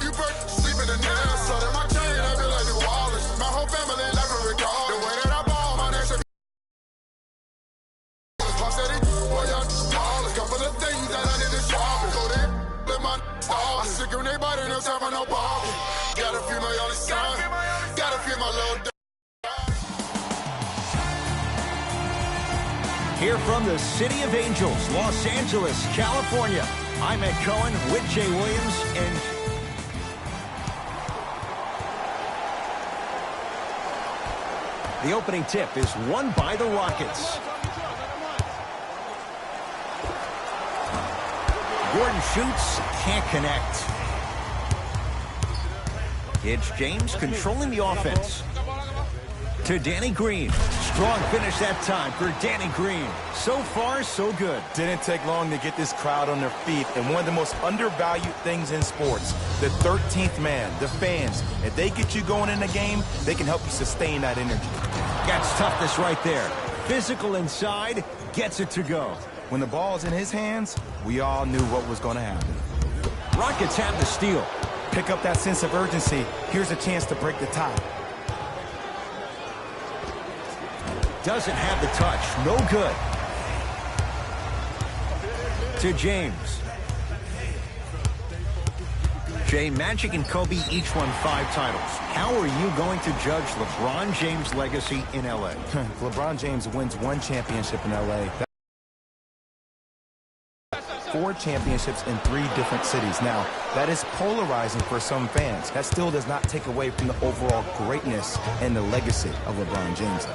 You break, sleep in the nail, so that my chain, I feel like New Orleans. My whole family like a regard. The way that I ball, my next boy, y'all dollars. Couple of things that I need to sharpen. So they let my stars. I sick of everybody, no time for no ball. Gotta feel my only son. Gotta feel my little. Here from the City of Angels, Los Angeles, California, I'm Ed Cohen with Jay Williams, and the opening tip is won by the Rockets. Gordon shoots, can't connect. It's James controlling the offense. To Danny Green. Strong finish that time for Danny Green. So far, so good. Didn't take long to get this crowd on their feet. And one of the most undervalued things in sports, the 13th man, the fans. If they get you going in the game, they can help you sustain that energy. That's toughness right there. Physical inside, gets it to go. When the ball's in his hands, we all knew what was going to happen. Rockets have the steal. Pick up that sense of urgency. Here's a chance to break the tie. Doesn't have the touch. No good. To James. Jay, Magic and Kobe each won 5 titles. How are you going to judge LeBron James' legacy in L.A.? LeBron James wins 1 championship in L.A. 4 championships in 3 different cities. Now, that is polarizing for some fans. That still does not take away from the overall greatness and the legacy of LeBron James.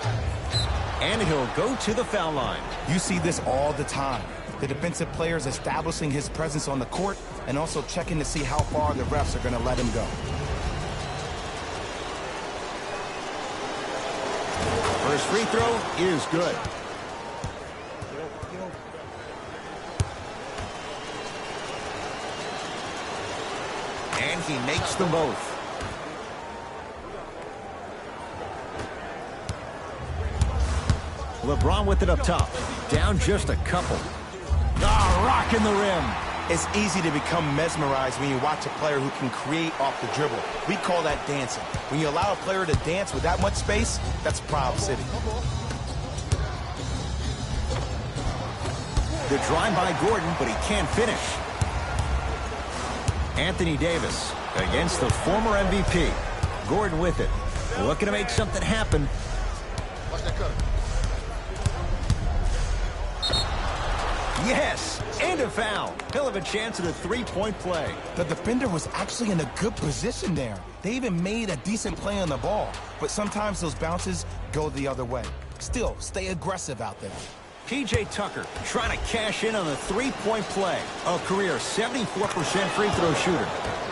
And he'll go to the foul line. You see this all the time. The defensive players establishing his presence on the court and also checking to see how far the refs are going to let him go. First free throw is good. And he makes them both. LeBron with it up top. Down just a couple. Rocking the rim. It's easy to become mesmerized when you watch a player who can create off the dribble. We call that dancing. When you allow a player to dance with that much space, that's Proud City. The drive by Gordon, but he can't finish. Anthony Davis against the former MVP. Gordon with it. Looking to make something happen. Watch that cut. Yes, and a foul. He'll have a chance at a 3-point play. The defender was actually in a good position there. They even made a decent play on the ball, but sometimes those bounces go the other way. Still, stay aggressive out there. P.J. Tucker trying to cash in on a 3-point play. A career 74% free throw shooter.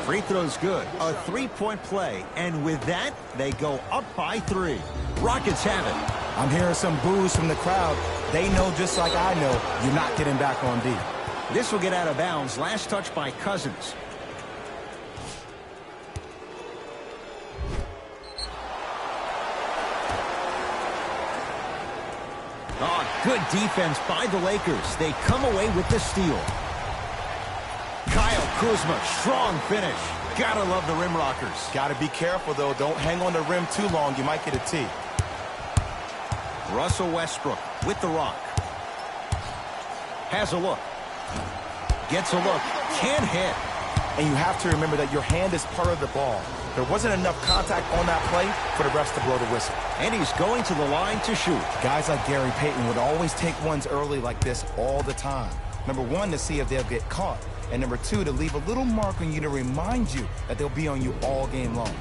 Free throw's good. A 3-point play. And with that, they go up by 3. Rockets have it. I'm hearing some boos from the crowd. They know just like I know you're not getting back on D. This will get out of bounds. Last touch by Cousins. Good defense by the Lakers. They come away with the steal. Kyle Kuzma, strong finish. Gotta love the rim rockers. Gotta be careful, though. Don't hang on the rim too long. You might get a tee. Russell Westbrook with the rock. Has a look. Gets a look. Can't hit. And you have to remember that your hand is part of the ball. There wasn't enough contact on that play for the refs to blow the whistle. And he's going to the line to shoot. Guys like Gary Payton would always take ones early like this all the time. Number 1, to see if they'll get caught. And number 2, to leave a little mark on you to remind you that they'll be on you all game long.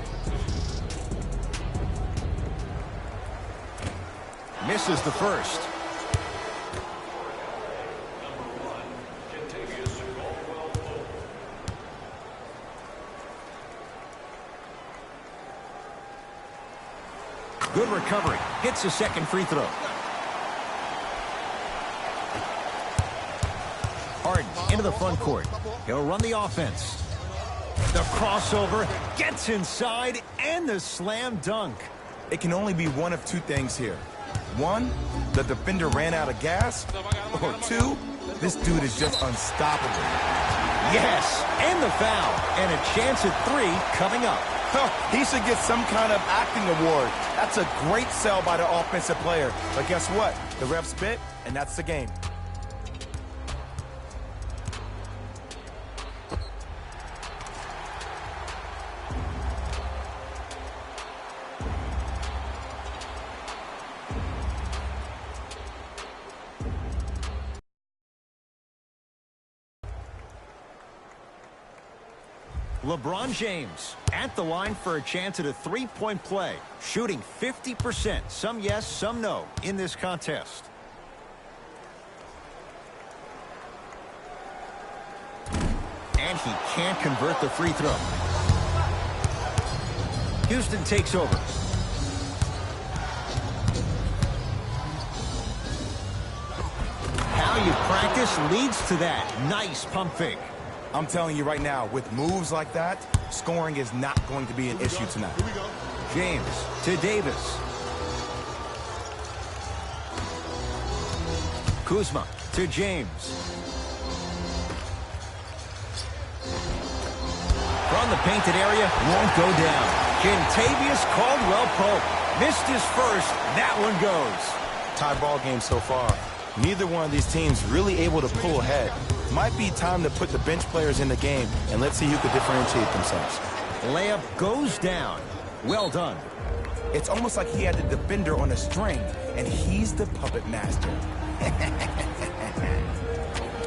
Misses the first. Good recovery. Hits a second free throw. Harden into the front court. He'll run the offense. The crossover gets inside and the slam dunk. It can only be one of 2 things here. 1, the defender ran out of gas. Or 2, this dude is just unstoppable. Yes, and the foul. And a chance at 3 coming up. He should get some kind of acting award. That's a great sell by the offensive player. But guess what? The ref spit, and that's the game. LeBron James at the line for a chance at a three-point play, shooting 50%. Some yes, some no in this contest. And he can't convert the free throw. Houston takes over. How you practice leads to that. Nice pump fake. I'm telling you right now, with moves like that, scoring is not going to be an issue tonight. James to Davis. Kuzma to James. From the painted area, won't go down. Kentavious Caldwell-Pope missed his first. That one goes. Tie ball game so far. Neither one of these teams really able to pull ahead. Might be time to put the bench players in the game, and let's see who can differentiate themselves. Layup goes down. Well done. It's almost like he had the defender on a string, and he's the puppet master.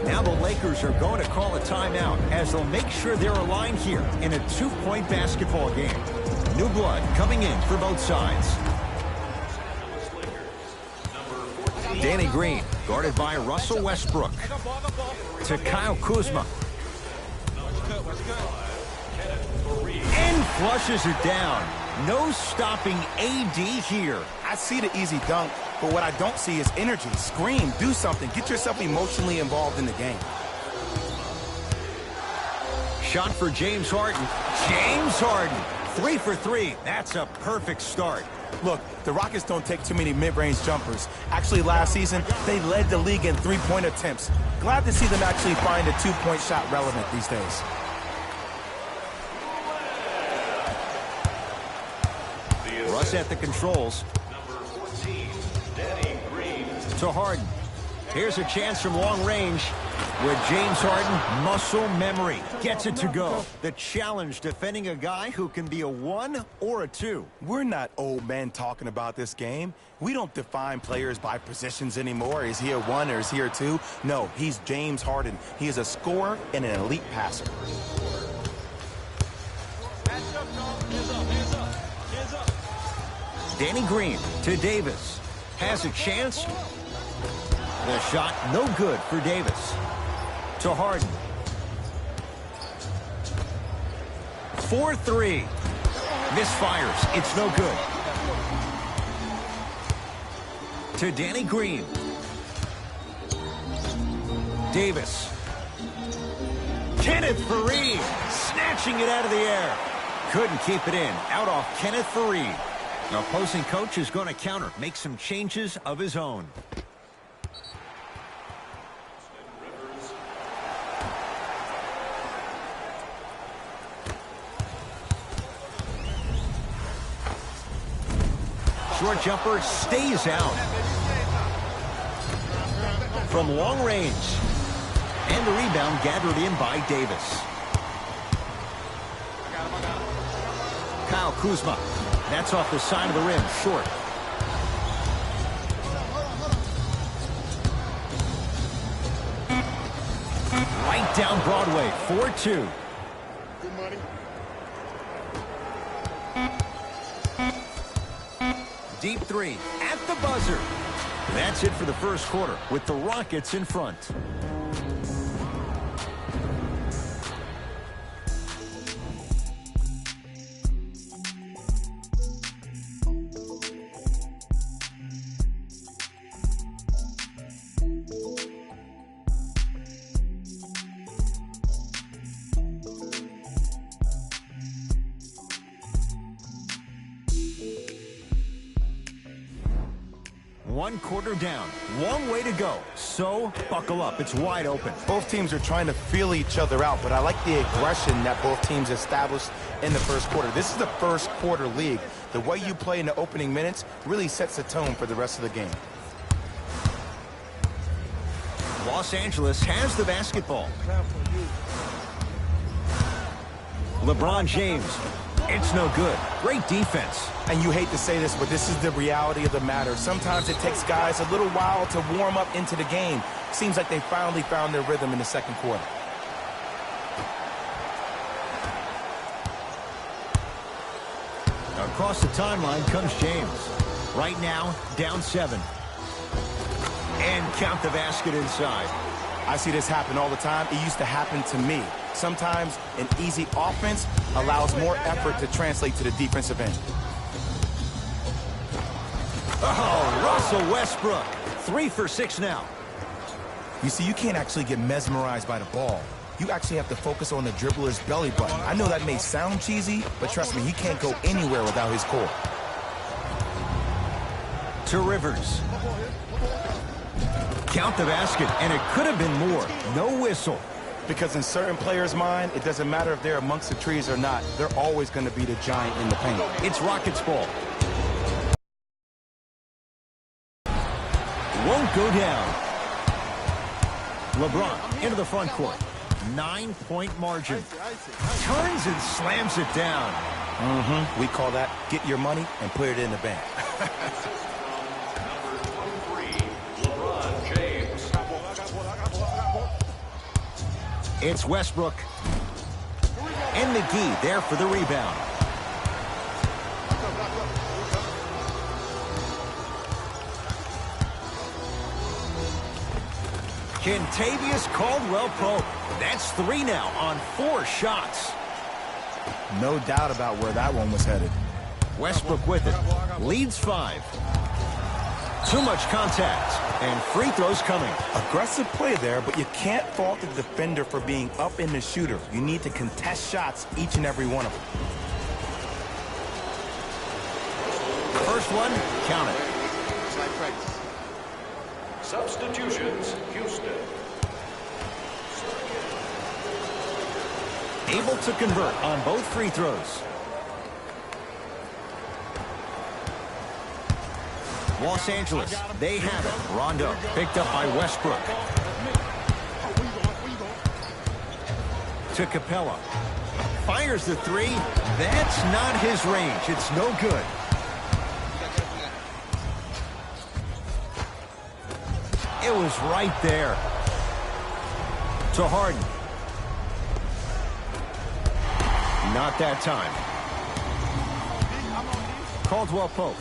Now the Lakers are going to call a timeout as they'll make sure they're aligned here in a two-point basketball game. New blood coming in for both sides. Danny Green, guarded by Russell Westbrook. To Kyle Kuzma. And flushes it down. No stopping AD here. I see the easy dunk, but what I don't see is energy. Scream, do something. Get yourself emotionally involved in the game. Shot for James Harden. James Harden. 3 for 3. That's a perfect start. Look, the Rockets don't take too many mid-range jumpers. Actually, last season, they led the league in three-point attempts. Glad to see them actually find a two-point shot relevant these days. Russ at the controls. To Harden. Here's a chance from long range with James Harden. Muscle memory. Gets it to go. The challenge defending a guy who can be a 1 or a 2. We're not old men talking about this game. We don't define players by positions anymore. Is he a 1 or is he a 2? No, he's James Harden. He is a scorer and an elite passer. Danny Green to Davis. Has a chance. The shot no good for Davis. To Harden. 4-3. Misfires. It's no good. To Danny Green. Davis. Kenneth Faried. Snatching it out of the air. Couldn't keep it in. Out off Kenneth Faried. The opposing coach is going to counter. Make some changes of his own. Short jumper stays out. From long range. And the rebound gathered in by Davis. Kyle Kuzma. That's off the side of the rim. Short. Right down Broadway. 4-2. Good money. Deep three at the buzzer. That's it for the first quarter with the Rockets in front. one quarter down. One way to go. So, buckle up. It's wide open. Both teams are trying to feel each other out, but I like the aggression that both teams established in the first quarter. This is the first quarter league. The way you play in the opening minutes really sets the tone for the rest of the game. Los Angeles has the basketball. LeBron James. It's no good. Great defense. And you hate to say this, but this is the reality of the matter. Sometimes it takes guys a little while to warm up into the game. Seems like they finally found their rhythm in the second quarter. Across the timeline comes James. Right now, down 7. And count the basket inside. I see this happen all the time. It used to happen to me. Sometimes an easy offense allows more effort to translate to the defensive end. Oh, Russell Westbrook. 3 for 6 now. You see, you can't actually get mesmerized by the ball. You actually have to focus on the dribbler's belly button. I know that may sound cheesy, but trust me, he can't go anywhere without his core. To Rivers. Count the basket, and it could have been more. No whistle. Because in certain players' mind, it doesn't matter if they're amongst the trees or not. They're always going to be the giant in the paint. It's Rockets ball. Won't go down. LeBron into the front court. 9-point margin. Turns and slams it down. We call that get your money and put it in the bank. It's Westbrook. And McGee there for the rebound. Kentavious Caldwell-Pope. That's 3 now on 4 shots. No doubt about where that one was headed. Westbrook with it. Leads 5. Too much contact. And free throws coming. Aggressive play there, but you can't fault the defender for being up in the shooter. You need to contest shots, each and every one of them. First one, count it. Substitutions, Houston. Able to convert on both free throws. Los Angeles, they have it. Rondo picked up by Westbrook. To Capella. Fires the 3. That's not his range. It's no good. It was right there. To Harden. Not that time. Caldwell-Pope.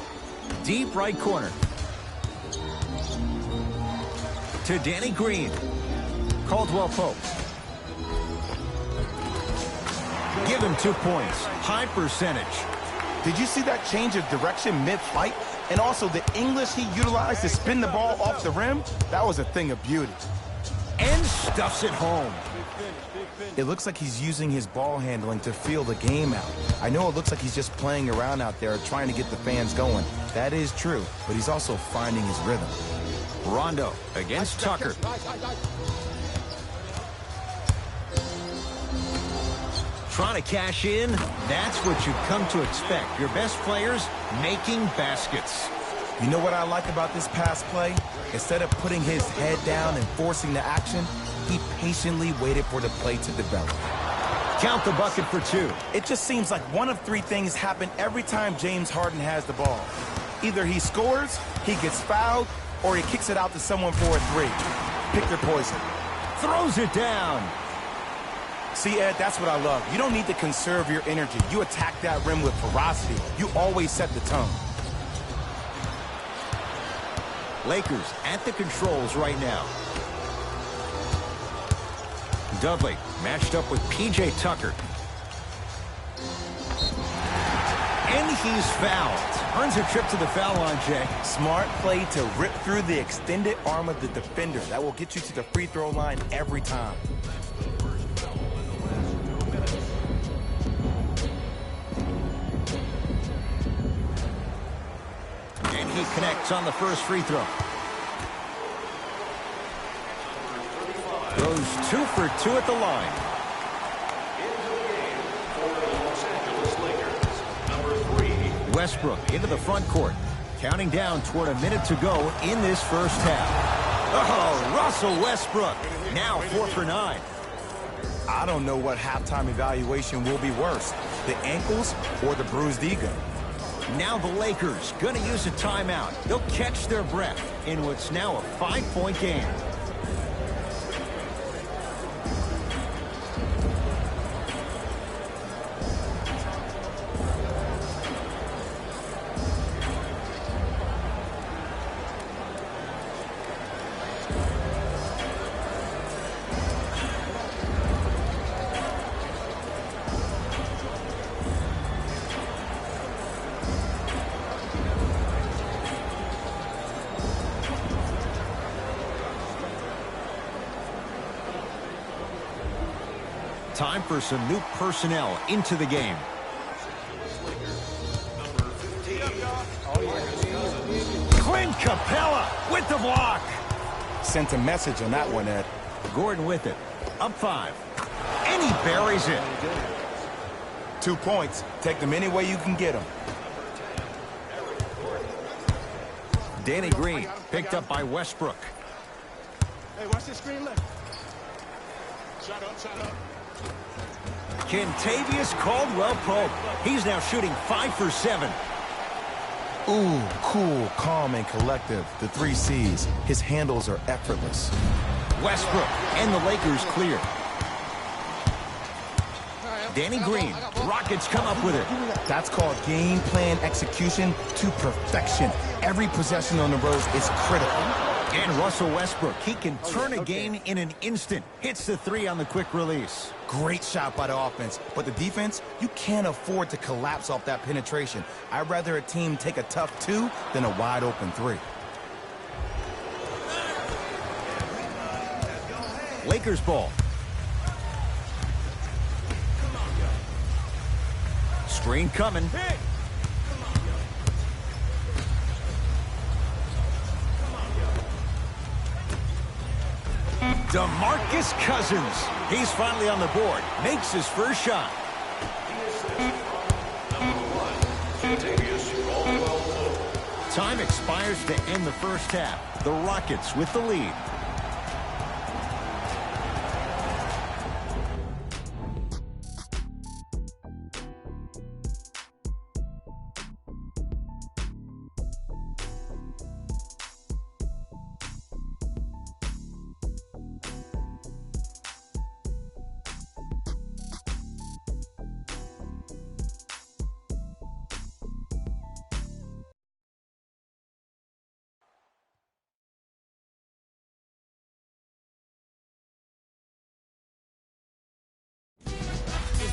Deep right corner. To Danny Green. Caldwell-Pope. Give him 2 points. High percentage. Did you see that change of direction mid-flight? And also the English he utilized to spin the ball off the rim? That was a thing of beauty. And stuffs it home. It looks like he's using his ball handling to feel the game out. I know it looks like he's just playing around out there trying to get the fans going. That is true, but he's also finding his rhythm. Rondo against Tucker. Trying to cash in, that's what you've come to expect. Your best players making baskets. You know what I like about this pass play? Instead of putting his head down and forcing the action, he patiently waited for the play to develop. Count the bucket for 2. It just seems like one of 3 things happen every time James Harden has the ball. Either he scores, he gets fouled, or he kicks it out to someone for a 3. Pick your poison. Throws it down. See, Ed, that's what I love. You don't need to conserve your energy. You attack that rim with ferocity. You always set the tone. Lakers at the controls right now. Dudley matched up with P.J. Tucker. And he's fouled. Earns a trip to the foul line, Jay. Smart play to rip through the extended arm of the defender. That will get you to the free throw line every time. And he connects. connects on the first free throw. Goes 2 for 2 at the line. Into the game for the Los Angeles Lakers, number 3. Westbrook into the front court. Counting down toward a minute to go in this first half. Oh, Russell Westbrook. Now 4 for 9. I don't know what halftime evaluation will be worse, the ankles or the bruised ego. Now the Lakers going to use a timeout. They'll catch their breath in what's now a 5-point game. Time for some new personnel into the game. Clint Capella with the block. Sent a message on that one, Ed. Gordon with it. Up 5. And he buries it. 2 points. Take them any way you can get them. Danny Green picked up by Westbrook. Hey, watch this screen left. Shut up, shut up. Kentavious Caldwell-Pope. He's now shooting 5 for 7. Ooh, cool, calm, and collective. The 3 C's. His handles are effortless. Westbrook and the Lakers clear. Danny Green. Rockets come up with it. That's called game plan execution to perfection. Every possession on the road is critical. And Russell Westbrook, he can turn a game in an instant. Hits the 3 on the quick release. Great shot by the offense, but the defense, you can't afford to collapse off that penetration. I'd rather a team take a tough 2 than a wide open 3. Lakers ball. Screen coming. DeMarcus Cousins. He's finally on the board. Makes his first shot. Time expires to end the first half. The Rockets with the lead.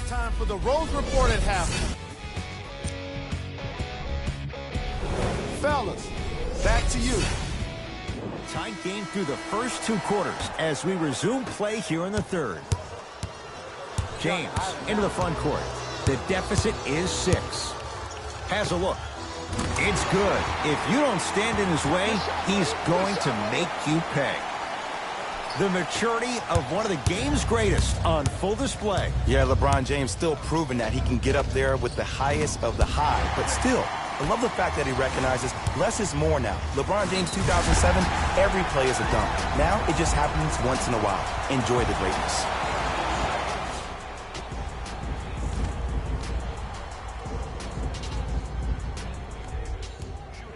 Time for the Rose Report at half. Fellas, back to you. Tight game through the first 2 quarters as we resume play here in the third. James into the front court. The deficit is 6. Has a look. It's good. If you don't stand in his way, he's going to make you pay. The maturity of one of the game's greatest on full display. Yeah, LeBron James still proving that he can get up there with the highest of the high. But still, I love the fact that he recognizes less is more now. LeBron James 2007, every play is a dunk. Now it just happens once in a while. Enjoy the greatness.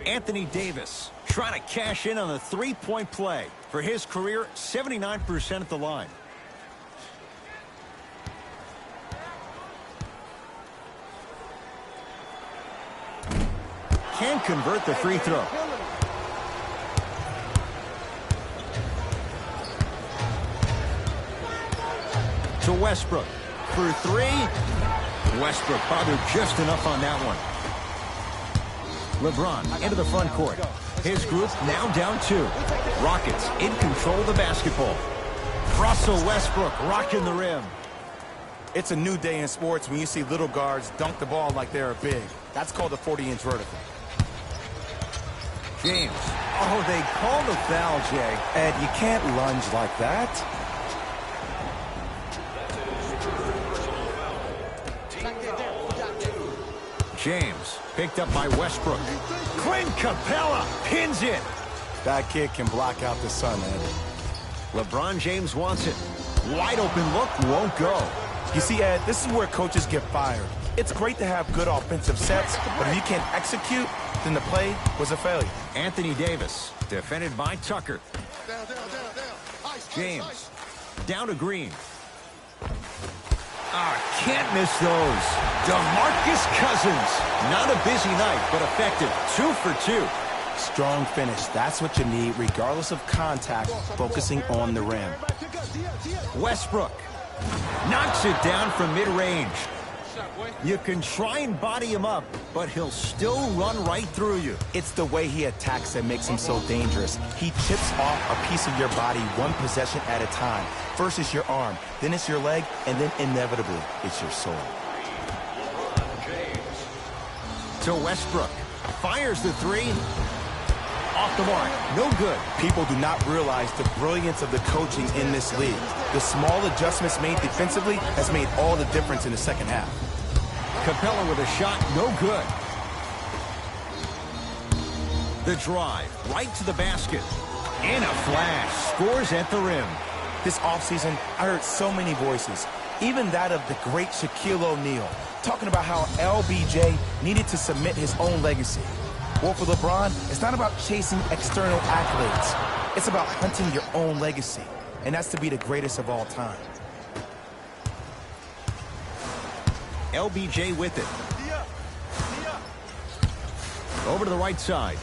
Anthony Davis trying to cash in on a 3-point play. For his career, 79% at the line. Can convert the free throw. To Westbrook. For 3. Westbrook bothered just enough on that one. LeBron into the front court. His group now down 2. Rockets in control of the basketball. Russell Westbrook rocking the rim. It's a new day in sports when you see little guards dunk the ball like they're big. That's called a 40-inch vertical. James. Oh, they called the foul, Jay. Ed, you can't lunge like that. James picked up by Westbrook. Clint Capella pins it. That kid can block out the sun, Ed. LeBron James wants it. Wide open look, won't go. You see, Ed, this is where coaches get fired. It's great to have good offensive sets, but if you can't execute, then the play was a failure. Anthony Davis, defended by Tucker. Down. Ice, James, ice. down to Green. Can't miss those. DeMarcus Cousins. Not a busy night, but effective. 2 for 2. Strong finish. That's what you need, regardless of contact, focusing on the rim. Westbrook knocks it down from mid-range. You can try and body him up, but he'll still run right through you. It's the way he attacks that makes him so dangerous. He chips off a piece of your body one possession at a time. First it's your arm, then it's your leg, and then inevitably it's your soul. To Westbrook. Fires the 3. Off the mark. No good. People do not realize the brilliance of the coaching in this league. The small adjustments made defensively has made all the difference in the second half. Capella with a shot, no good. The drive, right to the basket. In a flash, scores at the rim. This offseason, I heard so many voices, even that of the great Shaquille O'Neal, talking about how LBJ needed to submit his own legacy. Well, for LeBron, it's not about chasing external accolades. It's about hunting your own legacy, and that's to be the greatest of all time. LBJ with it. Over to the right side.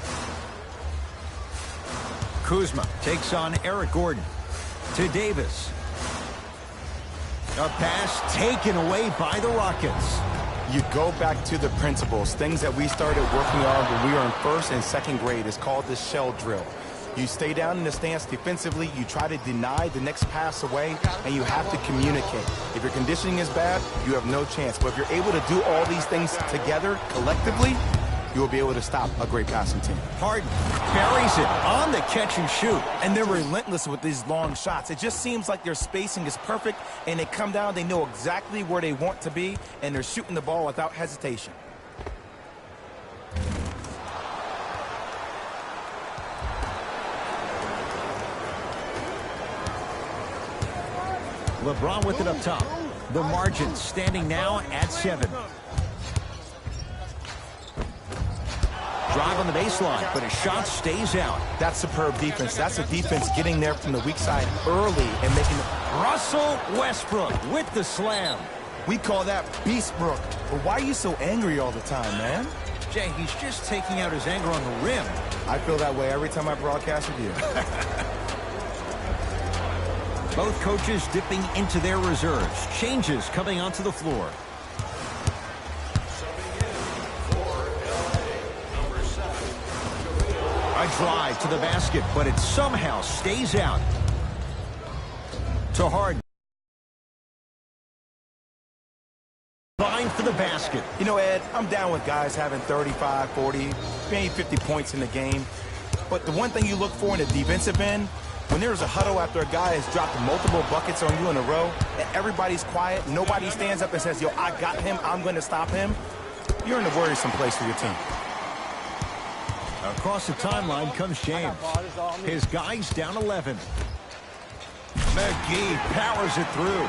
Kuzma takes on Eric Gordon. To Davis. A pass taken away by the Rockets. You go back to the principles, things that we started working on when we were in first and second grade. It's called the shell drill. You stay down in the stance defensively, you try to deny the next pass away, and you have to communicate. If your conditioning is bad, you have no chance. But if you're able to do all these things together, collectively, you will be able to stop a great passing team. Harden buries it on the catch and shoot. And they're relentless with these long shots. It just seems like their spacing is perfect, and they come down, they know exactly where they want to be, and they're shooting the ball without hesitation. LeBron with it up top. The margin standing now at 7. Drive on the baseline, but his shot stays out. That's superb defense. That's a defense getting there from the weak side early and making it. Russell Westbrook with the slam. We call that Beastbrook. But why are you so angry all the time, man? Jay, he's just taking out his anger on the rim. I feel that way every time I broadcast with you. Both coaches dipping into their reserves. Changes coming onto the floor. A drive to the basket, but it somehow stays out. To Harden. Line for the basket. You know, Ed, I'm down with guys having 35, 40, maybe 50 points in the game. But the one thing you look for in the defensive end, when there's a huddle after a guy has dropped multiple buckets on you in a row, and everybody's quiet, nobody stands up and says, yo, I got him, I'm going to stop him, you're in a worrisome place for your team. Across the timeline comes James. His guy's down 11. McGee powers it through.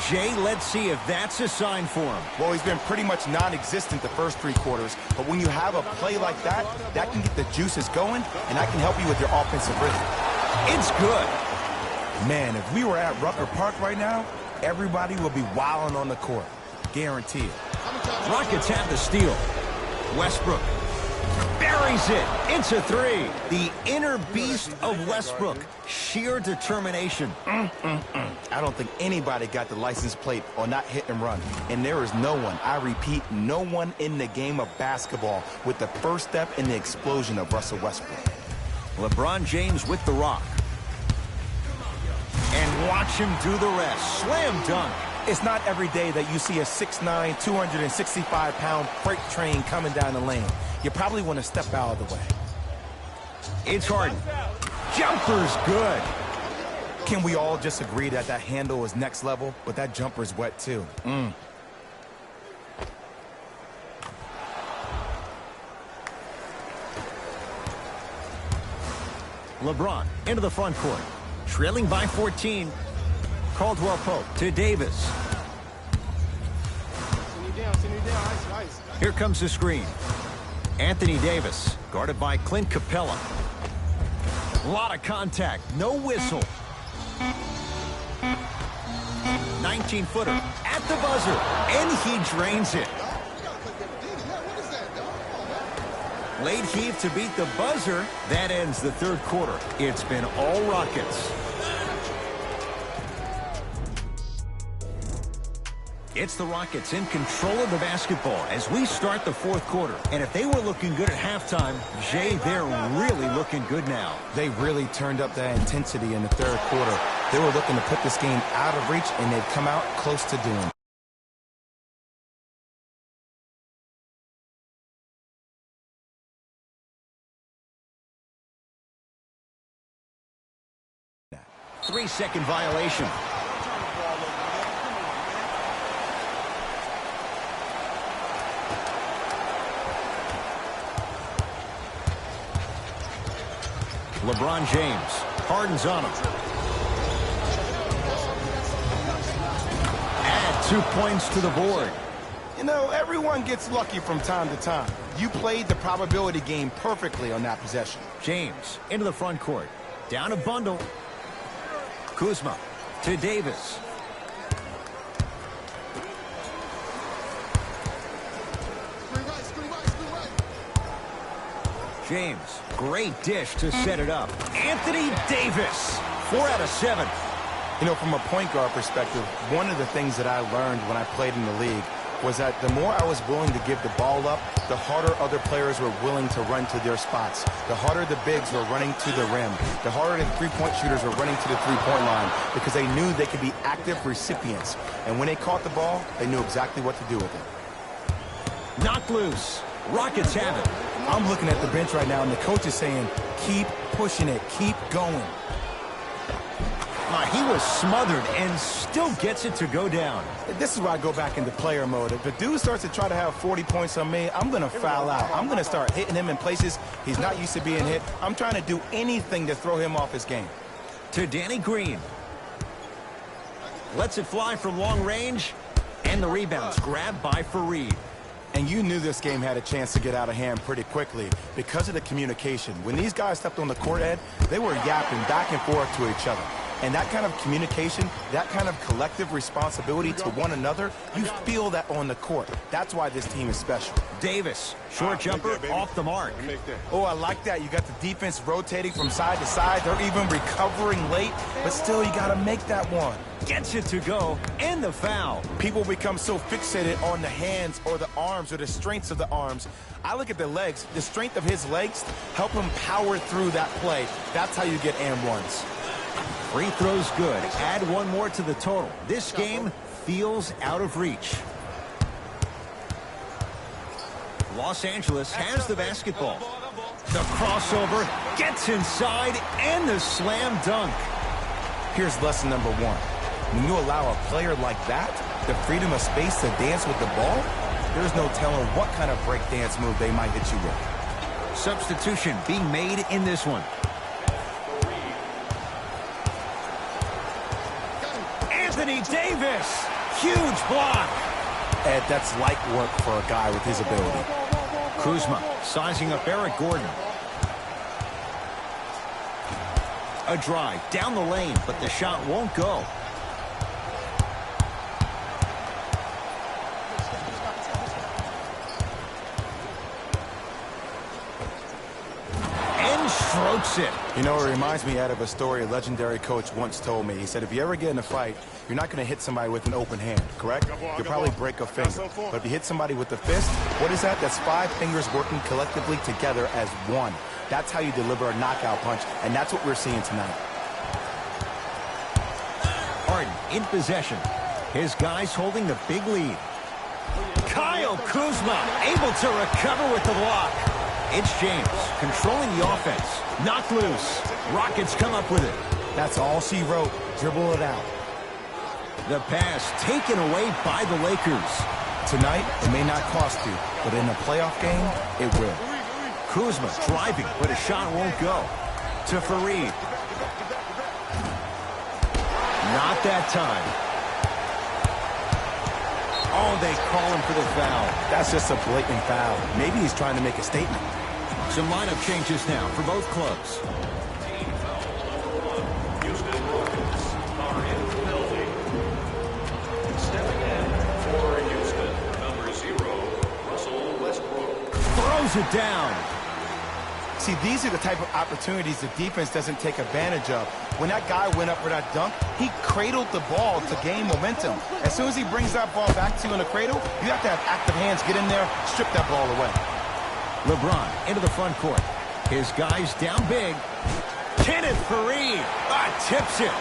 Jay, let's see if that's a sign for him. Well, he's been pretty much non-existent the first 3 quarters, but when you have a play like that, that can get the juices going, and that can help you with your offensive rhythm. It's good. Man, if we were at Rucker Park right now, everybody would be wilding on the court. Guaranteed. Rockets have the steal. Westbrook buries it. It's a 3. The inner beast of Westbrook. Sheer determination. I don't think anybody got the license plate on not hit and run. And there is no one, I repeat, no one in the game of basketball with the first step in the explosion of Russell Westbrook. LeBron James with the rock. And watch him do the rest. Slam dunk. It's not every day that you see a 6'9", 265-pound freight train coming down the lane. You probably want to step out of the way. It's Harden. Jumper's good. Can we all just agree that that handle is next level, but that jumper's wet too? LeBron into the front court. Trailing by 14. Caldwell Pope to Davis. Send you down. Ice. Here comes the screen. Anthony Davis, guarded by Clint Capella. A lot of contact, no whistle. 19-footer at the buzzer, and he drains it. Late heave to beat the buzzer. That ends the third quarter. It's been all Rockets. It's the Rockets in control of the basketball as we start the fourth quarter. And if they were looking good at halftime, Jay, they're really looking good now. They really turned up that intensity in the third quarter. They were looking to put this game out of reach, and they've come out close to doing it. Three-second violation. LeBron James. Harden's on him. Add 2 points to the board. You know, everyone gets lucky from time to time. You played the probability game perfectly on that possession. James into the front court. Down a bundle. Kuzma to Davis. James, great dish to set it up. Anthony Davis, 4 out of 7. You know, from a point guard perspective, one of the things that I learned when I played in the league was that the more I was willing to give the ball up, the harder other players were willing to run to their spots. The harder the bigs were running to the rim. The harder the three-point shooters were running to the three-point line because they knew they could be active recipients. And when they caught the ball, they knew exactly what to do with it. Knocked loose. Rockets have it. I'm looking at the bench right now, and the coach is saying, keep pushing it, keep going. He was smothered and still gets it to go down. This is where I go back into player mode. If the dude starts to try to have 40 points on me, I'm going to foul out. I'm going to start hitting him in places he's not used to being hit. I'm trying to do anything to throw him off his game. To Danny Green. Lets it fly from long range. And the rebound's grabbed by Fareed. And you knew this game had a chance to get out of hand pretty quickly because of the communication. When these guys stepped on the court, Ed, they were yapping back and forth to each other. And that kind of communication, that kind of collective responsibility to one another, you feel that on the court. That's why this team is special. Davis, short jumper, off the mark. Oh, I like that. You got the defense rotating from side to side. They're even recovering late, but still you got to make that one. Gets it to go, and the foul. People become so fixated on the hands or the arms or the strengths of the arms. I look at the legs. The strength of his legs help him power through that play. That's how you get and ones. Free throws good. Add one more to the total. This game feels out of reach. Los Angeles has the basketball. The crossover gets inside, and the slam dunk. Here's lesson number one. When you allow a player like that the freedom of space to dance with the ball, there's no telling what kind of break dance move they might hit you with. Substitution being made in this one. Anthony Davis, huge block. Ed, that's light work for a guy with his ability. Kuzma sizing up Eric Gordon. A drive down the lane, but the shot won't go. And strokes it. You know, it reminds me, Ed, of a story a legendary coach once told me. He said, if you ever get in a fight, you're not going to hit somebody with an open hand, correct? You'll probably break a finger. But if you hit somebody with a fist, what is that? That's 5 fingers working collectively together as one. That's how you deliver a knockout punch, and that's what we're seeing tonight. Harden in possession. His guys holding the big lead. Kyle Kuzma able to recover with the block. It's James controlling the offense. Knocked loose. Rockets come up with it. That's all she wrote. Dribble it out. The pass taken away by the Lakers. Tonight, it may not cost you, but in a playoff game, it will. Kuzma driving, but a shot won't go. To Fareed. Not that time. Oh, they call him for the foul. That's just a blatant foul. Maybe he's trying to make a statement. Some lineup changes now for both clubs. Team foul number 1. Houston Rockets are in the building. Stepping in for Houston, number 0, Russell Westbrook. Throws it down. See, these are the type of opportunities the defense doesn't take advantage of. When that guy went up for that dunk, he cradled the ball to gain momentum. As soon as he brings that ball back to you in the cradle, you have to have active hands. Get in there, strip that ball away. LeBron into the front court. His guys down big. Kenneth Fareed. Tips it.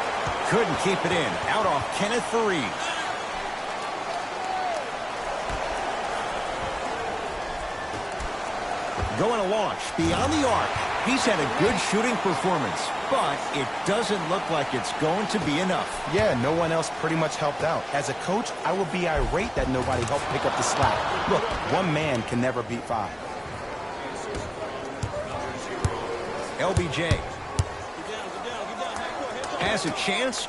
Couldn't keep it in. Out off Kenneth Fareed. Going to launch beyond the arc. He's had a good shooting performance, but it doesn't look like it's going to be enough. Yeah, no one else pretty much helped out. As a coach, I would be irate that nobody helped pick up the slack. Look, one man can never beat 5. LBJ. Has a chance.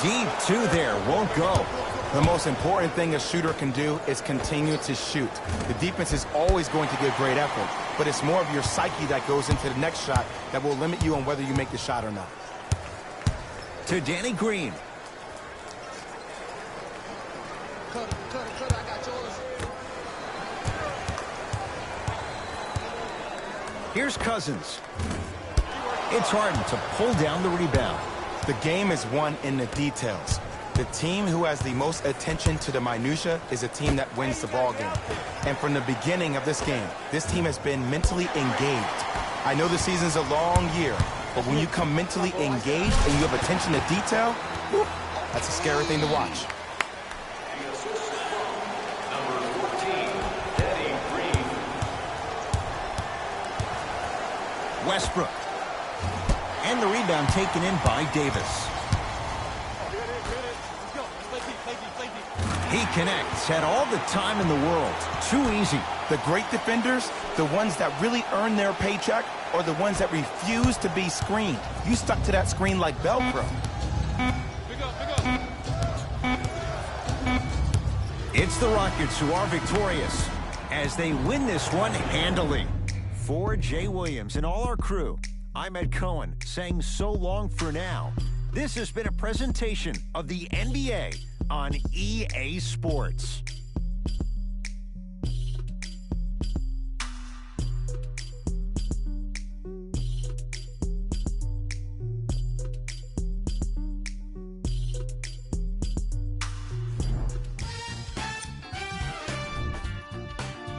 Deep 2 there. Won't go. The most important thing a shooter can do is continue to shoot. The defense is always going to give great effort, but it's more of your psyche that goes into the next shot that will limit you on whether you make the shot or not. To Danny Green. Cut it, I got yours. Here's Cousins. It's Harden to pull down the rebound. The game is won in the details. The team who has the most attention to the minutia is a team that wins the ball game. And from the beginning of this game, this team has been mentally engaged. I know the season's a long year, but when you come mentally engaged and you have attention to detail, whew, that's a scary thing to watch. The assist from number 14, Danny Green. Westbrook. And the rebound taken in by Davis. He connects, had all the time in the world. Too easy. The great defenders, the ones that really earn their paycheck, or the ones that refuse to be screened. You stuck to that screen like Velcro. It's the Rockets who are victorious as they win this one handily. For Jay Williams and all our crew, I'm Ed Cohen saying so long for now. This has been a presentation of the NBA on EA Sports.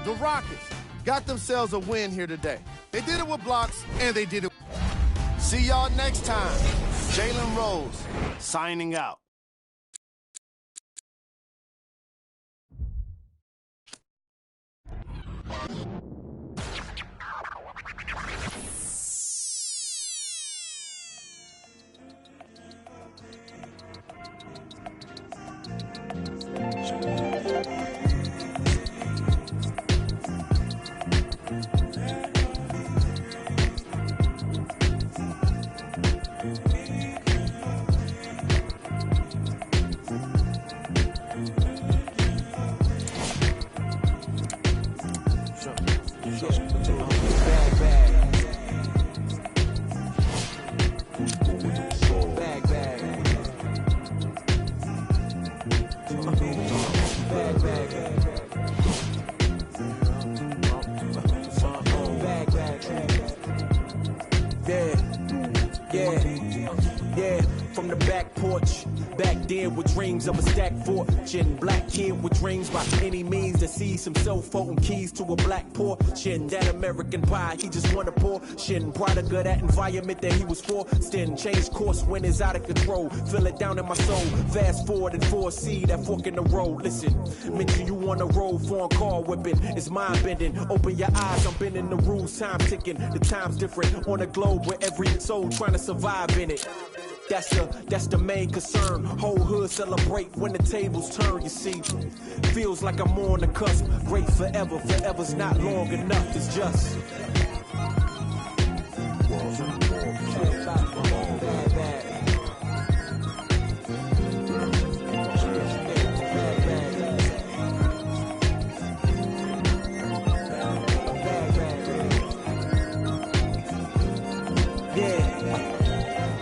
The Rockets got themselves a win here today. They did it with blocks, and they did it. See y'all next time. Jalen Rose, signing out. Yeah, from the back porch. Back then with dreams of a stacked fortune. Black kid with dreams by any means to see some cell phone keys to a black portion. That American pie, he just wanna portion. Product of that environment that he was forced in. Changed course when it's out of control. Feel it down in my soul. Fast forward and foresee that fork in the road. Listen, mention you on the road, foreign car whipping. It's mind bending. Open your eyes, I'm bending the rules. Time ticking. The time's different on a globe where every soul trying to survive in it. That's the main concern. Whole hood celebrate when the tables turn, you see. Feels like I'm on the cusp. Great forever, forever's not long enough, it's just.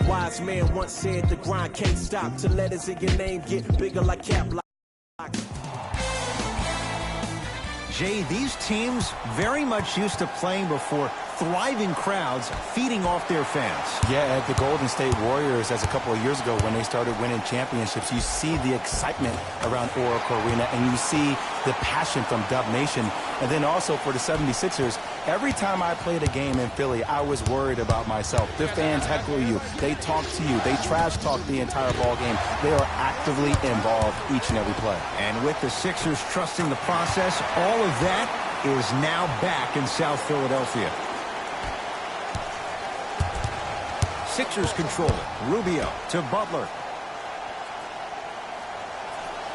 Wise man once said the grind can't stop till letters in your name get bigger like cap locks. Jay, these teams very much used to playing before thriving crowds feeding off their fans. Yeah, at the Golden State Warriors, as a couple of years ago when they started winning championships, you see the excitement around Oracle Arena and you see the passion from Dub Nation. And then also for the 76ers, every time I played a game in Philly, I was worried about myself. The fans heckle you, they talk to you, they trash talk the entire ball game. They are actively involved each and every play. And with the Sixers trusting the process, all of that is now back in South Philadelphia. Sixers control it. Rubio to Butler.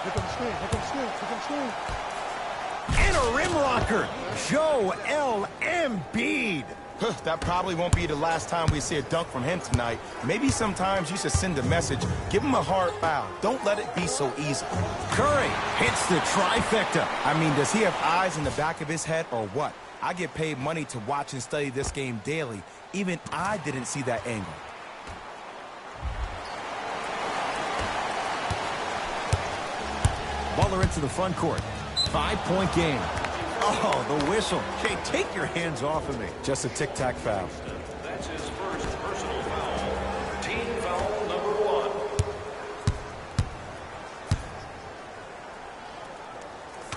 Pick up screen, pick up screen, pick up screen. And a rim rocker. Joel Embiid. That probably won't be the last time we see a dunk from him tonight. Maybe sometimes you should send a message. Give him a hard foul. Don't let it be so easy. Curry hits the trifecta. I mean, does he have eyes in the back of his head or what? I get paid money to watch and study this game daily. Even I didn't see that angle. Butler into the front court. 5-point game. Oh, the whistle. Jay, take your hands off of me. Just a tic-tac foul. That's his first personal foul. Team foul number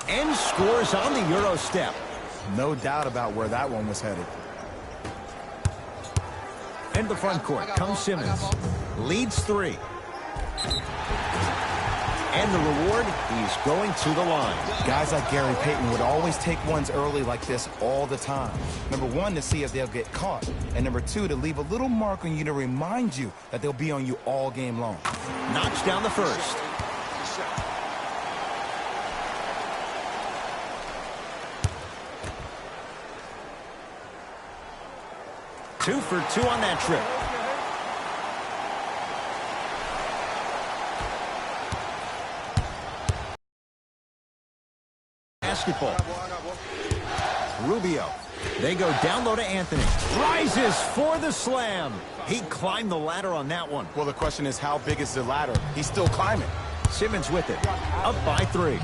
1. And scores on the Euro step. No doubt about where that one was headed. Into the front court comes Simmons. Leads 3. And the reward, he's going to the line. Guys like Gary Payton would always take ones early like this all the time. Number 1, to see if they'll get caught. And number 2, to leave a little mark on you to remind you that they'll be on you all game long. Knocks down the first. Two for 2 on that trip. Basketball. Rubio. They go down low to Anthony. Rises for the slam. He climbed the ladder on that one. Well, the question is, how big is the ladder? He's still climbing. Simmons with it. Up by 3.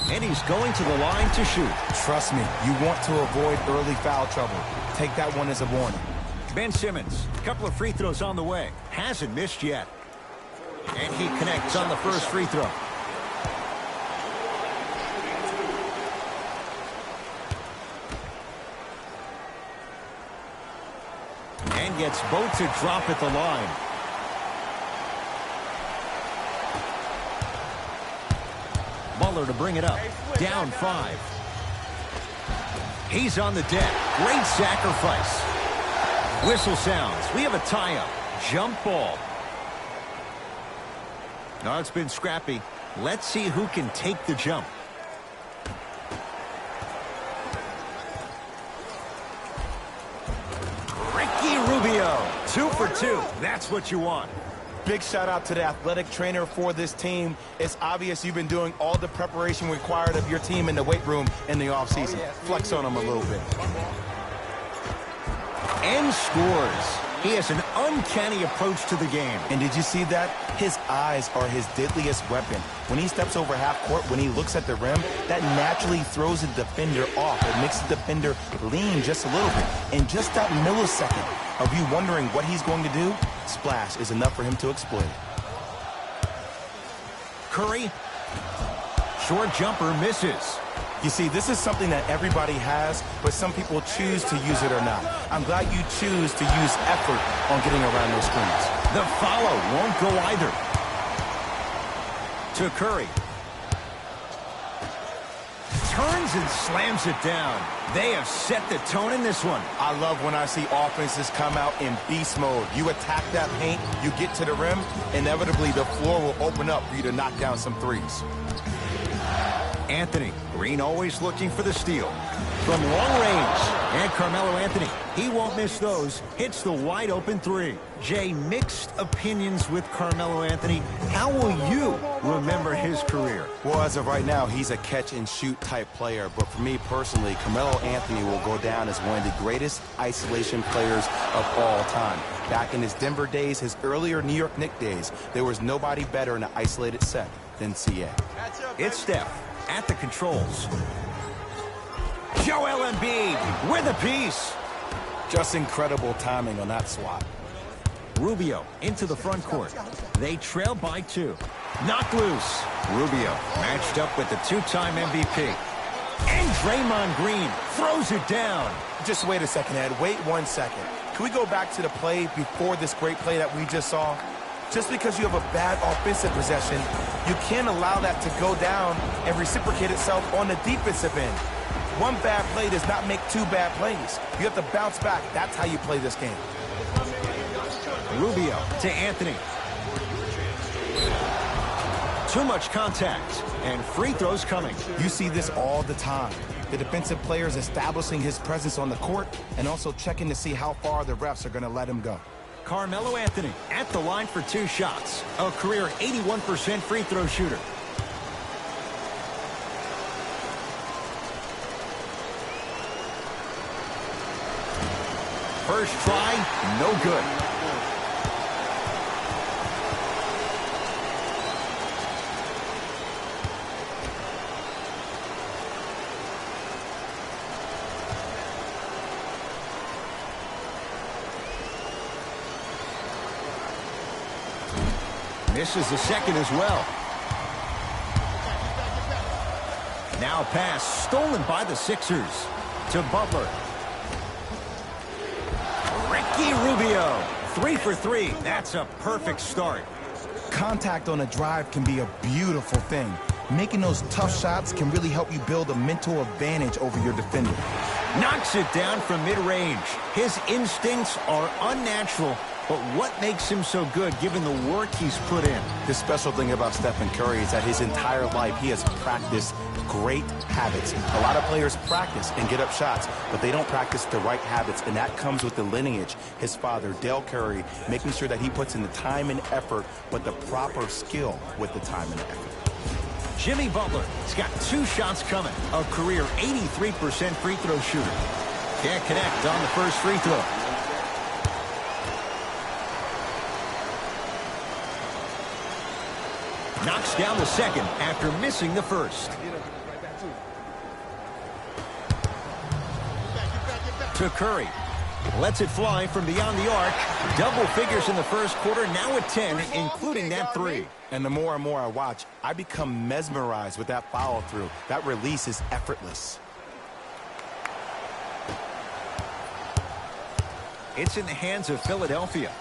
And he's going to the line to shoot. Trust me, you want to avoid early foul trouble. Take that one as a warning. Ben Simmons, a couple of free throws on the way. Hasn't missed yet. And he connects on the first free throw. And gets both to drop at the line. Butler to bring it up. Down 5. He's on the deck. Great sacrifice. Whistle sounds. We have a tie-up. Jump ball. Now it's been scrappy. Let's see who can take the jump. Ricky Rubio. 2 for 2. That's what you want. Big shout out to the athletic trainer for this team. It's obvious you've been doing all the preparation required of your team in the weight room in the offseason. Flex on them a little bit. And scores. He has an uncanny approach to the game. And did you see that? His eyes are his deadliest weapon. When he steps over half court, when he looks at the rim, that naturally throws the defender off. It makes the defender lean just a little bit. And just that millisecond of you wondering what he's going to do, splash is enough for him to exploit. Curry. Short jumper misses. You see, this is something that everybody has, but some people choose to use it or not. I'm glad you choose to use effort on getting around those screens. The follow won't go either. To Curry. Turns and slams it down. They have set the tone in this one. I love when I see offenses come out in beast mode. You attack that paint, you get to the rim, inevitably the floor will open up for you to knock down some threes. Anthony. Green always looking for the steal. From long range. And Carmelo Anthony, he won't miss those. Hits the wide open three. Jay, mixed opinions with Carmelo Anthony. How will you remember his career? Well, as of right now, he's a catch-and-shoot type player. But for me personally, Carmelo Anthony will go down as one of the greatest isolation players of all time. Back in his Denver days, his earlier New York Knicks days, there was nobody better in an isolated set than CA. It's Steph at the controls. Joel Embiid with a piece. Just incredible timing on that swat. Rubio into the front court. They trail by 2. Knocked loose. Rubio matched up with the 2-time MVP. And Draymond Green throws it down. Just wait a second, Ed. Wait 1 second. Can we go back to the play before this great play that we just saw? Just because you have a bad offensive possession, you can't allow that to go down and reciprocate itself on the defensive end. One bad play does not make 2 bad plays. You have to bounce back. That's how you play this game. Rubio to Anthony. Too much contact, and free throws coming. You see this all the time. The defensive player is establishing his presence on the court and also checking to see how far the refs are going to let him go. Carmelo Anthony at the line for 2 shots. A career 81% free throw shooter. First try, no good. Misses the second as well. Now pass stolen by the Sixers to Butler. Ricky Rubio, 3 for 3. That's a perfect start. Contact on a drive can be a beautiful thing. Making those tough shots can really help you build a mental advantage over your defender. Knocks it down from mid-range. His instincts are unnatural, but what makes him so good given the work he's put in? The special thing about Stephen Curry is that his entire life he has practiced great habits. A lot of players practice and get up shots, but they don't practice the right habits, and that comes with the lineage. His father, Dale Curry, making sure that he puts in the time and effort, but the proper skill with the time and effort. Jimmy Butler has got 2 shots coming. A career 83% free throw shooter. Can't connect on the first free throw. Knocks down the second after missing the first. To Curry. Lets it fly from beyond the arc. Double figures in the first quarter, now at 10, including that 3. And the more and more I watch, I become mesmerized with that follow-through. That release is effortless. It's in the hands of Philadelphia.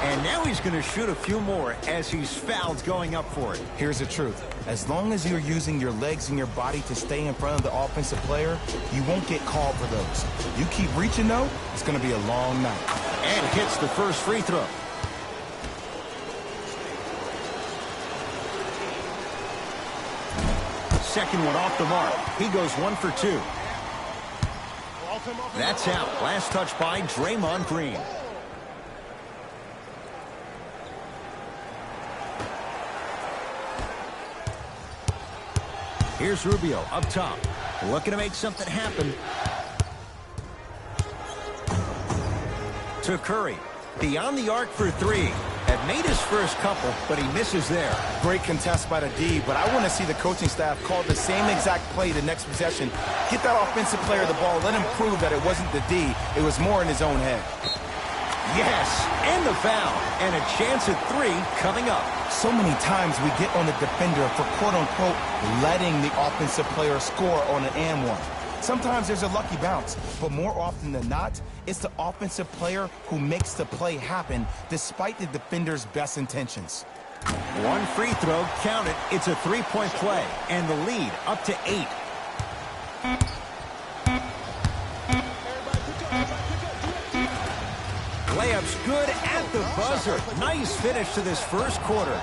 And now he's going to shoot a few more as he's fouled going up for it. Here's the truth. As long as you're using your legs and your body to stay in front of the offensive player, you won't get called for those. You keep reaching, though, it's going to be a long night. And hits the first free throw. Second one off the mark. He goes 1 for 2. That's out. Last touch by Draymond Green. Here's Rubio up top. Looking to make something happen. To Curry. Beyond the arc for three. Had made his first couple, but he misses there. Great contest by the D, but I want to see the coaching staff call the same exact play the next possession. Get that offensive player the ball. Let him prove that it wasn't the D. It was more in his own head. Yes, and the foul. And a chance at three coming up. So many times we get on the defender for quote-unquote letting the offensive player score on an and one. Sometimes there's a lucky bounce, but more often than not, it's the offensive player who makes the play happen despite the defender's best intentions. One free throw counted. It's a three-point play, and the lead up to 8. Layup's good at the buzzer. Nice finish to this first quarter.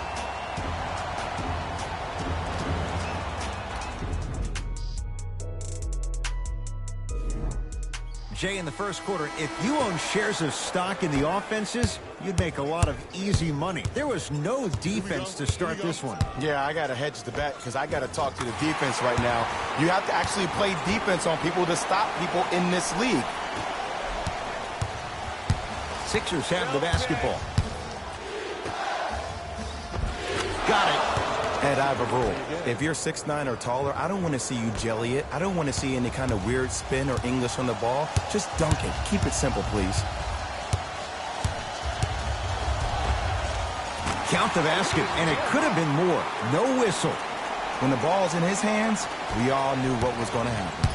Jay, in the first quarter, if you own shares of stock in the offenses, you'd make a lot of easy money. There was no defense to start this one. Yeah, I got to hedge the bet because I got to talk to the defense right now. You have to actually play defense on people to stop people in this league. Sixers have the basketball. Got it. Ed, I have a rule. If you're 6'9" or taller, I don't want to see you jelly it. I don't want to see any kind of weird spin or English on the ball. Just dunk it. Keep it simple, please. Count the basket, and it could have been more. No whistle. When the ball's in his hands, we all knew what was going to happen.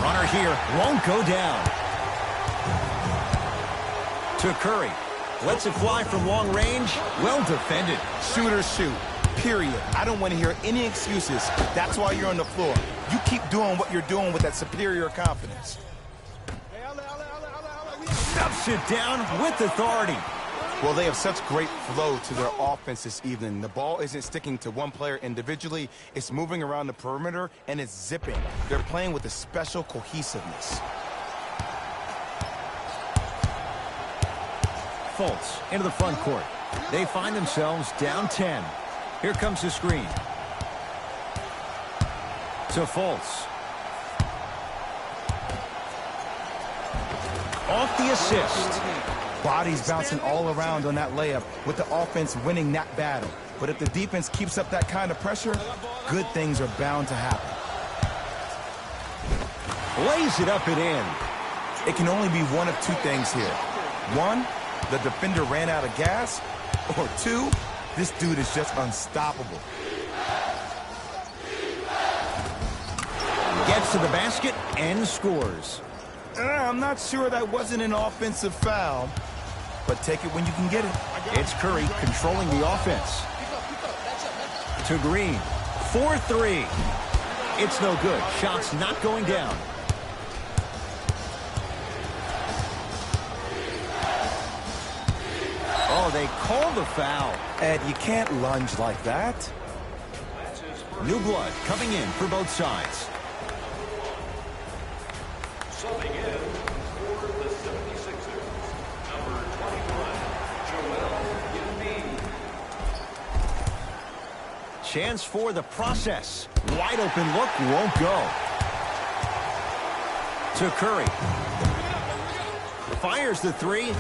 Runner here won't go down. To Curry. Lets it fly from long range. Well defended. Shooters shoot. Period. I don't want to hear any excuses. That's why you're on the floor. You keep doing what you're doing with that superior confidence. Stuffs it down with authority. Well, they have such great flow to their offense this evening. The ball isn't sticking to one player individually. It's moving around the perimeter, and it's zipping. They're playing with a special cohesiveness. Fultz into the front court. They find themselves down 10. Here comes the screen. To Fultz. Off the assist. Bodies bouncing all around on that layup with the offense winning that battle. But if the defense keeps up that kind of pressure, good things are bound to happen. Lays it up and in. It can only be one of two things here. One, the defender ran out of gas. Or two, this dude is just unstoppable. Gets to the basket and scores. I'm not sure that wasn't an offensive foul, but take it when you can get it. It's Curry controlling the offense. To Green. 4-3. It's no good. Shots not going down. Oh, they call the foul. Ed, you can't lunge like that. New blood coming in for both sides. Subbing in for the 76ers, number 21, Joel Embiid. Chance for the process. Wide open look won't go. To Curry. Fires the three.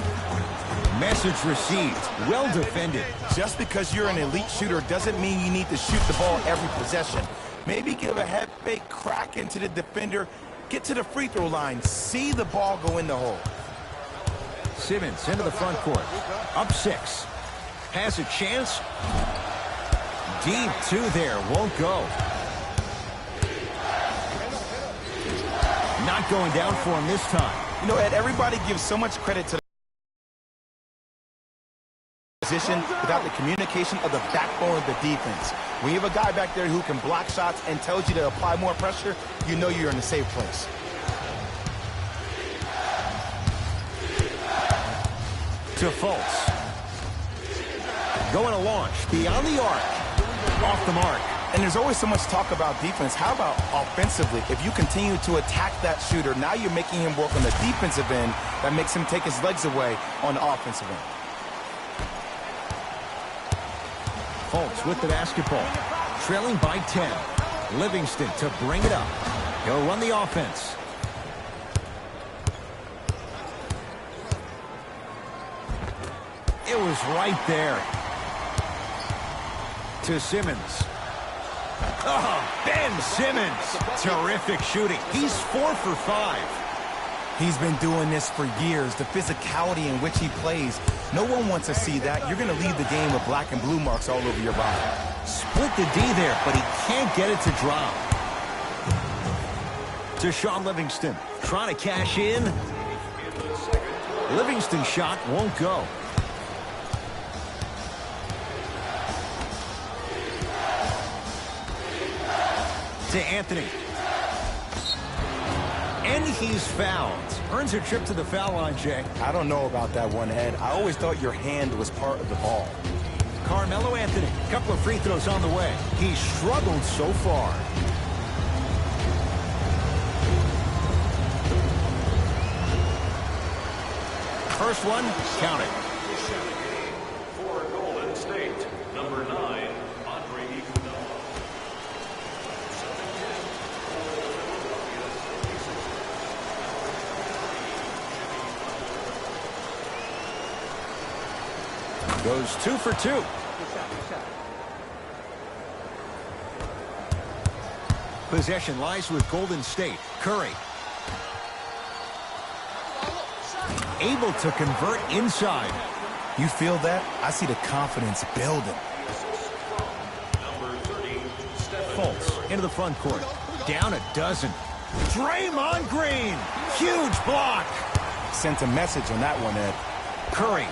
Message received. Well defended. Just because you're an elite shooter doesn't mean you need to shoot the ball every possession. Maybe give a head fake crack into the defender. Get to the free throw line. See the ball go in the hole. Simmons into the front court. Up 6. Has a chance. Deep 2 there. Won't go. Not going down for him this time. You know, Ed, everybody gives so much credit to the position without the communication of the backbone of the defense. When you have a guy back there who can block shots and tells you to apply more pressure, you know you're in a safe place. To Fultz. Going to launch beyond the arc. Off the mark. And there's always so much talk about defense. How about offensively? If you continue to attack that shooter, now you're making him work on the defensive end. That makes him take his legs away on the offensive end. Fultz with the basketball. Trailing by 10. Livingston to bring it up. He'll run the offense. It was right there. To Simmons. Oh, Ben Simmons. Terrific shooting. He's 4 for 5. He's been doing this for years. The physicality in which he plays. No one wants to see that. You're going to leave the game with black and blue marks all over your body. Split the D there, but he can't get it to drop. To Sean Livingston. Trying to cash in. Livingston's shot won't go. To Anthony. And he's fouled. Earns a trip to the foul line, Jay. I don't know about that one, Ed. I always thought your hand was part of the ball. Carmelo Anthony. Couple of free throws on the way. He's struggled so far. First one, count it. For Golden State, number 9, Goes 2 for 2. Possession lies with Golden State. Curry. Able to convert inside. You feel that? I see the confidence building. Fultz into the front court. Down a dozen. Draymond Green. Huge block. Sent a message on that one, Ed. Curry.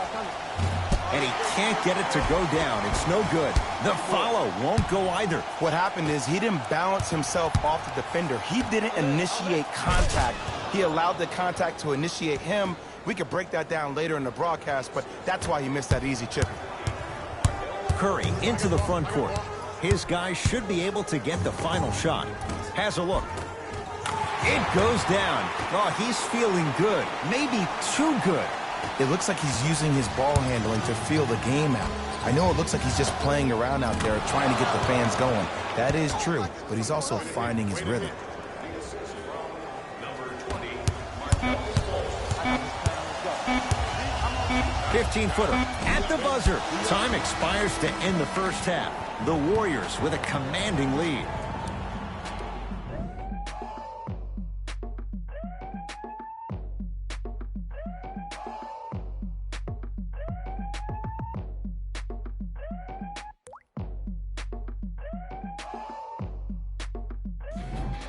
And he can't get it to go down. It's no good. The follow won't go either. What happened is he didn't balance himself off the defender. He didn't initiate contact. He allowed the contact to initiate him. We could break that down later in the broadcast, but that's why he missed that easy chip. Curry into the front court. His guys should be able to get the final shot. Has a look. It goes down. Oh, he's feeling good. Maybe too good. It looks like he's using his ball handling to feel the game out. I know it looks like he's just playing around out there trying to get the fans going. That is true, but he's also finding his rhythm. 15-footer at the buzzer. Time expires to end the first half. The Warriors with a commanding lead.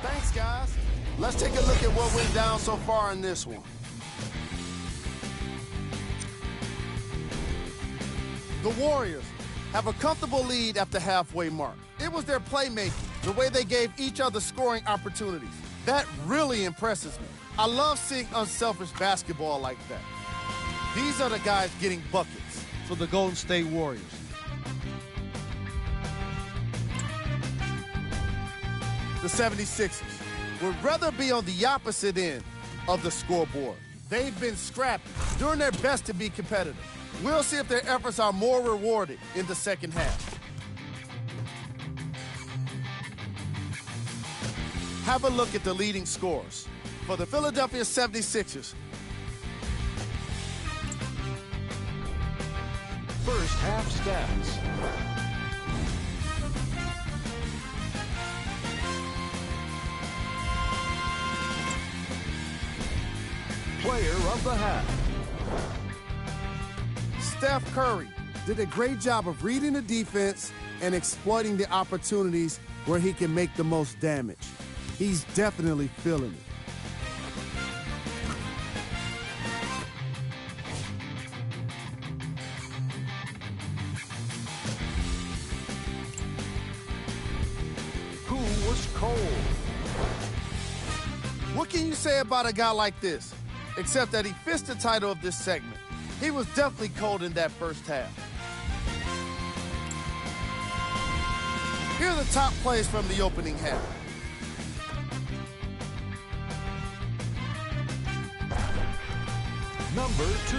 Thanks, guys. Let's take a look at what went down so far in this one. The Warriors have a comfortable lead at the halfway mark. It was their playmaking, the way they gave each other scoring opportunities. That really impresses me. I love seeing unselfish basketball like that. These are the guys getting buckets for the Golden State Warriors. The 76ers would rather be on the opposite end of the scoreboard. They've been scrappy, doing their best to be competitive. We'll see if their efforts are more rewarded in the second half. Have a look at the leading scorers for the Philadelphia 76ers. First half stats. Player of the half. Steph Curry did a great job of reading the defense and exploiting the opportunities where he can make the most damage. He's definitely feeling it. Who was cold? What can you say about a guy like this? Except that he fits the title of this segment. He was definitely cold in that first half. Here are the top plays from the opening half. Number 2.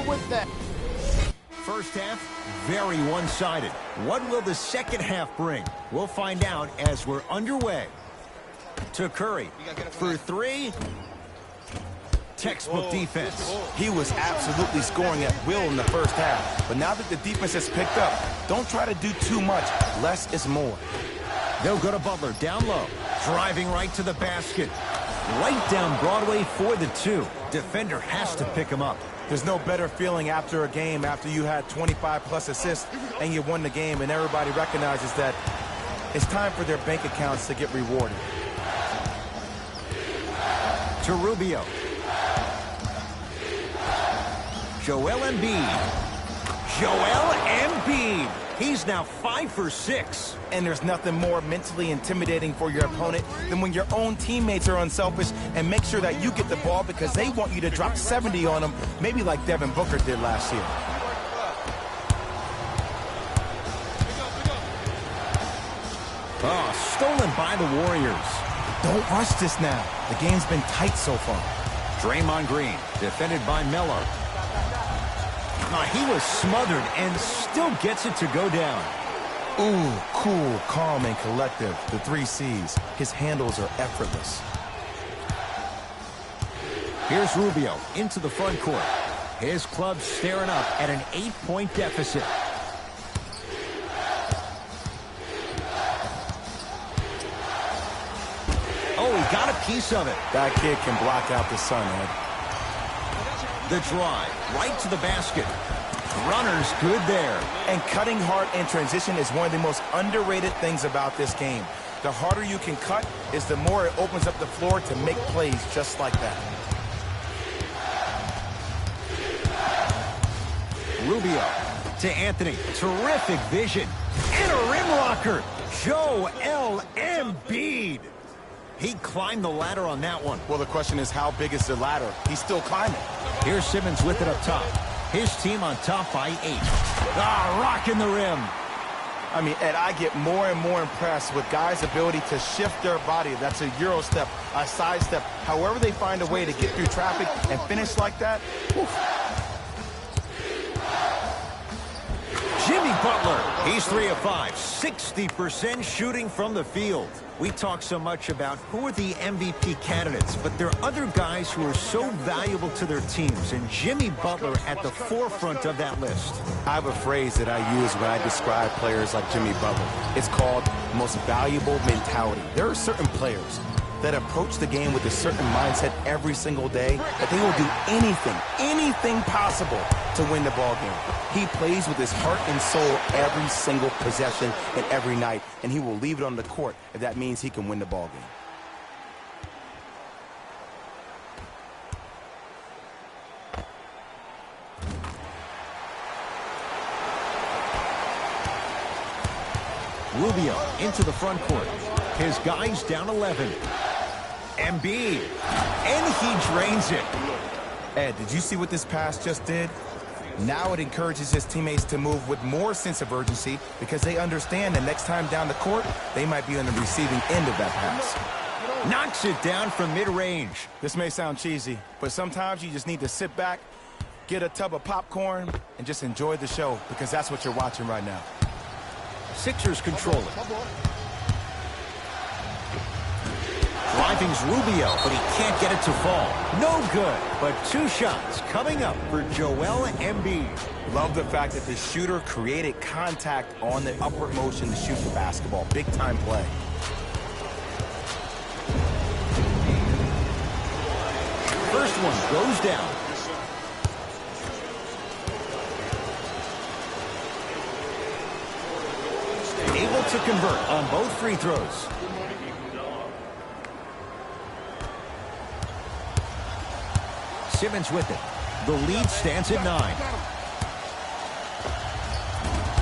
And with that, First half, very one-sided. What will the second half bring? We'll find out as we're underway. To Curry for three. Textbook defense. He was absolutely scoring at will in the first half. But now that the defense has picked up, don't try to do too much. Less is more. They'll go to Butler, down low. Driving right to the basket. Right down Broadway for the two. Defender has to pick him up. There's no better feeling after a game after you had 25-plus assists and you won the game and everybody recognizes that it's time for their bank accounts to get rewarded. To Rubio. Joel Embiid. Joel Embiid. He's now 5 for 6. And there's nothing more mentally intimidating for your opponent than when your own teammates are unselfish and make sure that you get the ball because they want you to drop 70 on them, maybe like Devin Booker did last year. Oh, stolen by the Warriors. Don't rush this now. The game's been tight so far. Draymond Green, defended by Melo. He was smothered and still gets it to go down. Ooh, cool, calm, and collective. The 3 C's. His handles are effortless. Here's Rubio into the front court. His club staring up at an 8-point deficit. Oh, he got a piece of it. That kid can block out the sun, Ed. The drive, right to the basket. Runner's good there. And cutting hard in transition is one of the most underrated things about this game. The harder you can cut is the more it opens up the floor to make plays just like that. Rubio to Anthony. Terrific vision. And a rim rocker. Joel Embiid. He climbed the ladder on that one. Well, the question is, how big is the ladder? He's still climbing. Here's Simmons with it up top. His team on top by 8. Rocking the rim. I mean, Ed, I get more and more impressed with guys' ability to shift their body. That's a Euro step, a side step. However they find a way to get through traffic and finish like that. Whew. Jimmy Butler. He's 3 of 5. 60% shooting from the field. We talk so much about who are the MVP candidates, but there are other guys who are so valuable to their teams, and Jimmy Butler at the forefront of that list. I have a phrase that I use when I describe players like Jimmy Butler. It's called most valuable mentality. There are certain players that approach the game with a certain mindset every single day that they will do anything possible to win the ball game. He plays with his heart and soul every single possession and every night, and he will leave it on the court if that means he can win the ball game. Rubio into the front court. His guys down 11. Embiid. And he drains it. Ed, did you see what this pass just did? Now it encourages his teammates to move with more sense of urgency because they understand that next time down the court, they might be on the receiving end of that pass. Knocks it down from mid-range. This may sound cheesy, but sometimes you just need to sit back, get a tub of popcorn, and just enjoy the show because that's what you're watching right now. Sixers control it. Driving's Rubio, but he can't get it to fall. No good, but 2 shots coming up for Joel Embiid. Love the fact that the shooter created contact on the upward motion to shoot the basketball. Big time play. First one goes down. Able to convert on both free throws. Simmons with it. The lead stands at 9.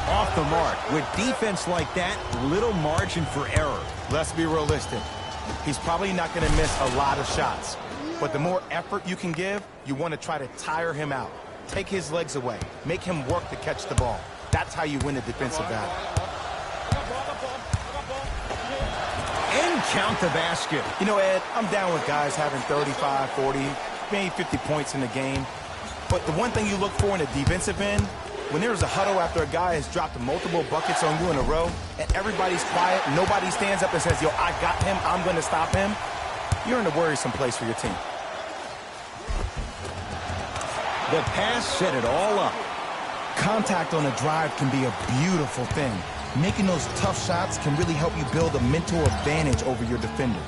Off the mark. With defense like that, little margin for error. Let's be realistic. He's probably not going to miss a lot of shots. But the more effort you can give, you want to try to tire him out. Take his legs away. Make him work to catch the ball. That's how you win a defensive battle. And count the basket. You know, Ed, I'm down with guys having 35, 40, maybe 50 points in the game. But the one thing you look for in a defensive end, when there's a huddle after a guy has dropped multiple buckets on you in a row, and everybody's quiet, nobody stands up and says, yo, I got him, I'm going to stop him, you're in a worrisome place for your team. The pass set it all up. Contact on a drive can be a beautiful thing. Making those tough shots can really help you build a mental advantage over your defender.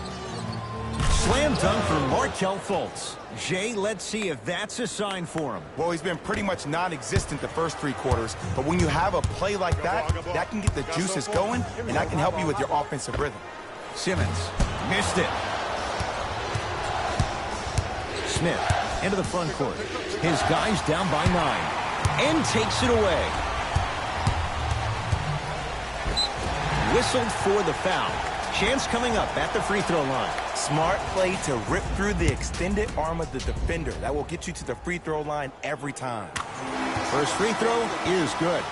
Slam dunk for Markelle Fultz. Jay, let's see if that's a sign for him. Well, he's been pretty much non-existent the first 3 quarters, but when you have a play like that, that can get the juices going, and that can help you with your offensive rhythm. Simmons missed it. Smith into the front court. His guy's down by 9 and takes it away. Whistled for the foul. Chance coming up at the free throw line. Smart play to rip through the extended arm of the defender. That will get you to the free throw line every time. First free throw is good.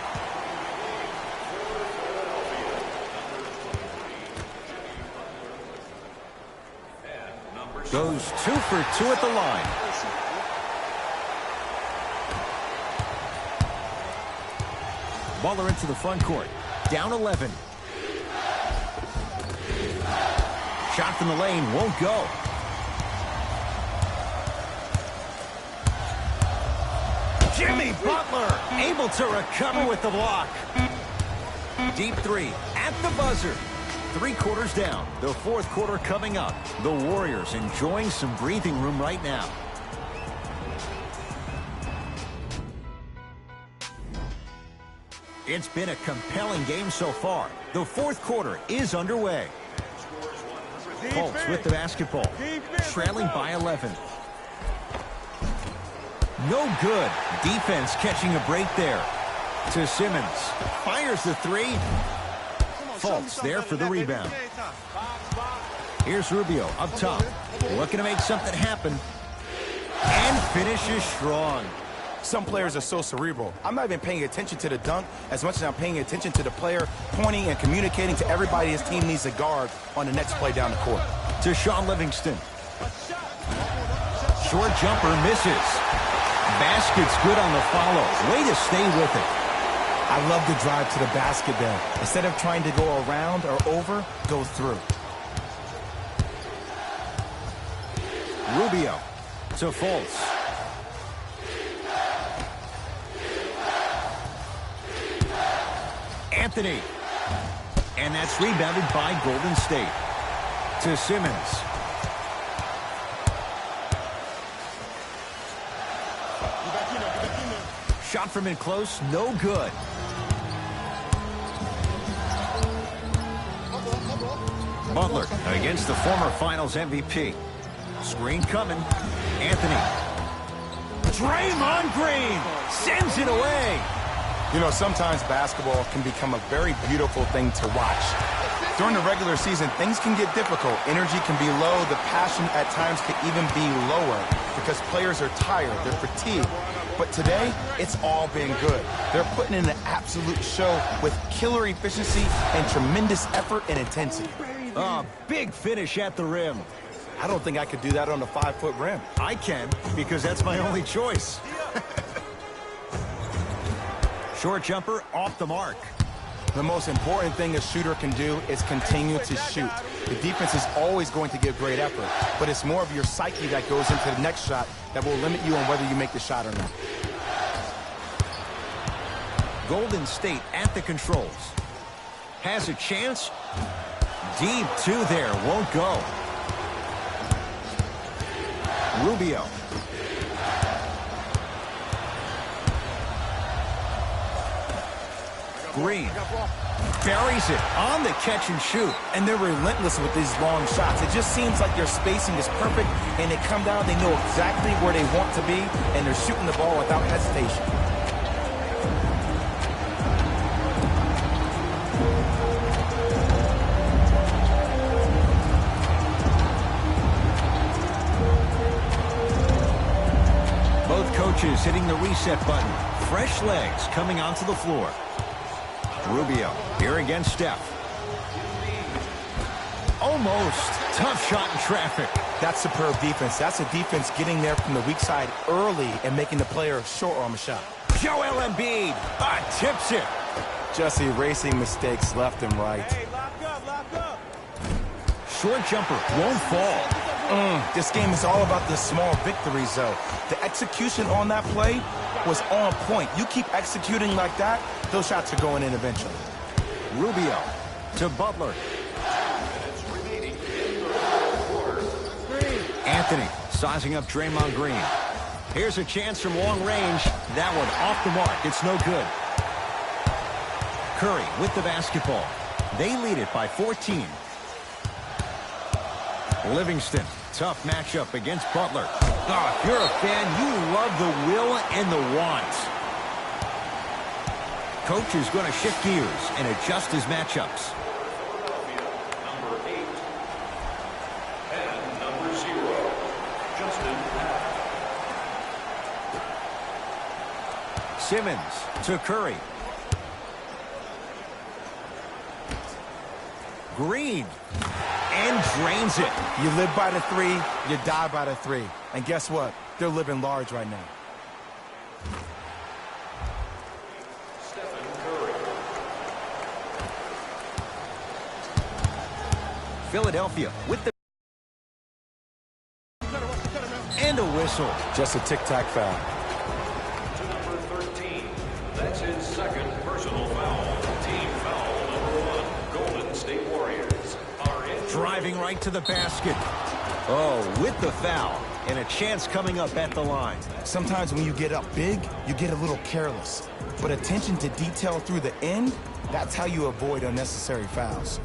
Goes 2 for 2 at the line. Butler into the front court. Down 11. Shot from the lane won't go. Jimmy Butler able to recover with the block. Deep 3 at the buzzer. 3 quarters down. The fourth quarter coming up. The Warriors enjoying some breathing room right now. It's been a compelling game so far. The fourth quarter is underway. Fultz with the basketball. Trailing by 11. No good. Defense catching a break there. To Simmons. Fires the 3. Fultz there for the rebound. Here's Rubio up top. Looking to make something happen. And finishes strong. Some players are so cerebral. I'm not even paying attention to the dunk as much as I'm paying attention to the player pointing and communicating to everybody his team needs to guard on the next play down the court. To Sean Livingston. Short jumper misses. Basket's good on the follow. Way to stay with it. I love the drive to the basket there. Instead of trying to go around or over, go through. Rubio to Fultz. Anthony. And that's rebounded by Golden State. To Simmons. Shot from in close, no good. Butler against the former Finals MVP. Screen coming. Anthony. Draymond Green sends it away. You know, sometimes basketball can become a very beautiful thing to watch. During the regular season, things can get difficult. Energy can be low. The passion at times can even be lower because players are tired. They're fatigued. But today, it's all been good. They're putting in an absolute show with killer efficiency and tremendous effort and intensity. Big finish at the rim. I don't think I could do that on a 5-foot rim. I can, because that's my only choice. Short jumper off the mark. The most important thing a shooter can do is continue to shoot. The defense is always going to give great effort, but it's more of your psyche that goes into the next shot that will limit you on whether you make the shot or not. Golden State at the controls. Has a chance. Deep 2 there, won't go. Rubio. Green buries it on the catch and shoot. And they're relentless with these long shots. It just seems like their spacing is perfect, and they come down, they know exactly where they want to be, and they're shooting the ball without hesitation. Both coaches hitting the reset button. Fresh legs coming onto the floor. Rubio here against Steph. Almost Tough shot in traffic. That's superb defense. That's a defense getting there from the weak side early and making the player short arm a shot. Joel Embiid tips it. Just erasing mistakes left and right. Hey, lock up. Short jumper won't fall. This game is all about the small victories, though. The execution on that play was on point. You keep executing like that, those shots are going in eventually. Rubio to Butler. Anthony sizing up Draymond Green. Here's a chance from long range. That one off the mark. It's no good. Curry with the basketball. They lead it by 14. Livingston, tough matchup against Butler. Oh, if you're a fan, you love the will and the want. Coach is going to shift gears and adjust his matchups. Number 8 and number 0, Justin. Simmons to Curry. Green. And drains it. You live by the 3, you die by the 3. And guess what? They're living large right now. Stephen Curry. Philadelphia with the and a whistle. Just a tic-tac foul. To number 13. That's his second personal foul. Team foul number 1. Golden State Warriors are in. Driving right to the basket. Oh, with the foul. And a chance coming up at the line. Sometimes when you get up big, you get a little careless. But attention to detail through the end, that's how you avoid unnecessary fouls.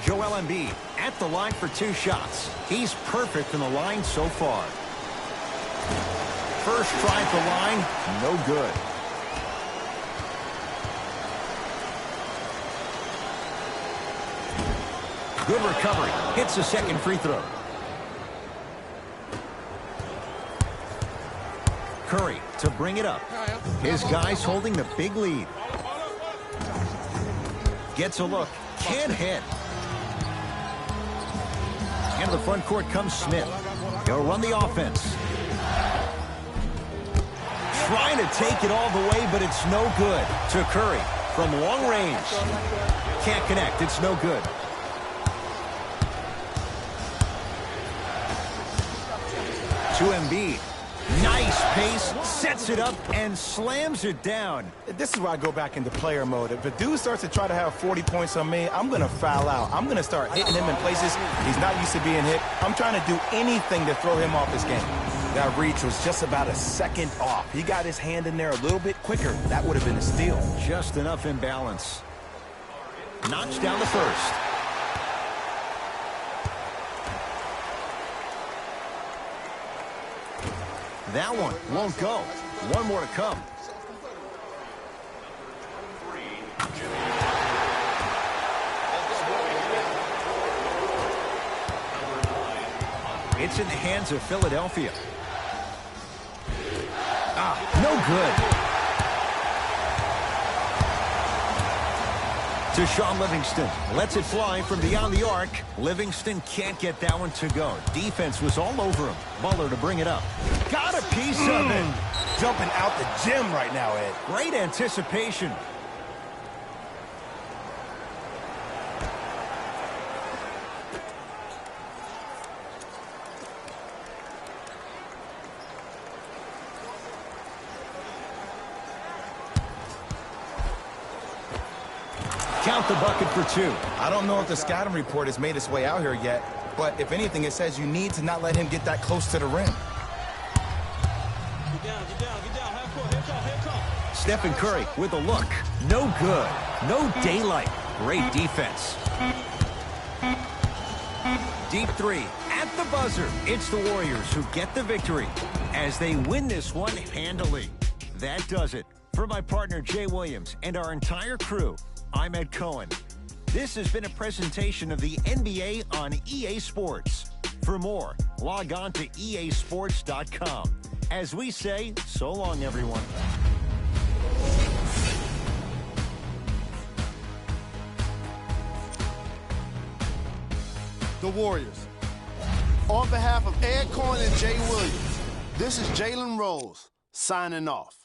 Joel Embiid at the line for 2 shots. He's perfect from the line so far. First try at the line, no good. Good recovery. Hits the second free throw. Curry to bring it up. His guys holding the big lead. Gets a look. Can't hit. Into the front court comes Smith. He'll run the offense. Trying to take it all the way, but it's no good. To Curry from long range. Can't connect. It's no good. To Embiid. Nice pace, sets it up, and slams it down. This is where I go back into player mode. If a dude starts to try to have 40 points on me, I'm going to foul out. I'm going to start hitting him in places he's not used to being hit. I'm trying to do anything to throw him off his game. That reach was just about a second off. He got his hand in there a little bit quicker. That would have been a steal. Just enough imbalance. Knocks down the first. That one won't go. One more to come. It's in the hands of Philadelphia. No good. To Sean Livingston. Lets it fly from beyond the arc. Livingston can't get that one to go. Defense was all over him. Butler to bring it up. Got a piece of it. Jumping out the gym right now, Ed. Great anticipation. Count the bucket for 2. I don't know if the scouting report has made its way out here yet, but if anything, it says you need to not let him get that close to the rim. Get down. Half court. Here come. Stephen Curry with a look. No good. No daylight. Great defense. Deep 3 at the buzzer. It's the Warriors who get the victory as they win this one handily. That does it. For my partner Jay Williams and our entire crew, I'm Ed Cohen. This has been a presentation of the NBA on EA Sports. For more, log on to easports.com. As we say, so long, everyone. the Warriors. On behalf of Ed Cohen and Jay Williams, this is Jalen Rose signing off.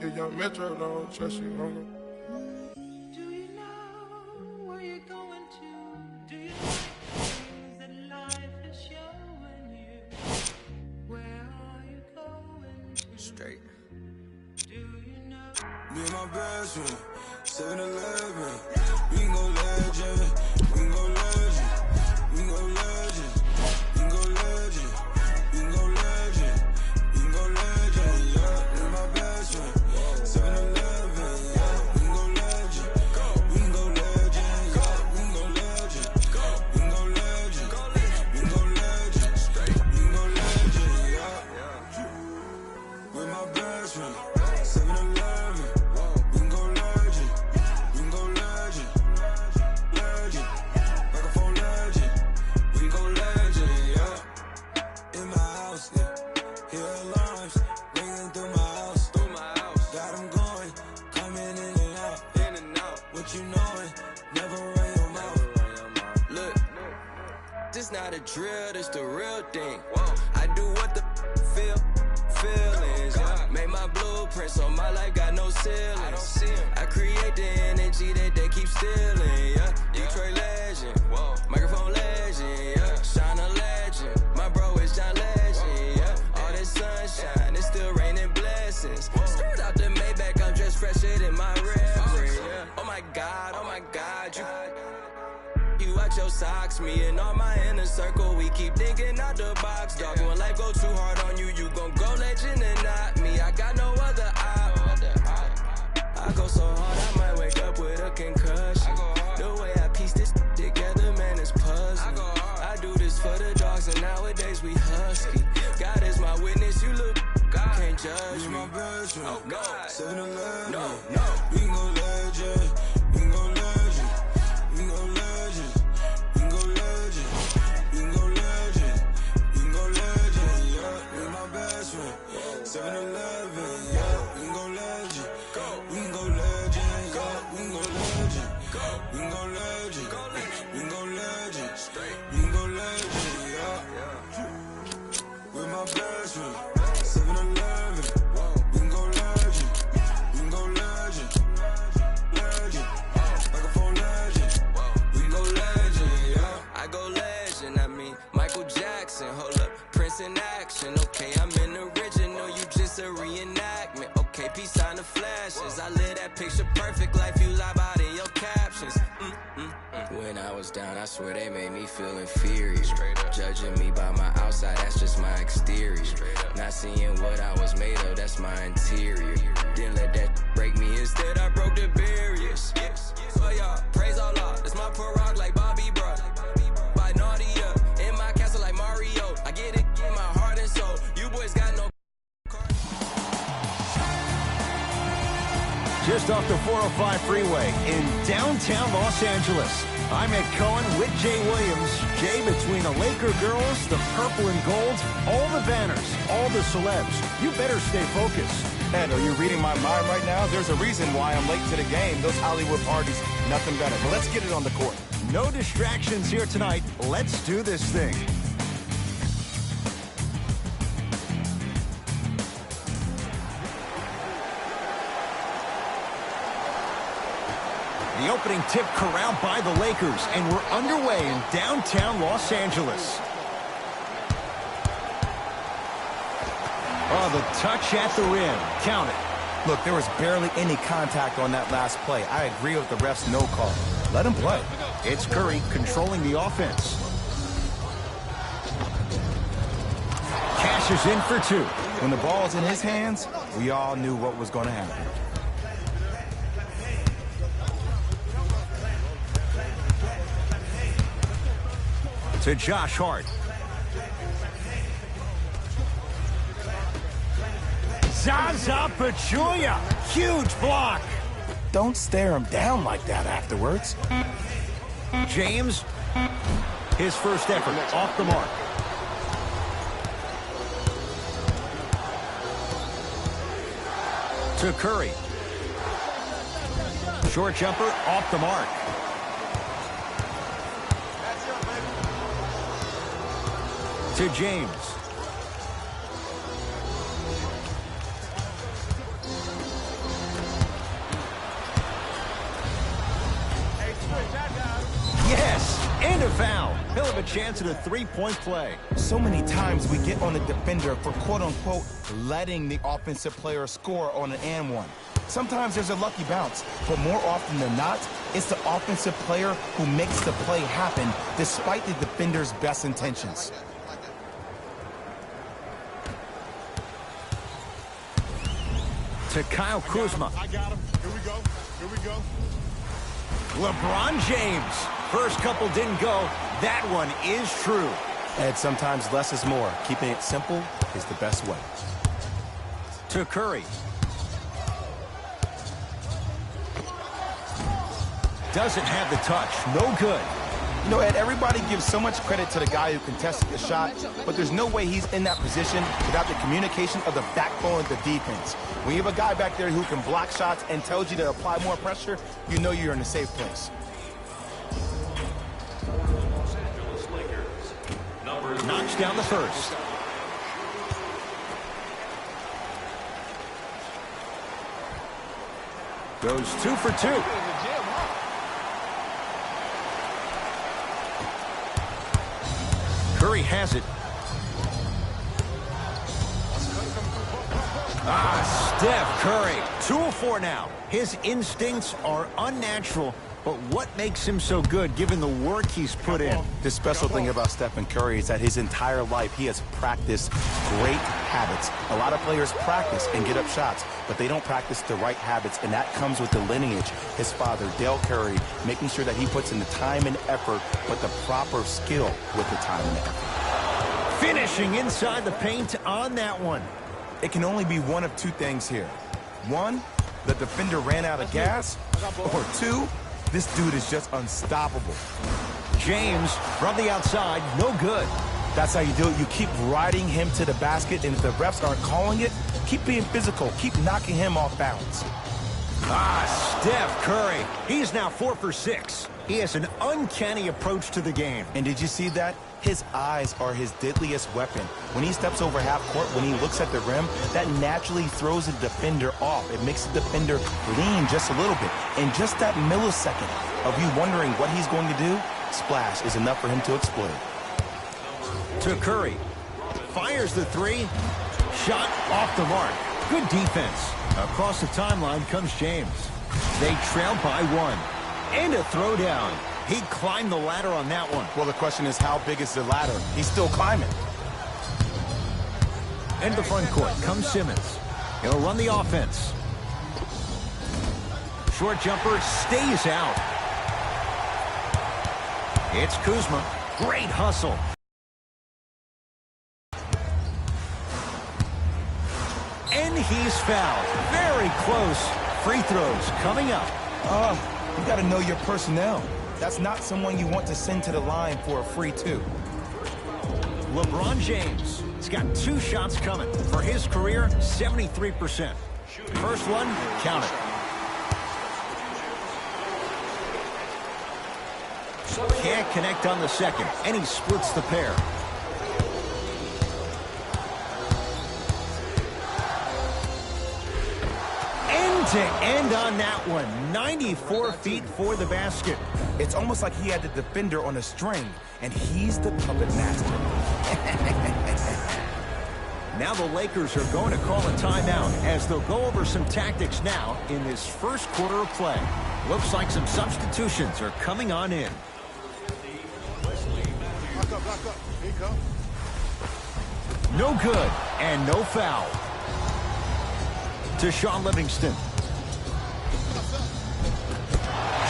If young Metro don't trust you, hunger. Do you know where you're going to? Do you know things that life is showing you? Where are you going to? Straight. Do you know? Me and my best friend, 7-Eleven. We can go legend. We can go legend. We can go legend. We can go legend. We can go legend. We can go legend. Yeah, me and my best friend. 7-Eleven, yeah, we can go legend. We can go legend, yeah, we can go legend. We can go legend. We can go legend. We can go legend, yeah. With my best friend, 7-Eleven, we can go legend. We can go legend. Legend, microphone legend. We can go legend, yeah. In my house, yeah. Hear alarms ringing through my house. Got them going, coming in and out. What you knowin', never run your mouth. Look, this not a drill, this the real thing. I do what the feelings. Yeah. Make my blueprint so my life got no ceilings. I create the energy that they keep stealing. Yeah, Detroit legend, microphone legend. Yeah, shine a legend. My bro is John Legend. Yeah, all this sunshine, it's still raining blessings. Straight out the Maybach, I'm just fresher than my reverend. Yeah. Oh my God, you out your socks. Me and all my inner circle, we keep thinking out the box. Dog, when life go too hard on you, you gon' go legend and not me. I got no other op. I go so hard, I might wake up with a concussion. The way I piece this together, man, it's puzzling. I do this for the dogs, and nowadays we husky. God is my witness, you look, can't judge me. My best friend, 7-Eleven, we can go legend. We can go legend. We can go legend. We can go legend. We can go legend. We can go legend, yeah. We my best friend, 7-Eleven, yeah. We can go legend. We can go legend, yeah. We can go legend. We can go legend. We can go legend. We can go legend, yeah. With my best friend, 7-Eleven, we can go legend. We can go legend. Legend, microphone legend. We can go legend, yeah. I go legend, I mean Michael Jackson. Hold up, Prince in action. Okay, I'm in the original, you just a reenactment. Okay, peace on the flashes. I live that picture perfect life you lie about in your captions. When I was down, I swear they made me feel inferior. Judging me by my outside, that's just my exterior. Not seeing what I was made of, that's my interior. Didn't let that break me, instead I broke the barriers. So y'all, praise Allah, that's my parag like Bobby Bro. By Nadia, in my castle like Mario. I get it in my heart and soul. You boys got no. Just off the 405 freeway in downtown Los Angeles. I'm Ed Cohen with Jay Williams. Jay, between the Laker girls, the purple and gold, all the banners, all the celebs, you better stay focused. Ed, are you reading my mind right now? There's a reason why I'm late to the game. Those Hollywood parties, nothing better. But let's get it on the court. No distractions here tonight. Let's do this thing. The opening tip corralled by the Lakers, and we're underway in downtown Los Angeles. Oh, the touch at the rim. Count it. Look, there was barely any contact on that last play. I agree with the ref's no call. Let him play. It's Curry controlling the offense. Cashes in for two. When the ball's in his hands, we all knew what was going to happen. To Josh Hart. Zaza Pachulia. Huge block. Don't stare him down like that afterwards. James, his first effort off the mark. To Curry. Short jumper off the mark. To James. Yes, and a foul. He'll have a chance at a three-point play. So many times we get on the defender for quote-unquote letting the offensive player score on an and one. Sometimes there's a lucky bounce, but more often than not, it's the offensive player who makes the play happen despite the defender's best intentions. To Kyle Kuzma. I got him. Here we go. Here we go. LeBron James. First couple didn't go. That one is true. And sometimes less is more. Keeping it simple is the best way. To Curry. Doesn't have the touch. No good. You know, Ed, everybody gives so much credit to the guy who contested the shot, but there's no way he's in that position without the communication of the backbone of the defense. When you have a guy back there who can block shots and tells you to apply more pressure, you know you're in a safe place. Knocks down the first. Goes 2 for 2. Curry has it. Steph Curry, 2 of 4 now. His instincts are unnatural, but what makes him so good given the work he's put in? The special thing about Stephen Curry is that his entire life he has practiced great habits. A lot of players practice and get up shots, but they don't practice the right habits, and that comes with the lineage. His father, Dale Curry, making sure that he puts in the time and effort, but the proper skill with the time and effort. Finishing inside the paint on that one. It can only be one of two things here. One, the defender ran out of gas, or two, this dude is just unstoppable. James from the outside, no good. That's how you do it. You keep riding him to the basket, and if the refs aren't calling it, keep being physical. Keep knocking him off balance. Steph Curry. He's now 4 for 6. He has an uncanny approach to the game. And did you see that? His eyes are his deadliest weapon. When he steps over half court, when he looks at the rim, that naturally throws the defender off. It makes the defender lean just a little bit. And just that millisecond of you wondering what he's going to do, splash is enough for him to explode. To Curry. Fires the 3. Shot off the mark. Good defense. Across the timeline comes James. They trail by 1. And a throwdown. He climbed the ladder on that one. Well, the question is, how big is the ladder? He's still climbing. Into the front court comes Simmons. He'll run the offense. Short jumper stays out. It's Kuzma. Great hustle. And he's fouled. Very close. Free throws coming up. You got to know your personnel. That's not someone you want to send to the line for a free 2. LeBron James. He's got 2 shots coming. For his career, 73%. First one, count it. Can't connect on the second, and he splits the pair. End-to-end on that one. 94 feet for the basket. It's almost like he had the defender on a string, and he's the puppet master. Now the Lakers are going to call a timeout as they'll go over some tactics now in this first quarter of play. Looks like some substitutions are coming on in. Lock up, lock up. Here you go. No good and no foul. To Sean Livingston.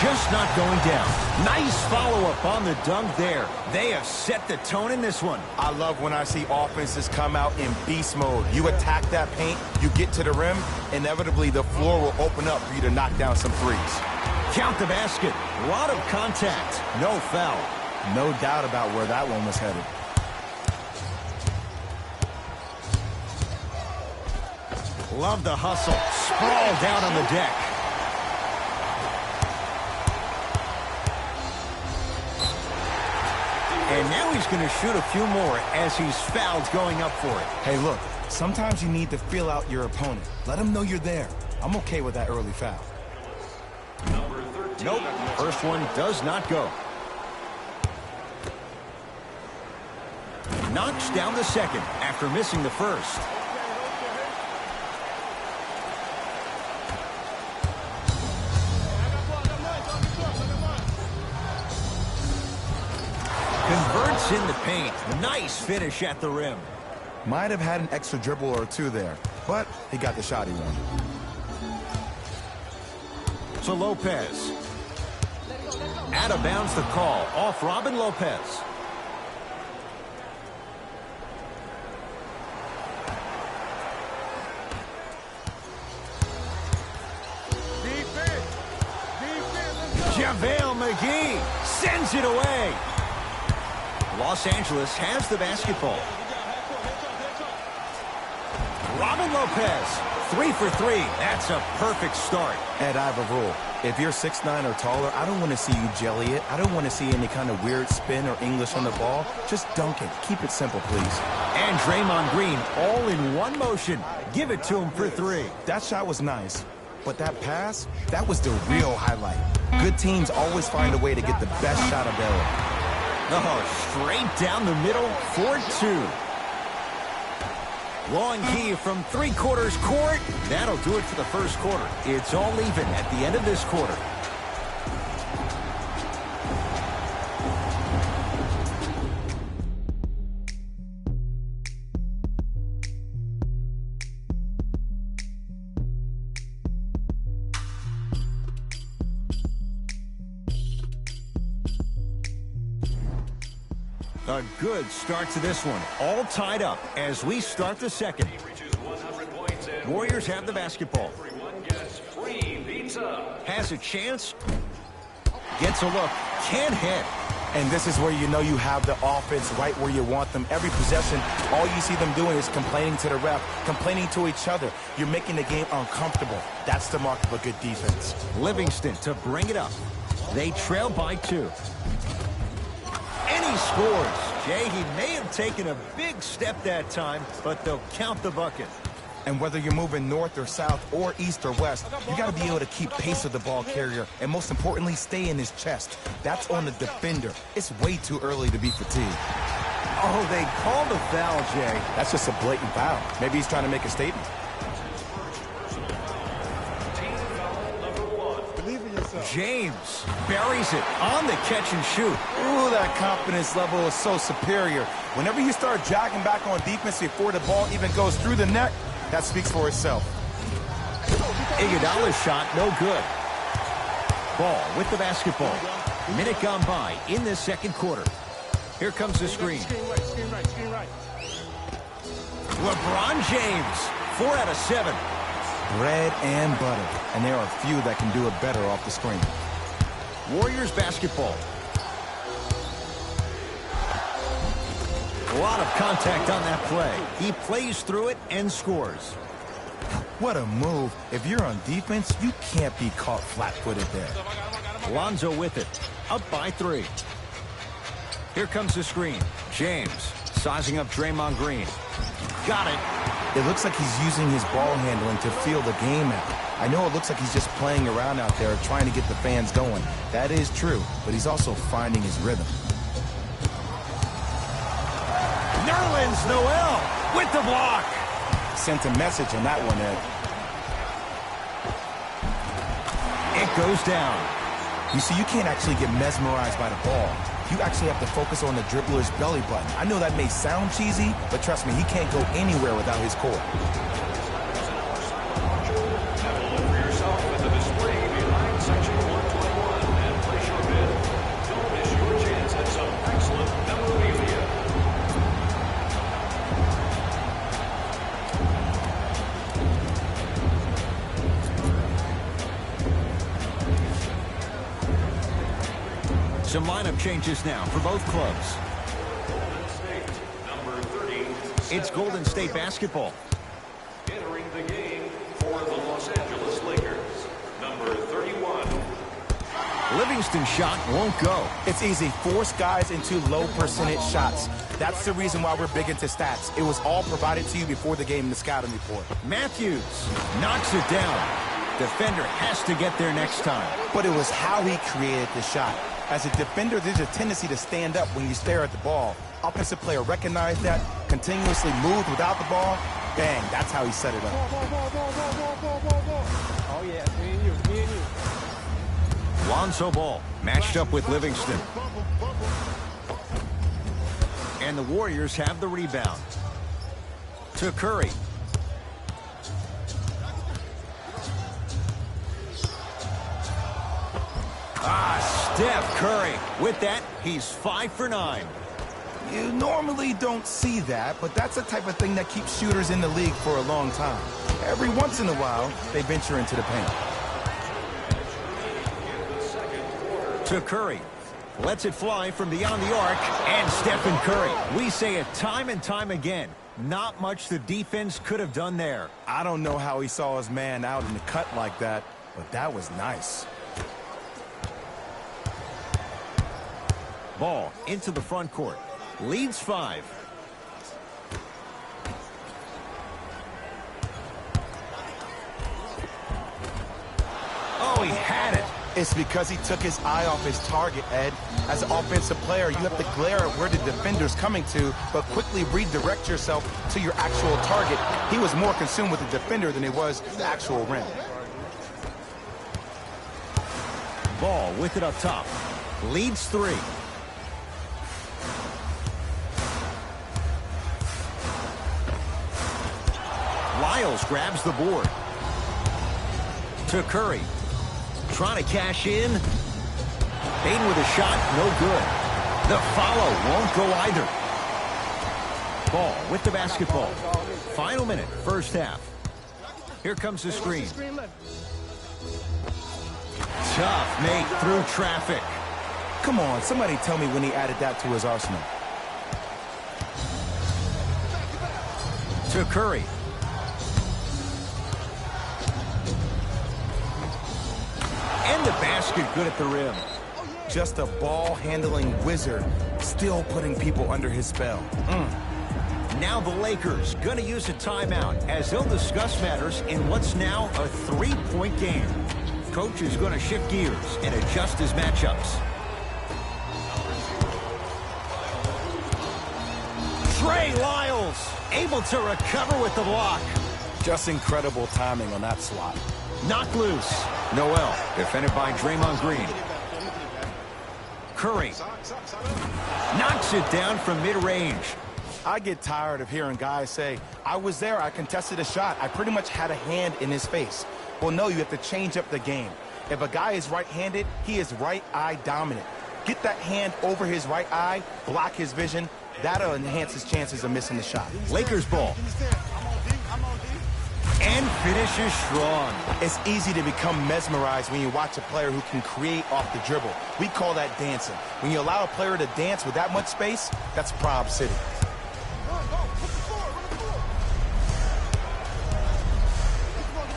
just not going down. Nice follow-up on the dunk there. They have set the tone in this one. I love when I see offenses come out in beast mode. You attack that paint, you get to the rim, inevitably the floor will open up for you to knock down some threes. Count the basket. A lot of contact. No foul. No doubt about where that one was headed. Love the hustle. Sprawled out on the deck. And now he's going to shoot a few more as he's fouled going up for it. Hey, look, sometimes you need to feel out your opponent. Let him know you're there. I'm okay with that early foul. Nope, first one does not go. Knocks down the second after missing the first. Converts in the paint. Nice finish at the rim. Might have had an extra dribble or two there, but he got the shot he wanted. To Lopez. Out of bounds the call. Off Robin Lopez. JaVale McGee sends it away. Los Angeles has the basketball. Robin Lopez, 3 for 3. That's a perfect start. Ed, I have a rule. If you're 6'9" or taller, I don't want to see you jelly it. I don't want to see any kind of weird spin or English on the ball. Just dunk it. Keep it simple, please. And Draymond Green all in one motion. Give it to him for 3. That shot was nice, but that pass, that was the real highlight. Good teams always find a way to get the best shot available. Oh, straight down the middle, 4-2. Long key from 3/4 court. That'll do it for the first quarter. It's all even at the end of this quarter. A good start to this one. All tied up as we start the second. Warriors have the basketball. Has a chance. Gets a look. Can't hit. And this is where you know you have the offense right where you want them. Every possession, all you see them doing is complaining to the ref, complaining to each other. You're making the game uncomfortable. That's the mark of a good defense. Livingston to bring it up. They trail by 2. And he scores. Jay, he may have taken a big step that time, but they'll count the bucket. And whether you're moving north or south or east or west, you got to be able to keep pace with the ball carrier and most importantly, stay in his chest. That's on the defender. It's way too early to be fatigued. Oh, they called a foul, Jay. That's just a blatant foul. Maybe he's trying to make a statement. James buries it on the catch and shoot. Ooh, that confidence level is so superior. Whenever you start jogging back on defense before the ball even goes through the net, that speaks for itself. Iguodala's shot, no good. Ball with the basketball. Minute gone by in this second quarter. Here comes the screen. LeBron James, 4 out of 7. Bread and butter. And there are few that can do it better off the screen. Warriors basketball. A lot of contact on that play. He plays through it and scores. What a move. If you're on defense, you can't be caught flat-footed there. Lonzo with it. Up by 3. Here comes the screen. James sizing up Draymond Green. Got it. It looks like he's using his ball handling to feel the game out. I know it looks like he's just playing around out there trying to get the fans going. That is true, but he's also finding his rhythm. Nerlens Noel with the block. Sent a message on that one, Ed. It goes down. You see, you can't actually get mesmerized by the ball. You actually have to focus on the dribbler's belly button. I know that may sound cheesy, but trust me, he can't go anywhere without his core. Have a look for yourself at the display behind section 121. Some lineup changes now for both clubs. Golden State, number 30. It's Golden State basketball. Entering the game for the Los Angeles Lakers, number 31. Livingston's shot won't go. It's easy. Force guys into low percentage shots. That's the reason why we're big into stats. It was all provided to you before the game in the scouting report. Matthews knocks it down. Defender has to get there next time. But it was how he created the shot. As a defender, there's a tendency to stand up when you stare at the ball. Offensive player recognized that, continuously moved without the ball. Bang, that's how he set it up. Oh, yeah, me and you. Lonzo Ball matched up with Livingston. And the Warriors have the rebound. To Curry. Steph Curry. With that, he's 5 for 9. You normally don't see that, but that's the type of thing that keeps shooters in the league for a long time. Every once in a while, they venture into the paint. To Curry. Lets it fly from beyond the arc. And Stephen Curry. We say it time and time again. Not much the defense could have done there. I don't know how he saw his man out in the cut like that, but that was nice. Ball into the front court. Leads 5. Oh, he had it. It's because he took his eye off his target, Ed. As an offensive player, you have to glare at where the defender's coming to, but quickly redirect yourself to your actual target. He was more consumed with the defender than he was the actual rim. Ball with it up top. Leads 3. Lyles grabs the board. To Curry. Trying to cash in. Payton with a shot, no good. The follow won't go either. Ball with the basketball. Final minute, first half. Here comes the screen. Tough make through traffic. Come on, somebody tell me when he added that to his arsenal. To Curry. And the basket good at the rim. Just a ball-handling wizard, still putting people under his spell. Now the Lakers going to use a timeout as they'll discuss matters in what's now a 3-point game. Coach is going to shift gears and adjust his matchups. Trey Lyles able to recover with the block. Just incredible timing on that slot. Knocked loose. Noel defended by Draymond Green. Curry knocks it down from mid-range. I get tired of hearing guys say, I was there, I contested a shot, I pretty much had a hand in his face. Well, no, you have to change up the game. If a guy is right-handed, he is right eye dominant. Get that hand over his right eye, block his vision. That'll enhance his chances of missing the shot. Lakers ball. And finishes strong. It's easy to become mesmerized when you watch a player who can create off the dribble. We call that dancing. When you allow a player to dance with that much space, that's Prob City.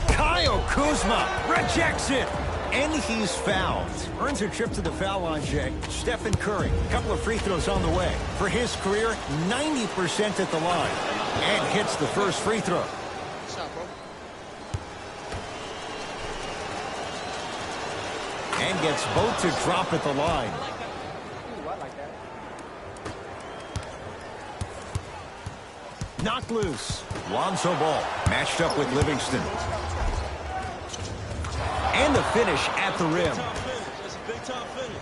Kyle Kuzma rejects it. And he's fouled. Earns a trip to the foul line, Jay. Stephen Curry, a couple of free throws on the way. For his career, 90% at the line. And hits the first free throw. And gets both to drop at the line. Knocked loose. Lonzo Ball matched up with Livingston. And the finish at the rim. That's a big-time finish.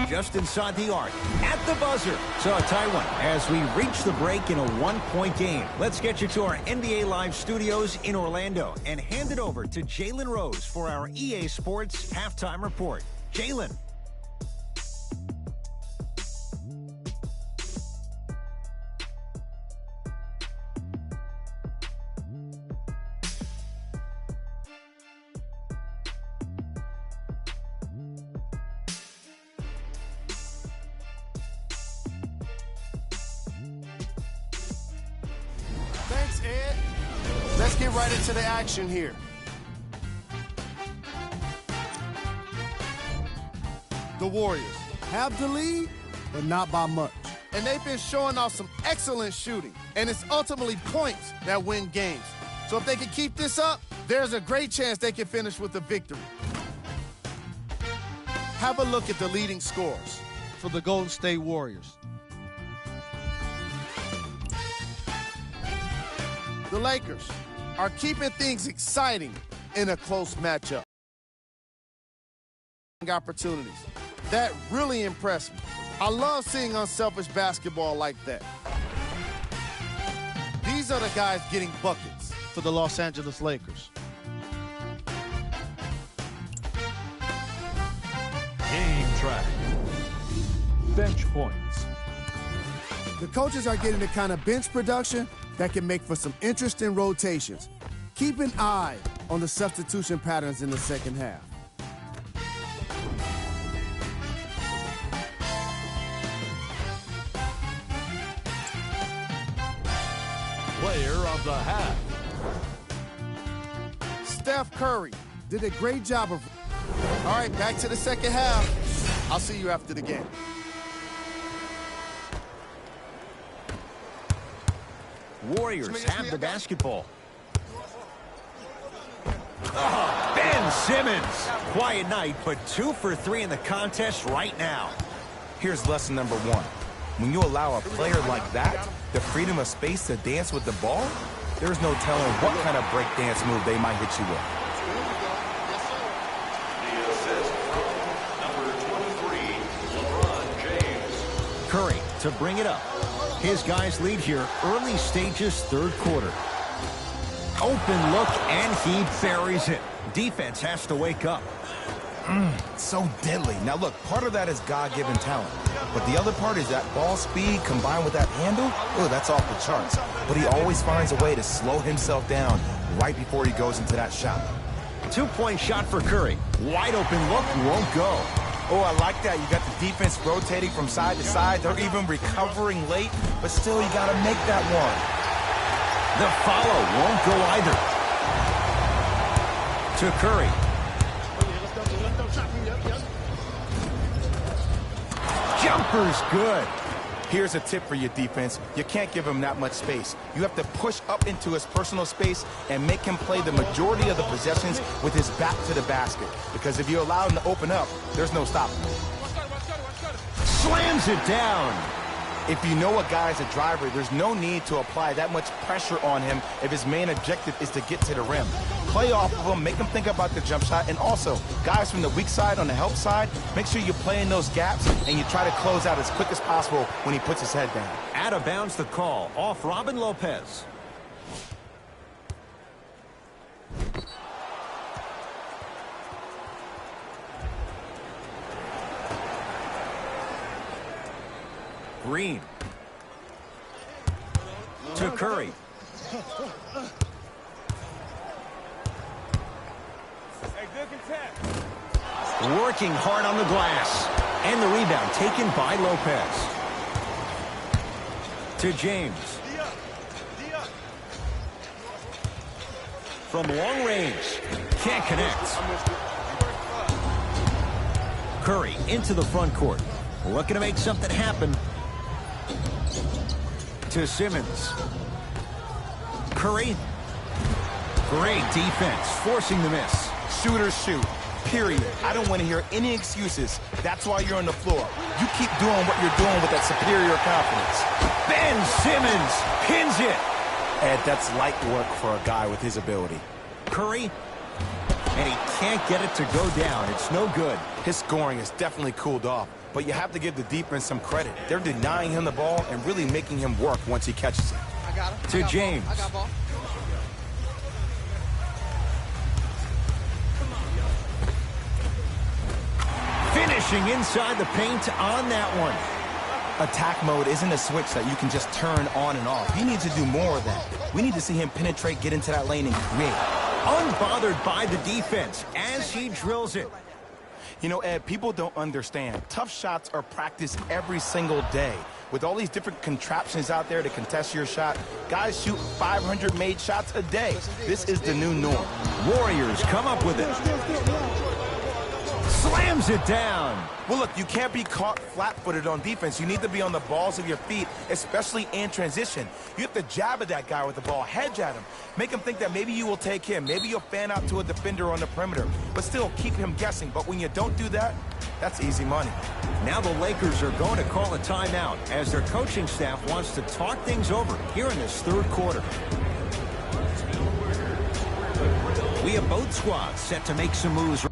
Just inside the arc, at the buzzer. So a tie one as we reach the break in a 1-point game. Let's get you to our NBA Live studios in Orlando and hand it over to Jalen Rose for our EA Sports halftime report. Jalen. Thanks, Ed. Let's get right into the action here. The Warriors have the lead, but not by much. And they've been showing off some excellent shooting. And it's ultimately points that win games. So if they can keep this up, there's a great chance they can finish with a victory. Have a look at the leading scores for the Golden State Warriors. The Lakers are keeping things exciting in a close matchup. Opportunities. That really impressed me. I love seeing unselfish basketball like that. These are the guys getting buckets for the Los Angeles Lakers. Game track. Bench points. The coaches are getting the kind of bench production that can make for some interesting rotations. Keep an eye on the substitution patterns in the second half. Player of the half. Steph Curry did a great job of... All right, back to the second half. I'll see you after the game. Warriors have the basketball. Oh, Ben Simmons. Quiet night, but 2 for 3 in the contest right now. Here's lesson number 1. When you allow a player like that the freedom of space to dance with the ball, there's no telling what kind of breakdance move they might hit you with. The assist from number 23, LeBron James. Curry to bring it up. His guys lead here, early stages, third quarter. Open look, and he buries it. Defense has to wake up. So deadly. Now look, part of that is God-given talent. But the other part is that ball speed combined with that handle, oh, that's off the charts. But he always finds a way to slow himself down right before he goes into that shot. 2-point shot for Curry. Wide open look, won't go. Oh, I like that. You got the defense rotating from side to side. They're even recovering late, but still you got to make that one. The follow won't go either. To Curry. Jumper's good. Here's a tip for your defense. You can't give him that much space. You have to push up into his personal space and make him play the majority of the possessions with his back to the basket. Because if you allow him to open up, there's no stopping him. Slams it down. If you know a guy's a driver, there's no need to apply that much pressure on him if his main objective is to get to the rim. Play off of him, make him think about the jump shot, and also, guys from the weak side on the help side, make sure you play in those gaps and you try to close out as quick as possible when he puts his head down. Out of bounds the call, off Robin Lopez. Green. To Curry. Working hard on the glass. And the rebound taken by Lopez. To James. From long range. Can't connect. Curry into the front court. Looking to make something happen. To Simmons. Curry. Great defense, forcing the miss. Shooters shoot, period. I don't want to hear any excuses. That's why you're on the floor. You keep doing what you're doing with that superior confidence. Ben Simmons pins it. Ed, that's light work for a guy with his ability. Curry, and he can't get it to go down. It's no good. His scoring is definitely cooled off, but you have to give the defense some credit. They're denying him the ball and really making him work once he catches it. I got him. To James. I got ball. Finishing inside the paint on that one. Attack mode isn't a switch that you can just turn on and off. He needs to do more of that. We need to see him penetrate, get into that lane, and create. Unbothered by the defense as he drills it. You know, Ed, people don't understand. Tough shots are practiced every single day. With all these different contraptions out there to contest your shot, guys shoot 500 made shots a day. This is the new norm. Warriors come up with it. Slams it down. Well, look, you can't be caught flat-footed on defense. You need to be on the balls of your feet, especially in transition. You have to jab at that guy with the ball, hedge at him. Make him think that maybe you will take him. Maybe you'll fan out to a defender on the perimeter. But still, keep him guessing. But when you don't do that, that's easy money. Now the Lakers are going to call a timeout as their coaching staff wants to talk things over here in this third quarter. We have both squads set to make some moves.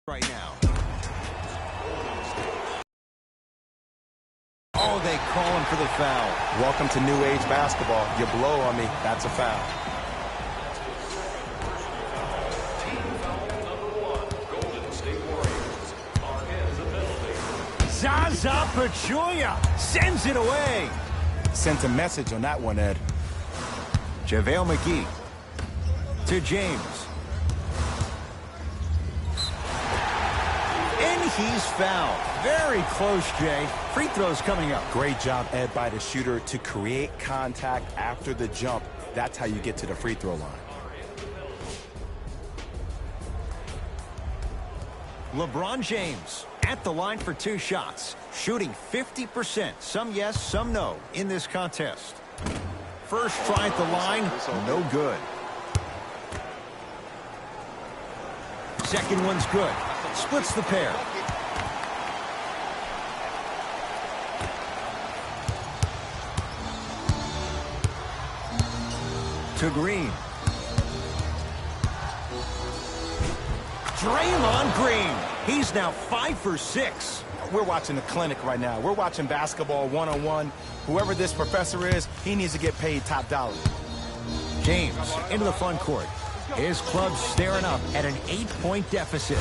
right now. Oh, they call him for the foul. Welcome to new age basketball. You blow on me, that's a foul. Zaza Pachulia sends it away. Sent a message on that one, Ed. JaVale McGee to James. And he's fouled. Very close, Jay. Free throws coming up. Great job, Ed, by the shooter to create contact after the jump. That's how you get to the free throw line. LeBron James at the line for 2 shots, shooting 50%. Some yes, some no in this contest. First try at the line, no good. Second one's good. Splits the pair. To Green. Draymond Green. He's now 5 for 6. We're watching a clinic right now. We're watching basketball one-on-one. Whoever this professor is, he needs to get paid top dollar. James into the front court. His club's staring up at an 8-point deficit.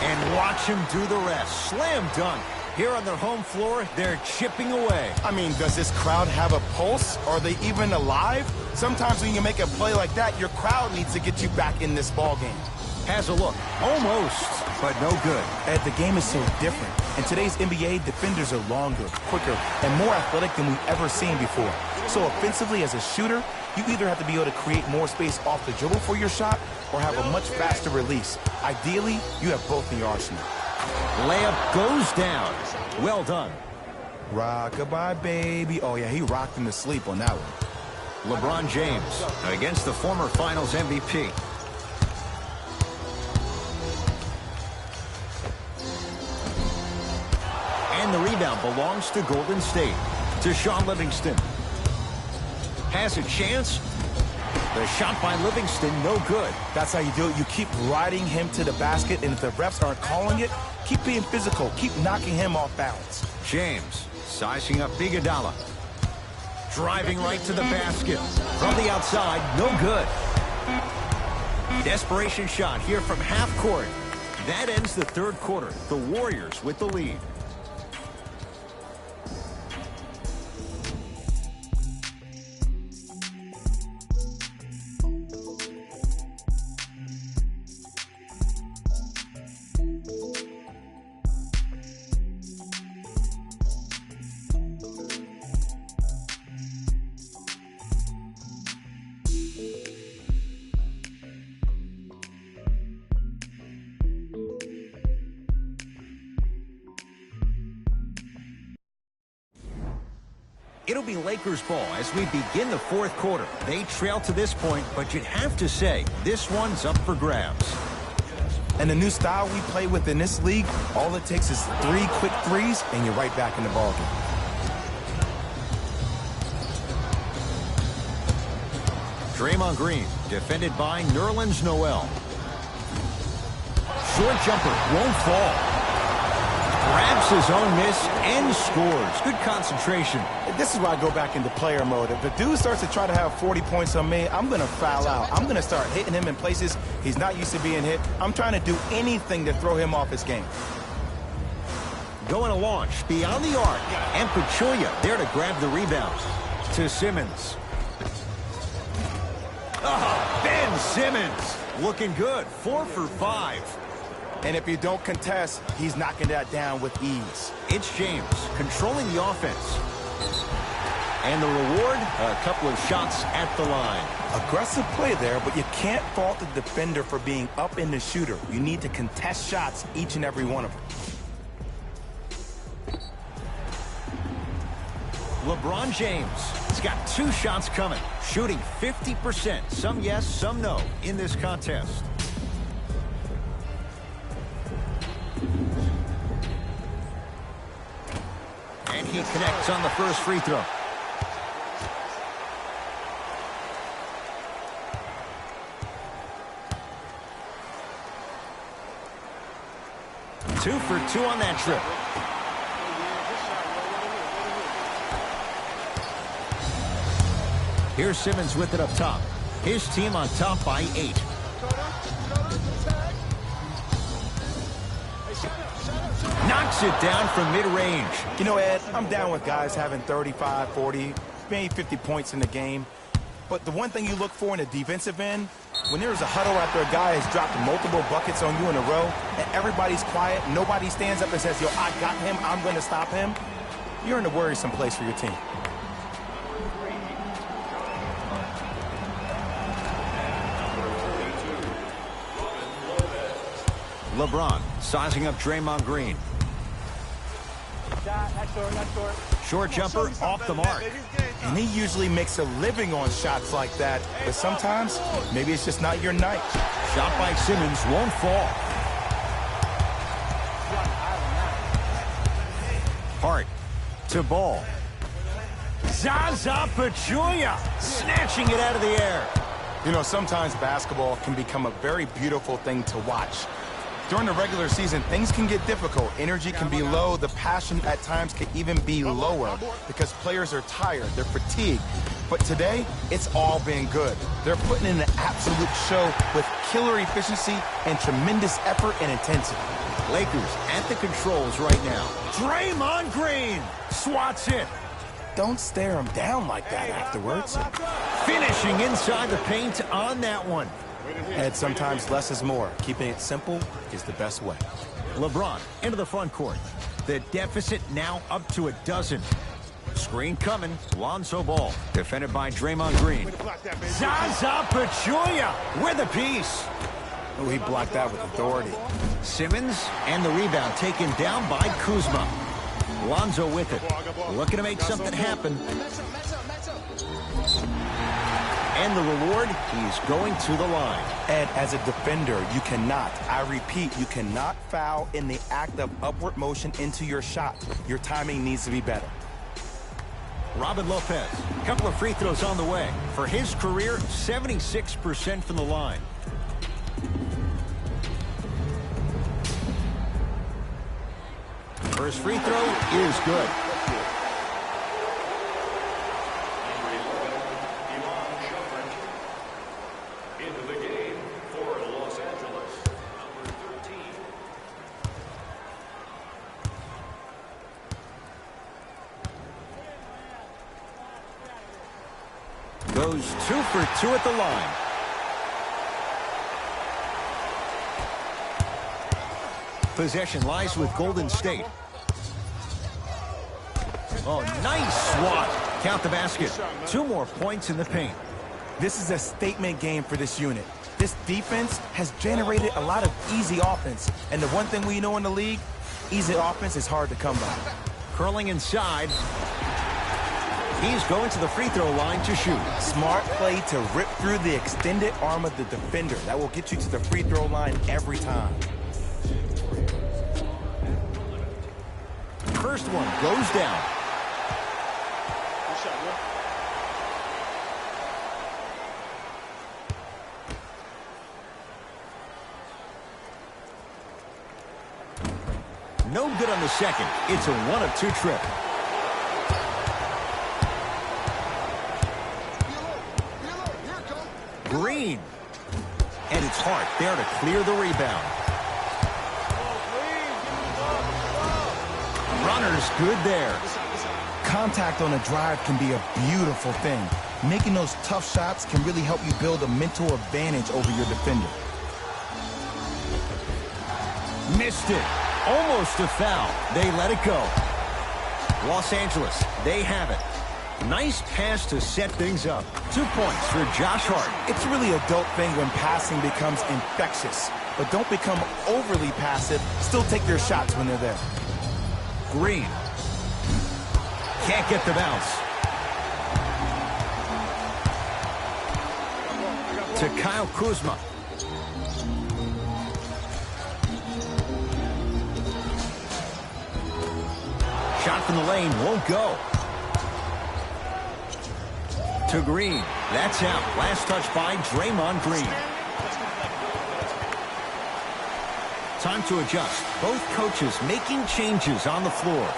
And watch him do the rest. Slam dunk. Here on their home floor, they're chipping away. I mean, does this crowd have a pulse? Are they even alive? Sometimes when you make a play like that, your crowd needs to get you back in this ball game. Has a look. Almost, but no good. Ed, the game is so different. In today's NBA, defenders are longer, quicker, and more athletic than we've ever seen before. So offensively, as a shooter, you either have to be able to create more space off the dribble for your shot or have a much faster release. Ideally, you have both in your arsenal. Layup goes down. Well done. Rock-a-bye, baby. Oh, yeah, he rocked him to sleep on that one. LeBron James against the former Finals MVP. And the rebound belongs to Golden State. To Shaun Livingston. Has a chance. The shot by Livingston, no good. That's how you do it. You keep riding him to the basket, and if the refs aren't calling it, keep being physical. Keep knocking him off balance. James sizing up Iguodala. Driving right to the basket. From the outside, no good. Desperation shot here from half court. That ends the third quarter. The Warriors with the lead. It'll be Lakers ball as we begin the fourth quarter. They trail to this point, but you'd have to say this one's up for grabs. And the new style we play with in this league, all it takes is 3 quick threes, and you're right back in the ballgame. Draymond Green, defended by Nerlens Noel. Short jumper, won't fall. Grabs his own miss and scores. Good concentration. This is why I go back into player mode. If the dude starts to try to have 40 points on me, I'm going to foul out. I'm going to start hitting him in places he's not used to being hit. I'm trying to do anything to throw him off his game. Going to launch beyond the arc. And Pachulia there to grab the rebound. To Simmons. Oh, Ben Simmons. Looking good. 4 for 5. And if you don't contest, he's knocking that down with ease. It's James controlling the offense. And the reward, a couple of shots at the line. Aggressive play there, but you can't fault the defender for being up in the shooter. You need to contest shots, each and every one of them. LeBron James has got 2 shots coming, shooting 50%. Some yes, some no in this contest. And he connects on the first free throw. 2 for 2 on that trip. Here's Simmons with it up top. His team on top by 8. Knocks it down from mid-range. You know, Ed, I'm down with guys having 35, 40, maybe 50 points in the game. But the one thing you look for in a defensive end, when there's a huddle after a guy has dropped multiple buckets on you in a row, and everybody's quiet, nobody stands up and says, yo, I got him, I'm going to stop him, you're in a worrisome place for your team. LeBron sizing up Draymond Green. Short jumper off the mark. And he usually makes a living on shots like that, but sometimes maybe it's just not your night. Shot by Simmons won't fall. Hart to Ball. Zaza Pachulia snatching it out of the air. You know, sometimes basketball can become a very beautiful thing to watch. During the regular season, things can get difficult. Energy can be low. The passion at times can even be lower because players are tired. They're fatigued. But today, it's all been good. They're putting in an absolute show with killer efficiency and tremendous effort and intensity. Lakers at the controls right now. Draymond Green swats it. Don't stare him down like that afterwards. Finishing inside the paint on that one. Ed, sometimes less is more. Keeping it simple is the best way. LeBron into the front court. The deficit now up to a dozen. Screen coming. Lonzo Ball defended by Draymond Green. Zaza Pachulia with a piece. Oh, he blocked that with authority. Simmons and the rebound taken down by Kuzma. Lonzo with it. Looking to make something happen. And the reward, he's going to the line. Ed, as a defender, you cannot, I repeat, you cannot foul in the act of upward motion into your shot. Your timing needs to be better. Robin Lopez, a couple of free throws on the way. For his career, 76% from the line. First free throw is good. Into the game for Los Angeles, number 13. Goes 2 for 2 at the line. Possession lies with Golden State. Oh, nice swat. Count the basket. 2 more points in the paint. This is a statement game for this unit. This defense has generated a lot of easy offense. And the one thing we know in the league, easy offense is hard to come by. Curling inside. He's going to the free throw line to shoot. Smart play to rip through the extended arm of the defender. That will get you to the free throw line every time. First one goes down. No good on the second. It's a 1 of 2 trip. Green. And it's Hart there to clear the rebound. Runner's good there. Contact on a drive can be a beautiful thing. Making those tough shots can really help you build a mental advantage over your defender. Missed it. Almost a foul. They let it go. Los Angeles, they have it. Nice pass to set things up. 2 points for Josh Hart. It's really a dope thing when passing becomes infectious. But don't become overly passive. Still take your shots when they're there. Green. Can't get the bounce. To Kyle Kuzma. Shot from the lane won't go. To Green. That's out. Last touch by Draymond Green. Time to adjust. Both coaches making changes on the floor.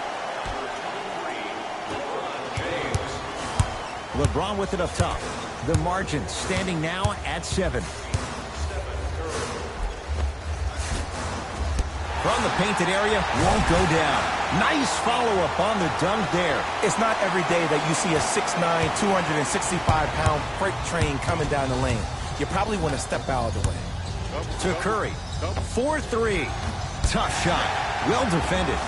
LeBron with it up top. The margin standing now at 7. From the painted area, won't go down. Nice follow-up on the dunk there. It's not every day that you see a 6'9", 265-pound freight train coming down the lane. You probably want to step out of the way. To Curry. 4-3. Tough shot. Well defended.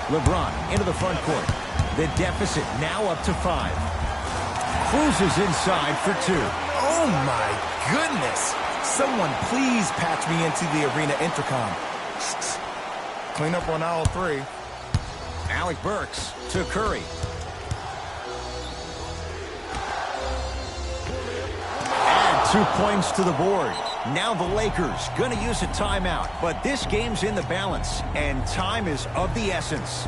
LeBron into the front court. The deficit now up to 5. Cruises inside for 2. Oh, my goodness. Someone please patch me into the arena intercom. Clean up on aisle 3. Alec Burks to Curry. Add 2 points to the board. Now the Lakers going to use a timeout, but this game's in the balance, and time is of the essence.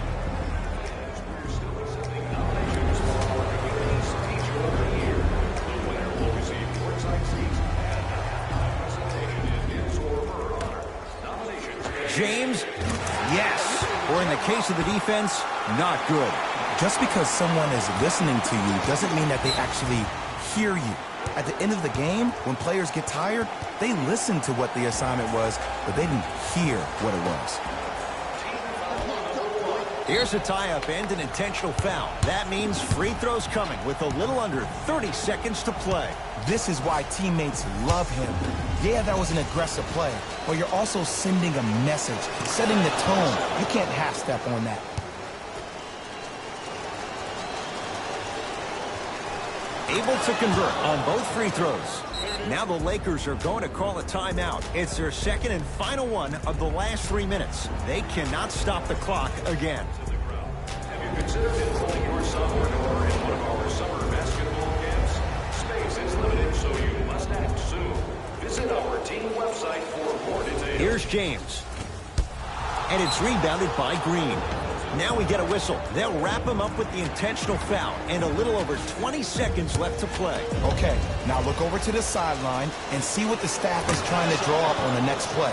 James, yes. Or in the case of the defense, not good. Just because someone is listening to you doesn't mean that they actually hear you. At the end of the game, when players get tired, they listen to what the assignment was, but they didn't hear what it was. Here's a tie-up and an intentional foul. That means free throws coming with a little under 30 seconds to play. This is why teammates love him. Yeah, that was an aggressive play, but you're also sending a message, setting the tone. You can't half-step on that. Able to convert on both free throws. Now the Lakers are going to call a timeout. It's their second and final one of the last 3 minutes. They cannot stop the clock again. Have you considered enrolling your son or daughter in one of our summer basketball camps? Space is limited, so you must act soon. Visit our team website for more details. Here's James. And it's rebounded by Green. Now we get a whistle. They'll wrap him up with the intentional foul and a little over 20 seconds left to play. Okay, now look over to the sideline and see what the staff is trying to draw up on the next play.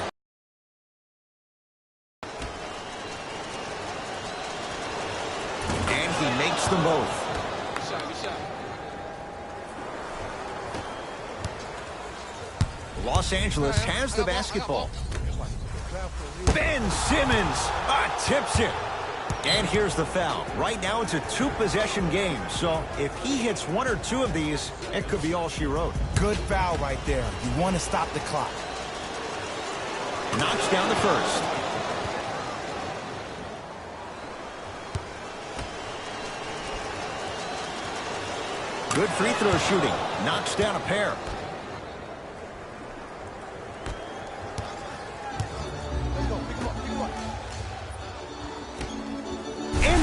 And he makes them both. Los Angeles has the basketball. Ben Simmons tips it. And here's the foul. Right now it's a 2-possession game, so if he hits 1 or 2 of these, it could be all she wrote. Good foul right there. You want to stop the clock. Knocks down the first. Good free throw shooting. Knocks down a pair.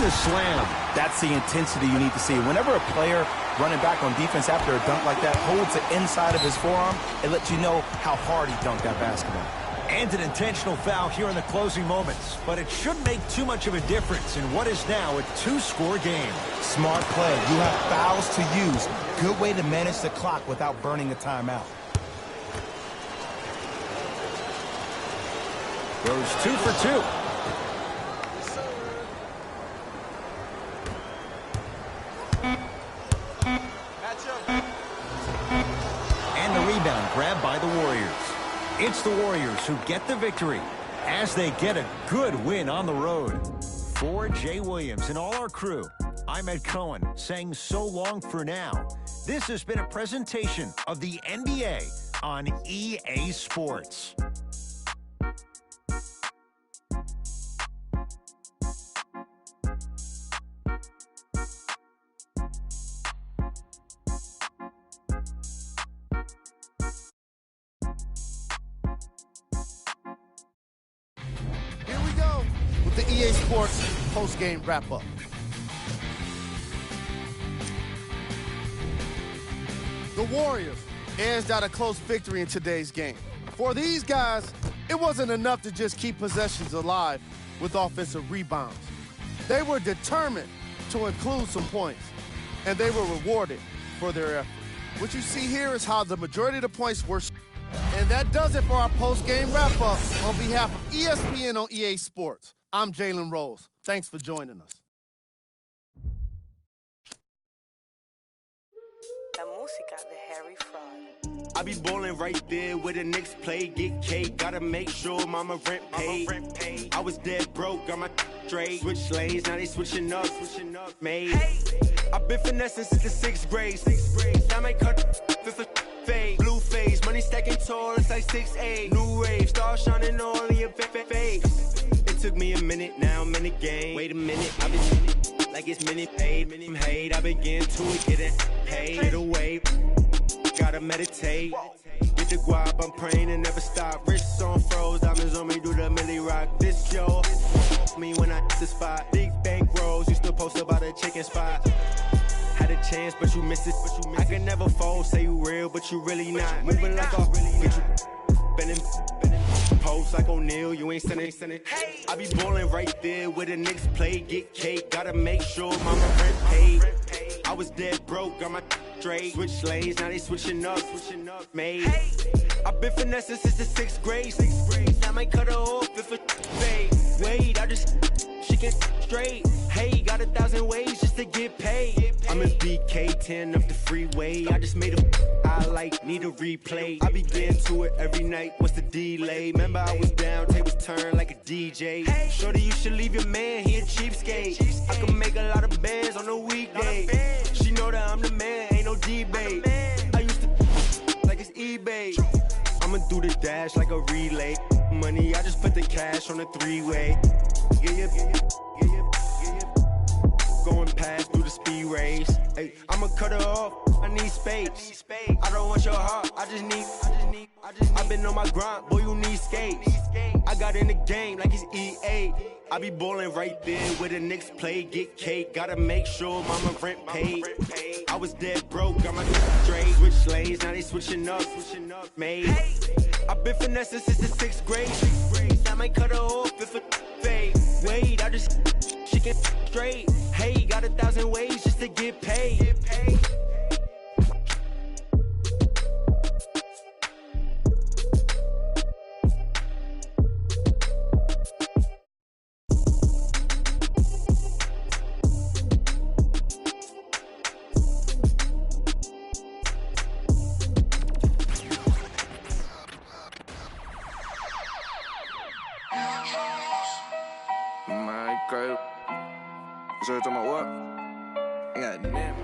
The slam. That's the intensity you need to see. Whenever a player running back on defense after a dunk like that holds the inside of his forearm, it lets you know how hard he dunked that basketball. And an intentional foul here in the closing moments. But it shouldn't make too much of a difference in what is now a 2-score game. Smart play. You have fouls to use. Good way to manage the clock without burning a timeout. Goes 2 for 2. Grabbed by the Warriors. It's the Warriors who get the victory as they get a good win on the road. For Jay Williams and all our crew, I'm Ed Cohen saying so long for now. This has been a presentation of the NBA on EA Sports. The EA Sports post-game wrap-up. The Warriors edged out a close victory in today's game. For these guys, it wasn't enough to just keep possessions alive with offensive rebounds. They were determined to include some points, and they were rewarded for their effort. What you see here is how the majority of the points were And that does it for our post-game wrap-up. On behalf of ESPN on EA Sports, I'm Jalen Rose. Thanks for joining us. La música de Harry Fraud. I be ballin' right there where the Knicks play, get cake. Gotta make sure mama rent paid. I was dead broke, got my straight. Switch lanes, now they switching up, made. I've been finessing since the 6th grade. I might cut for fade. Blue face, money stacking tall, it's like 6'8". New rave, star shining all in your face. It took me a minute, now I'm in the game. Wait a minute, I've been like it's minute paid, minute hate. I begin to it, getting paid. Get away, gotta meditate. Get the guap, I'm praying and never stop. Wrists on froze, diamonds on me, do the milli rock. This show me when I hit the spot. Big bank rolls, used to post about a chicken spot. Had a chance, but you missed it. I can never fold, say you real, but you really not. Moving like a get you bending. Post like O'Neal, you ain't sending. I be ballin' right there where the Knicks play, get cake. Gotta make sure mama rent paid. I was dead broke, got my straight. Switch lanes, now they switching up, made. I've been finessing since the 6th grade. I might cut her off if it fade. Wait, I just she can straight. Hey, got 1,000 ways just to get paid. I'm in BK10 up the freeway. I just made a highlight, need a replay. I be getting to it every night. What's the delay? Remember I was down, tables turned like a DJ. Shorty, you should leave your man, he a cheapskate. I can make a lot of bands on a weekday. She know that I'm the man, ain't no debate. I used to like it's eBay. I'ma do the dash like a relay. Money, I just put the cash on a 3-way. Yeah. Going past through the speed race. Hey, I'ma cut her off. I need space. I don't want your heart. I just need. I've been on my grind, boy. You need skates. I got in the game like it's EA. I be ballin' right there where the Knicks play, get cake. Gotta make sure mama rent paid. I was dead broke, got my straight. Switch lanes, now they switching up, made. I've been finessing since the 6th grade. I might cut her off if it fade. Wait, I just she can straight. Hey, got 1,000 ways just to get paid. My God. So you're talking about what? God damn.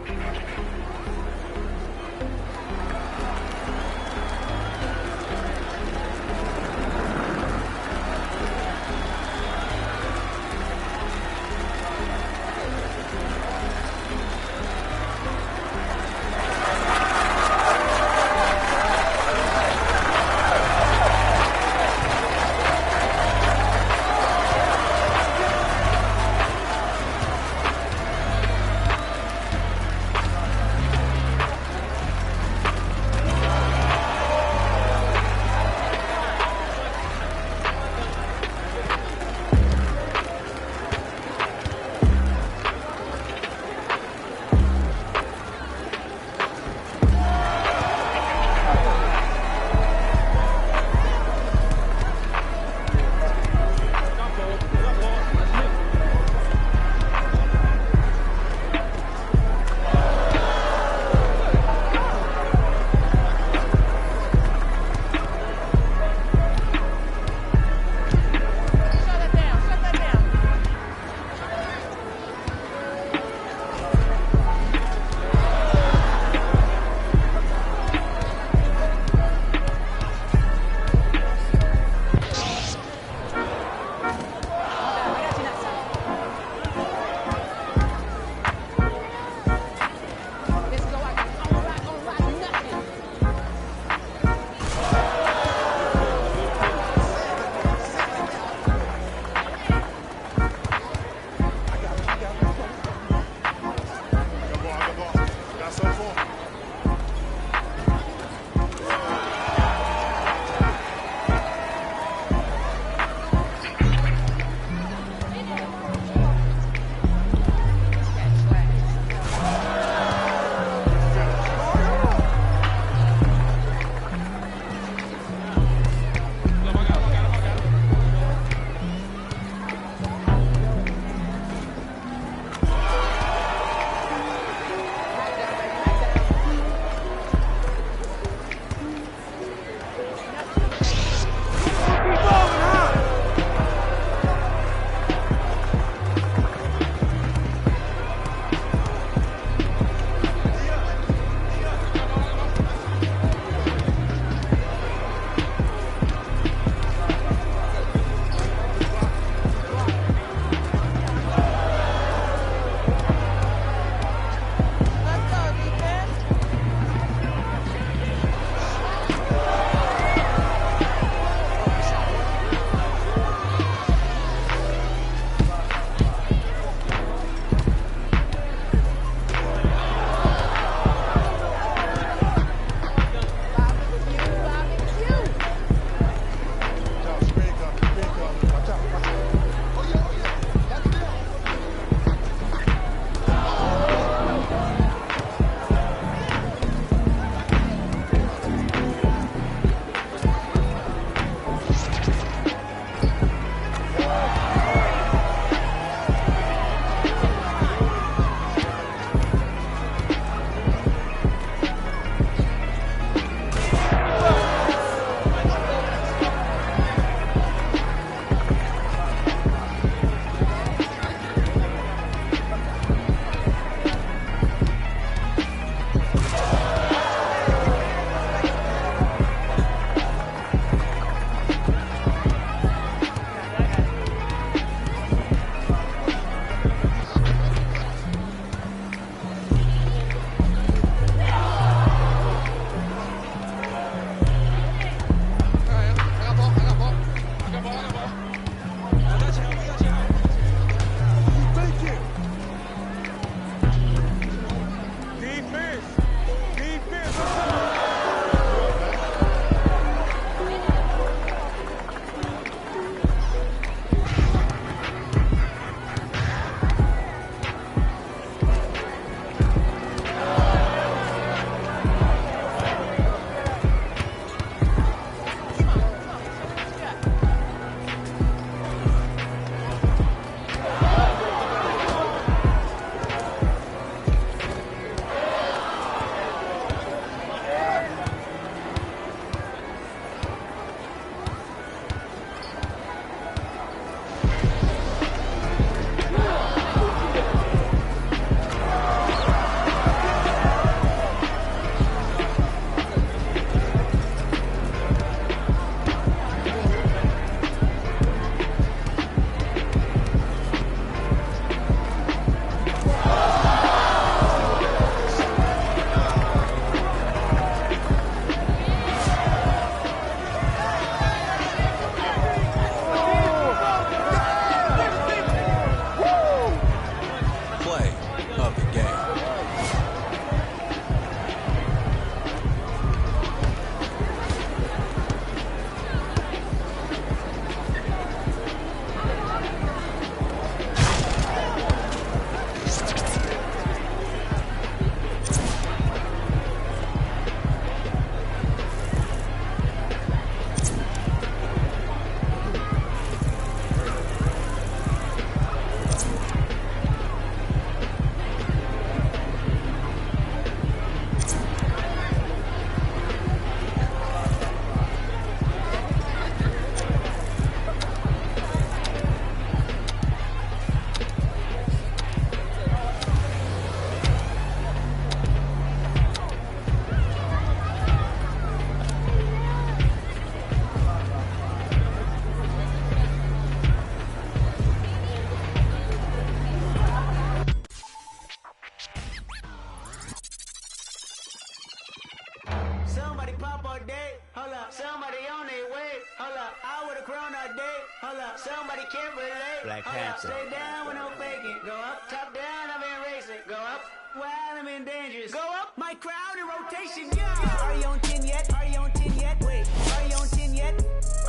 crown all day. Hold up, somebody can't relate. Black Hold Panther. up, stay down with no faking. Go up, top down, I've been racing. Go up, while I'm in dangerous. Go up, my crowd in rotation, yeah. Are you on 10 yet? Are you on 10 yet? Wait, are you on 10 yet?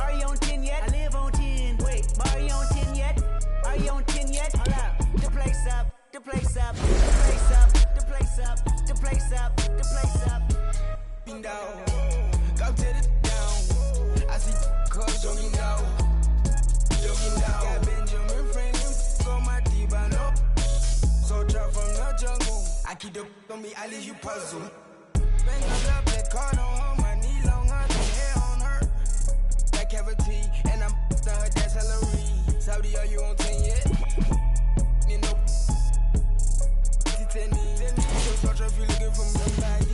Are you on 10 yet? I live on 10. Wait, are you on 10 yet? Are you on 10 yet? Hold up, the place up, the place up, the place up, the place up, the place up, the place up. Down, come to the down. I see cars jogging down, jogging down. Got Benjamin Franklin on my T-Bano. So drop from the jungle. I keep the on me, I leave you puzzle. Bang up the car, no on my knee, longer than hair on her. That cavity, and I'm done her that salary. Saudi, are you on 10 yet? You know, tell me, so such if you looking for somebody.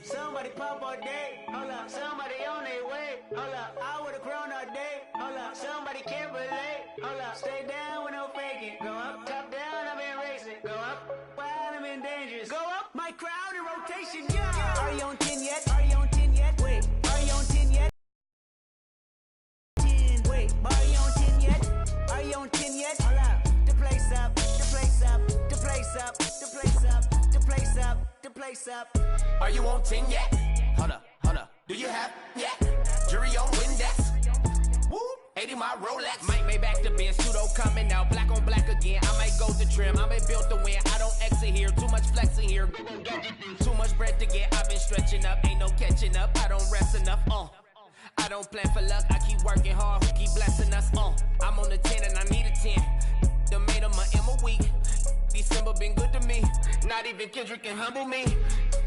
Somebody pop all day, hold up. Somebody on their way, hold up. I would've grown all day, hold up. Somebody can't relate, hold up. Stay down with no faking. Go up, top down, I've been racing. Go up, while I'm in dangerous. Go up, my crowd in rotation, yeah. Are you on 10 yet? Are you on 10 yet? Wait, are you on 10 yet? 10, wait, are you on 10 yet? Are you on 10 yet? Hold up, the place up, the place up, the place up, the place up, the place up, the place up. Are you on 10 yet? Hold up, hold up. Do you have yet? Jury on Windex. Woo! 80 my Rolex. Might make back to Ben. Pseudo coming out. Black on black again. I might go to trim. I been built to win. I don't exit here. Too much flexing here. Too much bread to get. I've been stretching up. Ain't no catching up. I don't rest enough. I don't plan for luck. I keep working hard. Who keep blessing us? I'm on the 10 and I need a 10. The made of my M a week. December been good to me. Not even Kendrick can humble me.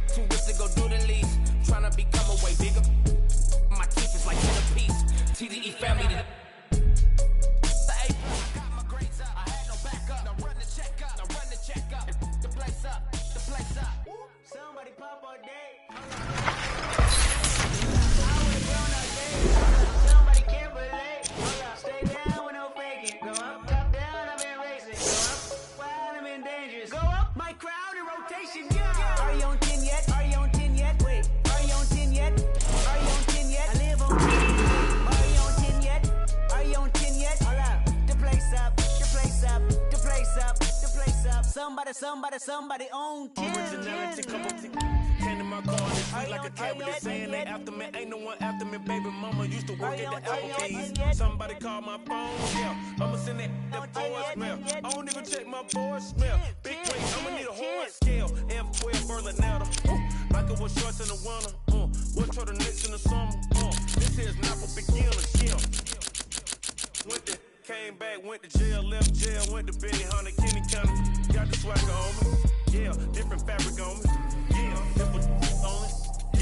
Too rich to go do the least. Tryna become a way bigger. My teeth is like in a piece. TDE family to I got my grades up. I had no backup. Now run the check up. Now run the check up. The place up. The place up. Somebody pop all day. I would've grown all day. Somebody can't relate. Stay down with no faking. Go up, top down, I've been racing. Go up, while I'm in dangerous. Go up, my crowd in rotation, yeah. Are you on 10 yet? Are you on 10 yet? Wait, are you on 10 yet? Are you on 10 yet? I live on 10. Are you on 10 yet? Are you on 10 yet? Hold up, the place up, the place up, the place up, the place up. Somebody on 10. Originality, couple came to my car and it's sweet like a cat with a saying they after me. Ain't no one after me, baby mama used to work at the Applebee's. Somebody called my phone, yeah. I'ma send that voicemail. I don't even check my voicemail. Big weight, I'ma need a horse scale. F12 Berlinetta. Michael was shorts in the winter. What turtlenecks in the summer? This here's not for beginners, yeah. Went to, came back, went to jail, left jail, went to Benny Hunter, Kenny County. Got the swagger on me, yeah. Different fabric on me, yeah. Different on it,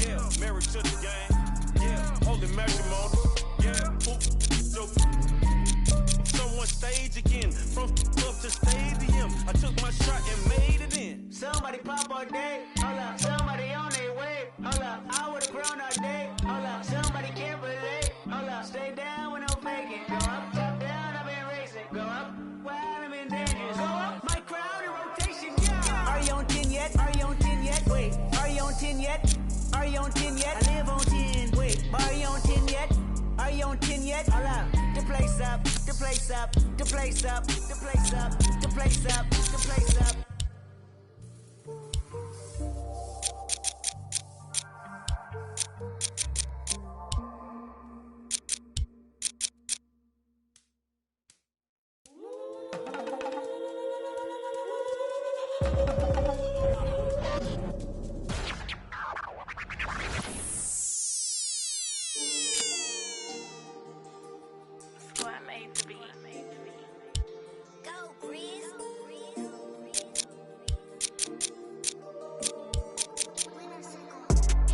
yeah. Married to the game, yeah. Holy matrimony, yeah. Ooh, someone stage again, from up to stadium. I took my shot and made it in. Somebody pop all day, hold up. Somebody on their way, hold up. I would've grown all day, hold up. Somebody can't relate, hold up. Stay down with no faking. Go up, top down, I've been racing. Go up, while I'm in dangerous. Go up, my crowd in rotation, yeah. Are you on 10 yet? Are you on 10 yet? Wait, are you on 10 yet? Are you on 10 yet? I live on 10. Wait, are you on 10 yet? Are you on 10 yet? Hold up, the place up, the place up, the place up, the place up, the place up, the place up.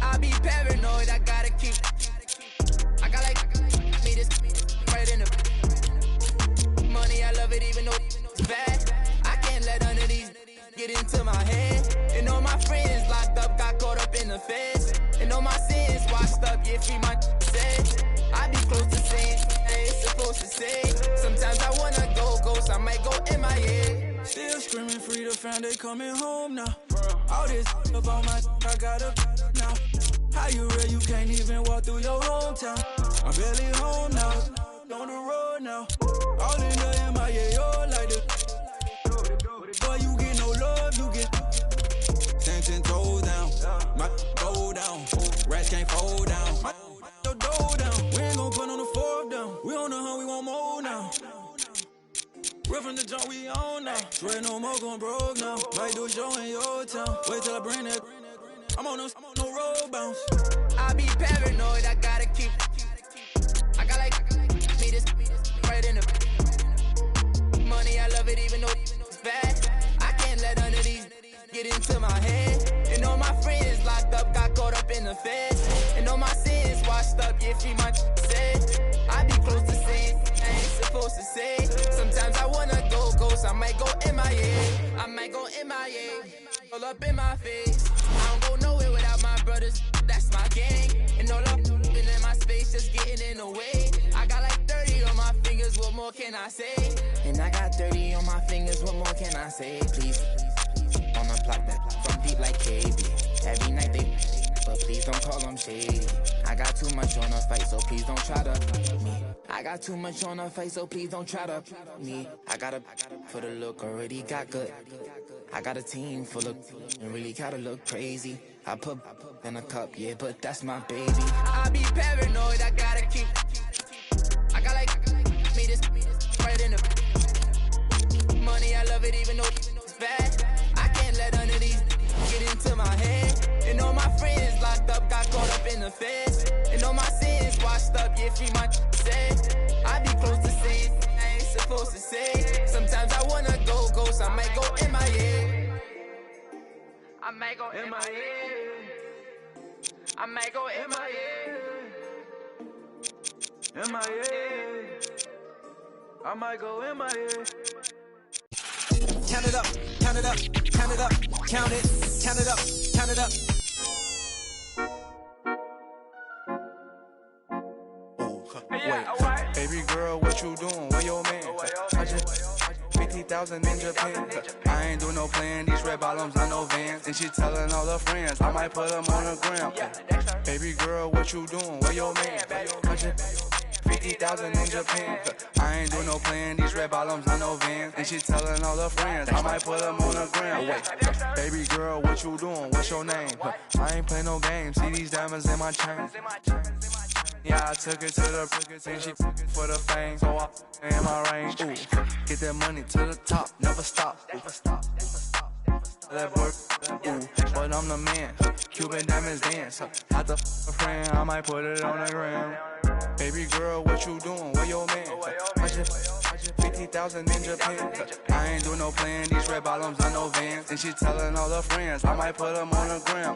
I be paranoid, I gotta keep. I got like me this right in the money. I love it even though it's bad. I can't let none of these get into my head. And all my friends locked up, got caught up in the feds. And all my sins washed up, yeah, free my said. I be close to saying, hey, ain't supposed to say. Sometimes I wanna go ghost, I might go MIA. Still screaming free the fam, they coming home now. All this up on my, I got a now. How you real, you can't even walk through your hometown. I'm barely home now, on the road now. All in the MIA, all like this. Boy, you get no love, you get 10 toes down. My go down, rats can't fold down. My your dough down, we ain't gon' put on the fourth down. We on the hunt, we want more now. Real from the jump, we on now. Swear no more gon' broke now. Might do a show in your town. Wait till I bring that. I'm on no road bounce. I be paranoid, I gotta keep. I got like me this right in the money. I love it even though it's bad. I can't let none of these get into my head. And all my friends locked up, got caught up in the feds. And all my sins washed up, yeah, free my said. I be close to saying I ain't supposed to say. Sometimes I wanna go ghost, I might go MIA. I might go MIA, all up in my face. I don't go nowhere without my brothers, that's my gang. And all up in my space, just getting in the way. I got like 30 on my fingers, what more can I say? And I got 30 on my fingers, what more can I say? Please, on the block that from deep like KB. Every night they, but please don't call them shady. I got too much on the fight, so please don't try to me. I got too much on the face, so please don't try to me. I got a for the look, already got good. I got a team full of and really gotta look crazy. I put in a cup, yeah, but that's my baby. I be paranoid, I gotta keep. I got like me this right in the money. I love it even though it's bad. I can't let none of these get into my head. And all my friends locked up, got caught up in the feds. And all my sins washed up, yeah, free my said. I be close to saying I ain't supposed to say. Sometimes I wanna go ghost, I might go MIA. I might go MIA. I might go MIA. MIA. I might go MIA. Count it up, count it up, count it up, count it, count it up, count it up. Wait, baby girl, what you doing? Where your man? I just 50,000 in Japan. I ain't do no plan. These red bottoms, I know Vans. And she telling all her friends I might put them on the gram. Baby girl, what you doing? Where your man? I just 50,000 in Japan. I ain't do no plan. These red bottoms, I know Vans. And she telling all her friends I might put them on the gram. Wait, baby girl, what you doing? What's your name? I ain't play no games. See these diamonds in my chain. Yeah, I took it to the and she for the fame. So I in my range. Ooh, get that money to the top, never stop. That work, ooh, but I'm the man. Cuban diamonds dance. Had the friend, I might put it on the gram. Baby girl, what you doing? Where your man? I just 50,000 in Japan. I ain't do no plan. These red bottoms, I know Vans. And she telling all her friends I might put them on the gram.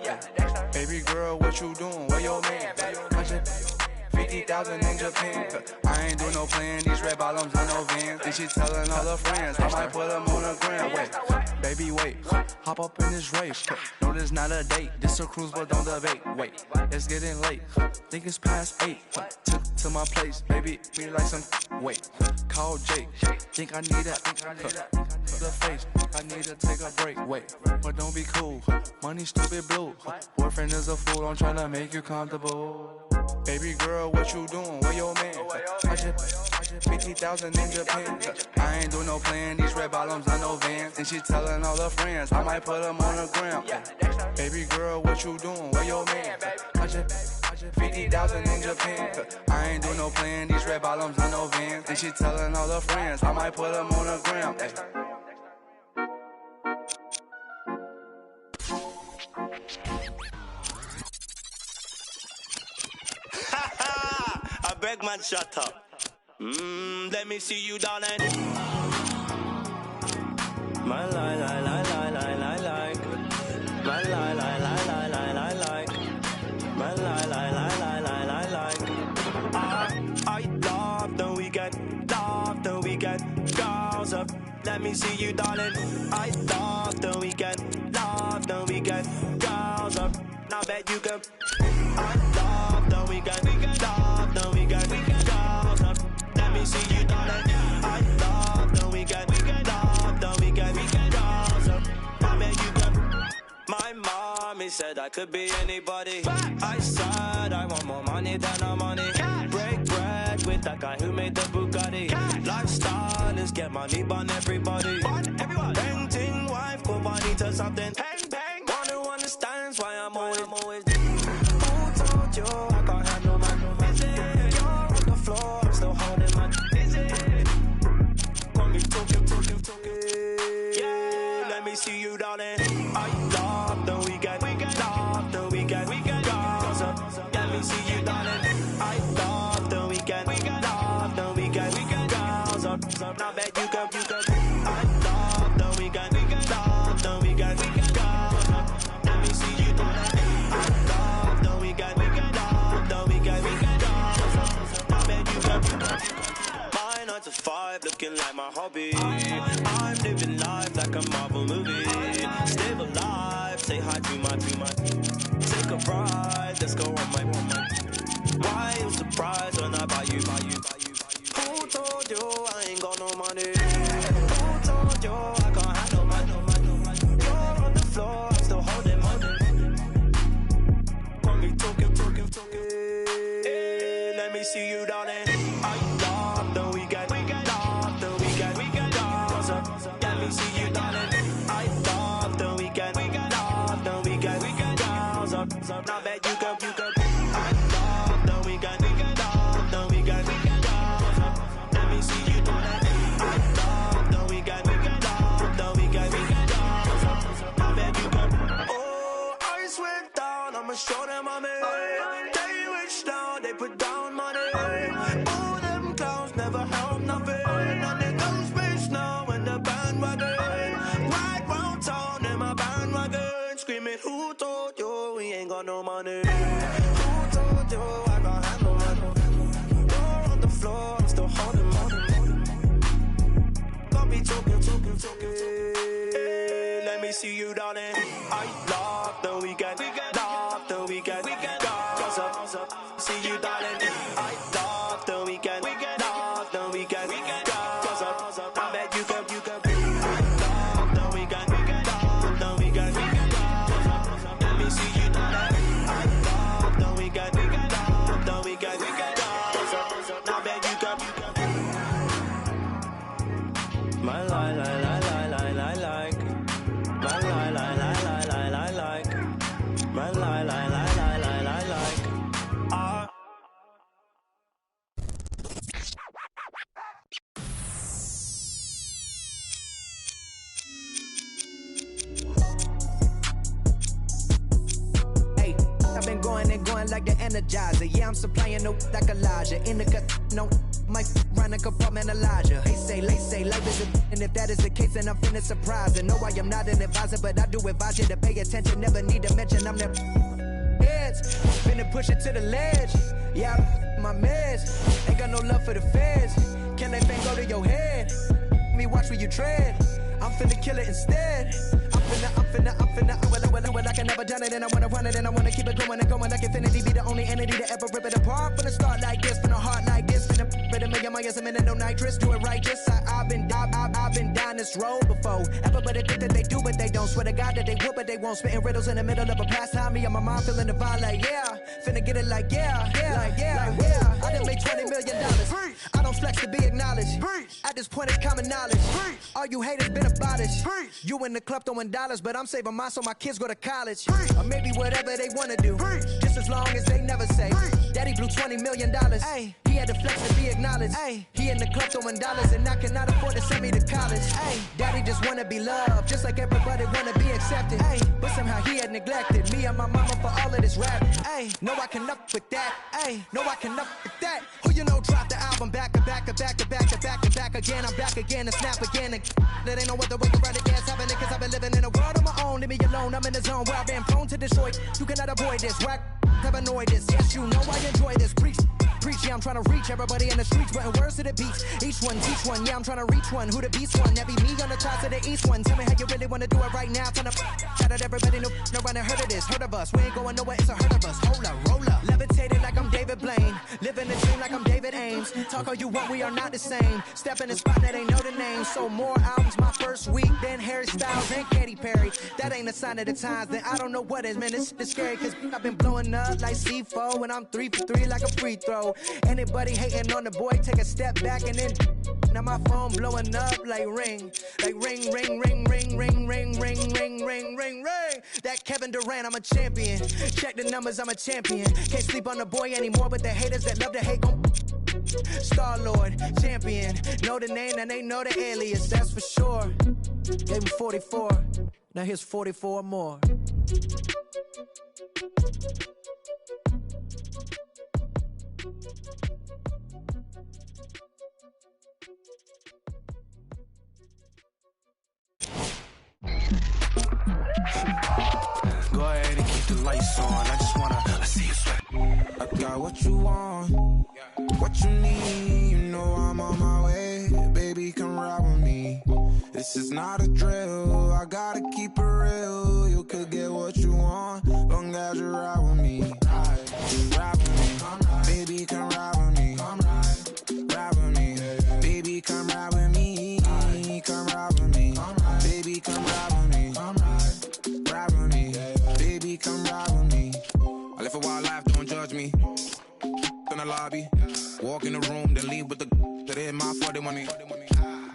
Baby girl, what you doing? Where your man? I just 50,000 in Japan. I ain't do no plan. These red bottoms, I know Vans. And she telling all her friends I might put them on the gram. Wait, baby, wait. Hop up in this race. No, this not a date. This a cruise, but don't debate. Wait, it's getting late. Think it's past 8. Took to my place, baby. Me like some. Wait, call Jake. Think I need that. The face. I need to take a break. Wait, but don't be cool. Money stupid blue. Boyfriend is a fool. I'm trying to make you comfortable. Baby girl, what you doing? Where your man? I just 50,000 in Japan. I ain't do no plan. These red bottoms, I know Vans. And she telling all her friends I might put them on the gram. Baby girl, what you doing? Where your man? I just 50,000 in Japan. I ain't do no plan. These red bottoms, I know Vans. And she telling all her friends I might put them on the gram. I beg man, shut up. Let me see you, darling. My lie, lie, lie, lie, lie, lie, like. My lie, lie, lie, lie, lie, lie, like. My lie, lie, lie, lie, lie, lie, like. I love the weekend, love the weekend. Girls up, let me see you, darling. I love the weekend, love the weekend. Girls up, now bet you can. I love the weekend, love the weekend. Girls up, let money, said I could be anybody. I said I want more money than no money. Break bread with that guy who made the Bugatti. Lifestyle is get money, bun everybody. Painting wife, go money to something. One who understands why I'm always. Who told you I can't handle my You're on the floor, I'm still holding my Got me talking. Yeah, let me see you, darling. I love the weekend. Love the weekend. Girls up. Let me see you, darling. I love the weekend. Love the weekend. Girls up. Now bet you go. I love the weekend. Love the weekend. Girls up. Let me see you, darling. I love the weekend. Love the weekend. Girls up. Now bet you go. My 9 to 5 looking like my hobby. I'm living life like a Marvel movie. Stay alive, say hi to my. Take a ride, let's go on my. Why you surprised when I buy you? Who told you I ain't got no money? Who told you I can't handle my? You're on the floor, I'm still holding money. Got me talking. Hey, let me see you, darling. I love the weekend. Love the weekend. Girls up. Let me see you, darling. I love the weekend. Love the weekend. Girls up. Now bet you go. I love the weekend. Love the weekend. Girls up. Let me see you, darling. I love the weekend. Love the weekend. Girls up. Now bet you go. Oh, ice went down. I'ma show them I'm in. They wish down. They put down money. All them clowns never help nothing. And they go space now in the bandwagon. Right round town in my bandwagon. Screaming, who told you we ain't got no money? Who told you I can't handle money? You're on the floor, I'm still holding money. Got me talking. Hey, let me see you, darling. I love the weekend. Love the weekend. Girls up. See you, darling. I love the weekend. Love the weekend. Girls up. I bet you go. I love the weekend. Love the weekend. Girls up. Let me see you, darling. I love the weekend. Love the weekend. Girls up. I bet you go. My like. My like. My like. Hey, I've been going like the Energizer. Yeah, I'm supplying no like Elijah. In the cut, no, my run a compartment Elijah. They say, life is a and if that is the case, then I'm finna surprise. And no, I am not an advisor, but I do advise you to pay attention. Never need to mention I'm the heads. Finna push it to the ledge. Yeah, my meds. Ain't got no love for the feds. Can that thing go to your head? Me watch where you tread. I'm finna kill it instead. I'm finna. Well, I can never done it, and I wanna run it, and I wanna keep it going and going like infinity. Be the only entity to ever rip it apart. Finna start like this, finna heart like this, finna rip it $1,000,000 a minute, no nitrous. Do it righteous. I've been down this road before. Everybody think that they do, but they don't. Swear to God that they would, but they won't. Spitting riddles in the middle of a pastime. Me and my mom feeling the vibe like finna get it like yeah. I done made $20 million. I don't flex to be acknowledged. At this point, it's common knowledge. All you haters been abolished. You in the club throwing dollars, but I'm saving mine so my kids go to college. Or maybe whatever they wanna do. Just as long as they never say, Daddy blew $20 million. Ay, he had to flex to be acknowledged. Ay, he in the club throwing dollars and I cannot afford to send me to college. Ay, Daddy just wanna be loved, just like everybody wanna be accepted. Ay, but somehow he had neglected me and my mama for all of this rap. Ay, no, I can up with that. Ay, no, I can up with that. Who you know dropped the album back again? I'm back again and snap again. And that ain't no other way to write it. Yes, happening cause I've been living in a world of my own. Leave me alone, I'm in the zone where I've been prone to destroy. You cannot avoid this. Whack, have annoyed this. Yes, you know I enjoy this. Preach, preach. Yeah, I'm trying to reach everybody in the streets, putting words to the beats. Each one, teach one. Yeah, I'm trying to reach one. Who the beast one? That be me on the top to the east one. Tell me how you really want to do it right now. Turn up, shout out everybody, no one heard of this, heard of us. We ain't going nowhere, it's a herd of us. Hold up, roll up. Levitated like I'm David Blaine. Living the dream like I'm David Ames. Talk all you want, we are not the same. Step in the spot that ain't know the name. So more albums my first week than Harry Styles and Katy Perry. That ain't a sign of the times, then I don't know what is, man. It's scary, cause I've been blowing up like C4 and I'm 3 for 3 like a free throw. Anybody hating on the boy, take a step back and then now my phone blowing up like ring. Like ring, ring, ring, ring, ring, ring, ring, ring, ring, ring, ring. That Kevin Durant, I'm a champion. Check the numbers, I'm a champion. Can't sleep on the boy anymore, but the haters that love to hate gon' Star-Lord, champion. Know the name and they know the alias, that's for sure. Gave him 44, now here's 44 more. Go ahead and keep the lights on. I just wanna see you sweat. I got what you want, what you need. You know I'm on my way. Baby, come ride with me. This is not a drill. I gotta keep it real. You could get what you want, long as you ride with me. Ride with me. Baby, come ride with me. Ride with me. Baby, come ride with me. Come ride with me. Baby, come ride with me. Ride with me. Baby, come ride with me. I live a wild life, don't judge me. In the lobby, walk in the room, then leave with the that hit my 40 money.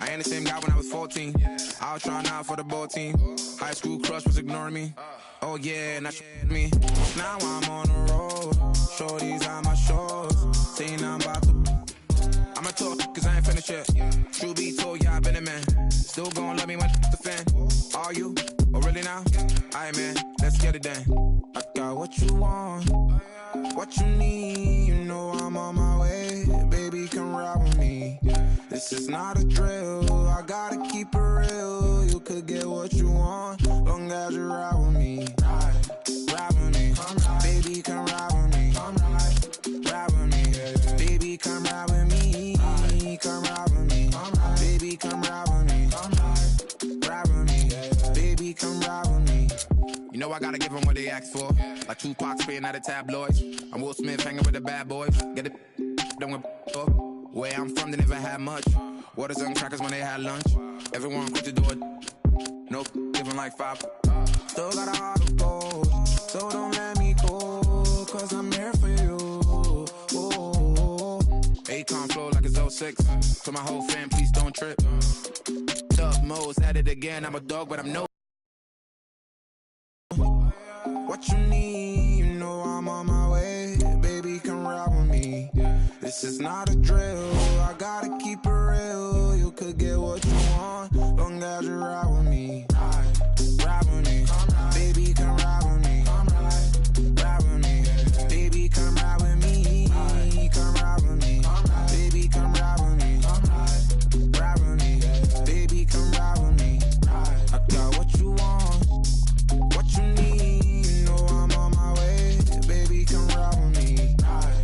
I ain't the same guy when I was 14. I was trying out for the ball team. High school crush was ignoring me. Oh yeah, and that me. Now I'm on the road. Shorties on my shores. Saying I'm about to. I'ma talk, cause I ain't finished yet. True be told, yeah, I been a man. Still gon' love me when the fan. Are you? Oh, really now? Aight, man, let's get it done. I got what you want, what you need. You know I'm on my way. Baby, come ride with me. This is not a drill. I gotta keep it real. You could get what you want, long as you ride with me. Ride with me. Baby, come ride with me. Ride with me. Baby, come ride with me. Come ride with me. Baby, come ride with me. Ride with me. Baby, come ride with me. You know I gotta give them what they ask for. Like Tupac spitting out of tabloids. I'm Will Smith hanging with the bad boys. Get it done with where I'm from, they never had much. Waters and crackers when they had lunch. Everyone quick to do it. No giving like 5. Still got a heart of gold, so don't let me go, cause I'm here for you. Akon flow like it's 06. To my whole fam, please don't trip. Dub modes at it again. I'm a dog, but I'm no. What you need, you know I'm on my way. Baby, come ride with me. This is not a drill. I gotta keep it real. You could get what you want, long as you ride with me. Ride with me. Baby, come ride with me. Ride with me. Baby, come ride with me. Come ride with me. Baby, come ride with me. Ride with me. Baby, come ride with me. I got what you want, what you need. You know I'm on my way. Baby, come ride with me.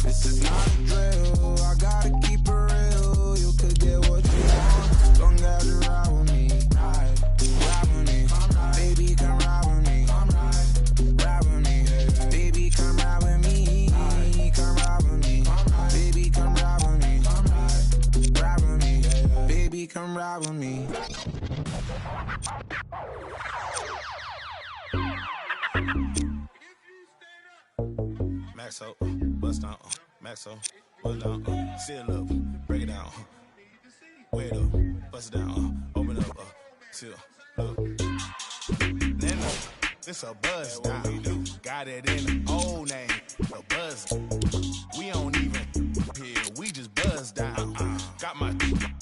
This is not a drill. I gotta keep it real. You could get what you want, long as you ride with me. Ride with me. Baby, come ride with me. Ride with me. Baby, come ride with me. Come ride with me. Baby, come ride with me. Ride with me. Baby, come ride with me. Maxo, bust down, Maxo, bust down, seal up, break it down, weigh it up, bust it down, open up, seal, look. Then it's a buzz down, got it in the old name, a buzz. We don't even here, we just buzz down. Got my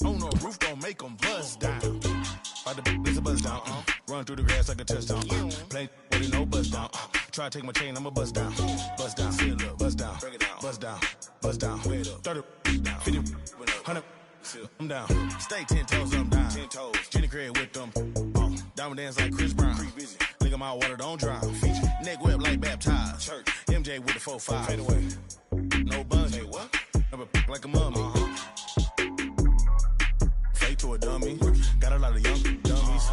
on the roof, don't make them buzz down. It's a buzz down, run through the grass like a touchdown. Play with it, no buzz down. Try to take my chain, I'ma buzz down, seal up, buzz down, break it down, buzz down, weigh it up, 30, 50, 100, I'm down. Stay 10 toes, I'm down. 10 toes. Jenny Craig with them. Diamond dance like Chris Brown. Lick my water, don't drown. Neck whip like baptized. Church. MJ with the 4-5. Fade away. No bungee. What? up a like a mummy. Fake to a dummy. Got a lot of young dummies.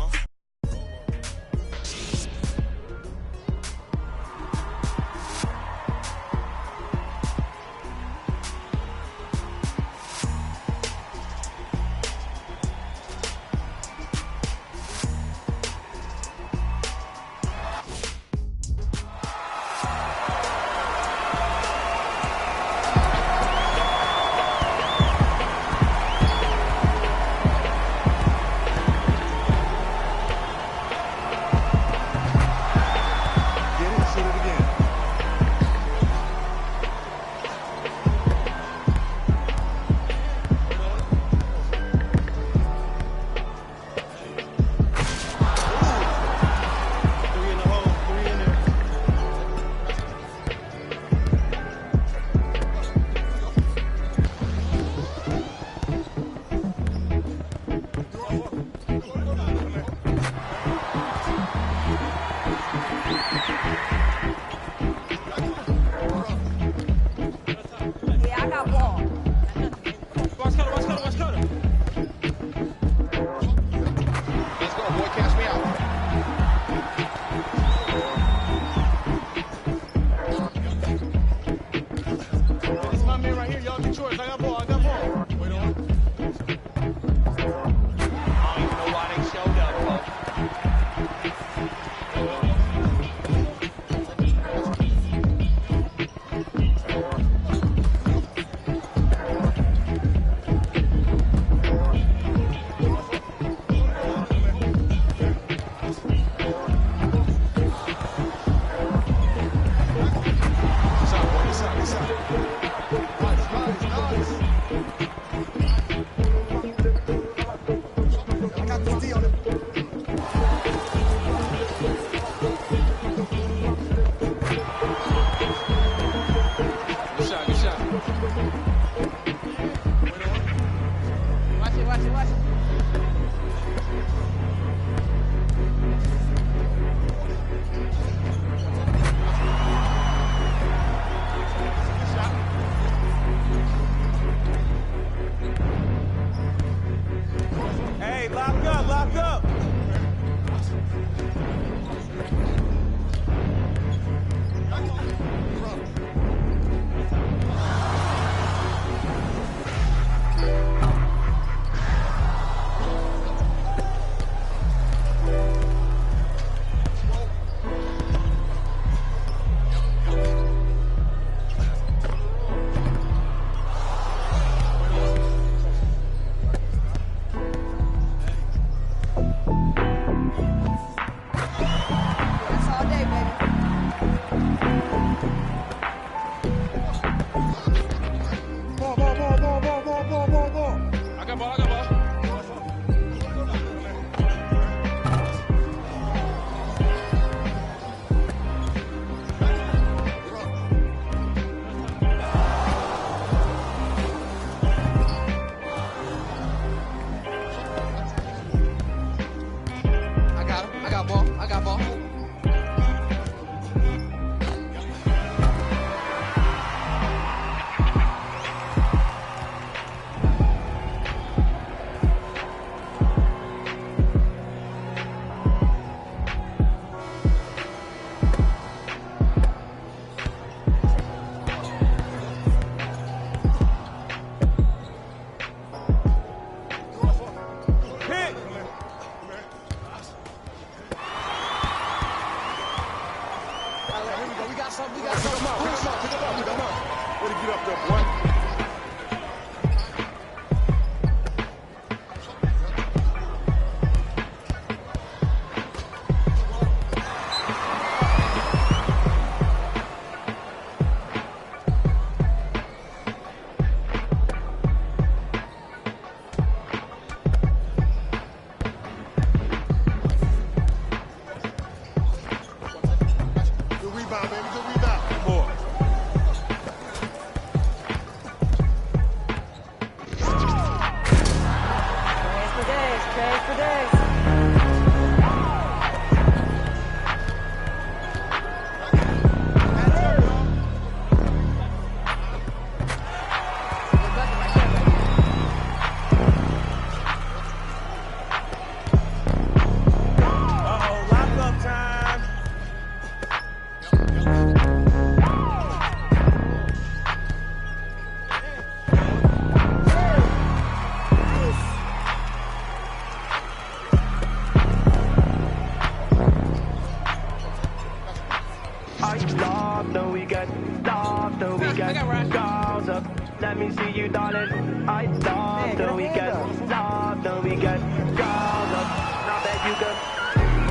Girls up, let me see you, darling. I love the weekend. Love the weekend. Girls up, now that you can.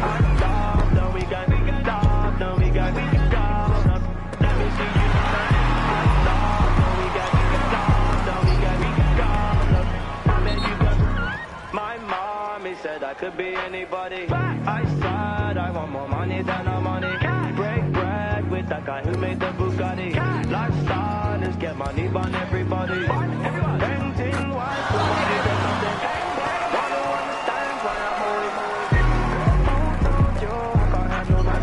I love the weekend. Love the weekend. Girls up, let me see you, darling. I love the weekend. Love the weekend. Girls up, now that you can. My mommy said I could be anybody. I said I want more money than no money. Break bread with that guy who made the Bugatti. Lifestyle is get money on everybody. Painting white, somebody does something. Wanna understand why I'm always told you I can't handle my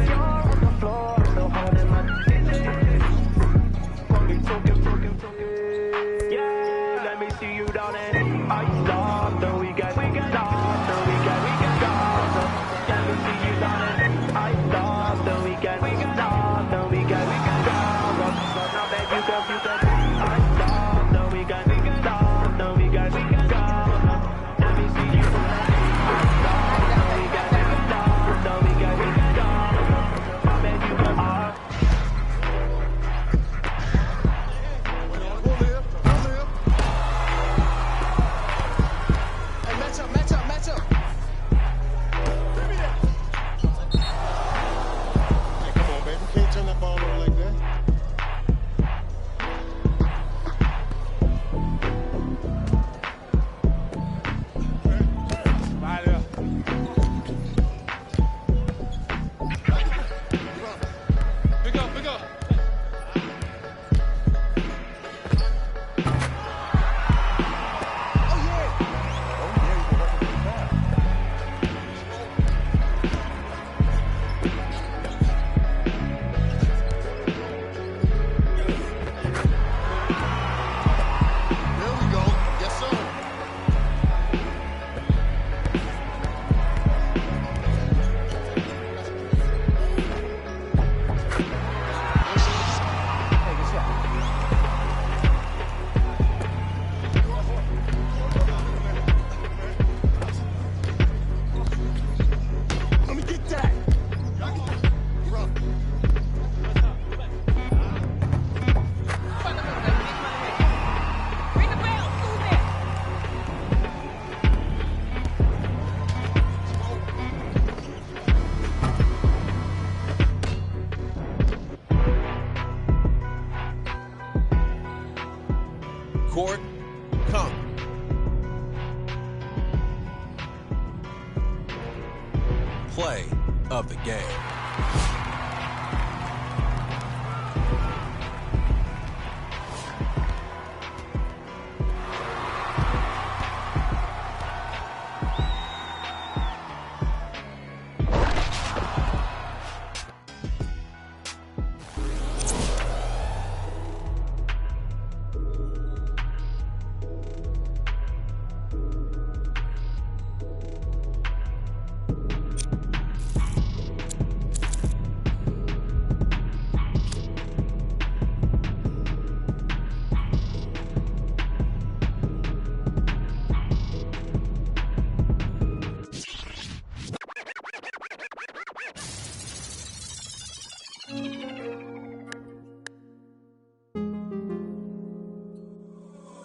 you're on the floor, still holding my talking. Yeah, let me see you down there. I love the weekend. Love the weekend. Let me see you down there. I love the weekend. Love the weekend. Now that you can. I love the weekend. Love the weekend. Let me see you. I love the weekend. Love the weekend. Now that you can. Hey, match up. Give me that. Hey, come on, baby. Can't turn that ball over like that. Right there. Pick up. There we go. Yes, sir. Let me get that. Court, come. Play of the game.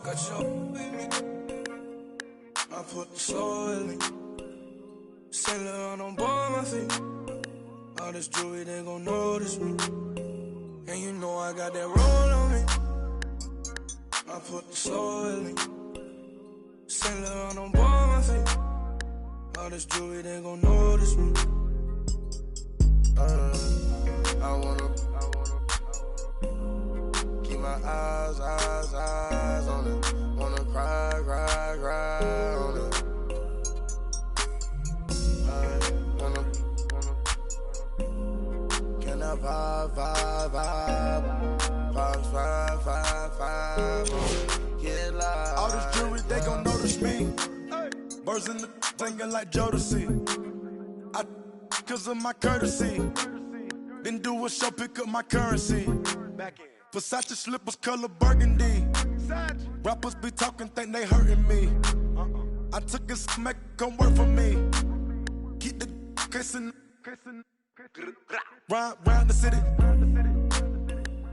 Got your baby. I put the soul in me. Saint Laurent on board my feet. All this jewelry, they gon' notice me. And you know I got that roll on me. I put the soul in me. Saint Laurent on board my feet. All this jewelry, they gon' notice me. I wanna keep my eyes on it. Wanna cry on it. I wanna can I vibe? Five, get live. All this jewelry, they gon' notice me. Birds in the singing like Jodeci. I cause of my courtesy. Then do a show, pick up my currency. Versace slippers, color burgundy. Rappers be talking, think they hurting me. I took his smack, come work for me. Keep the kissing. Round the city.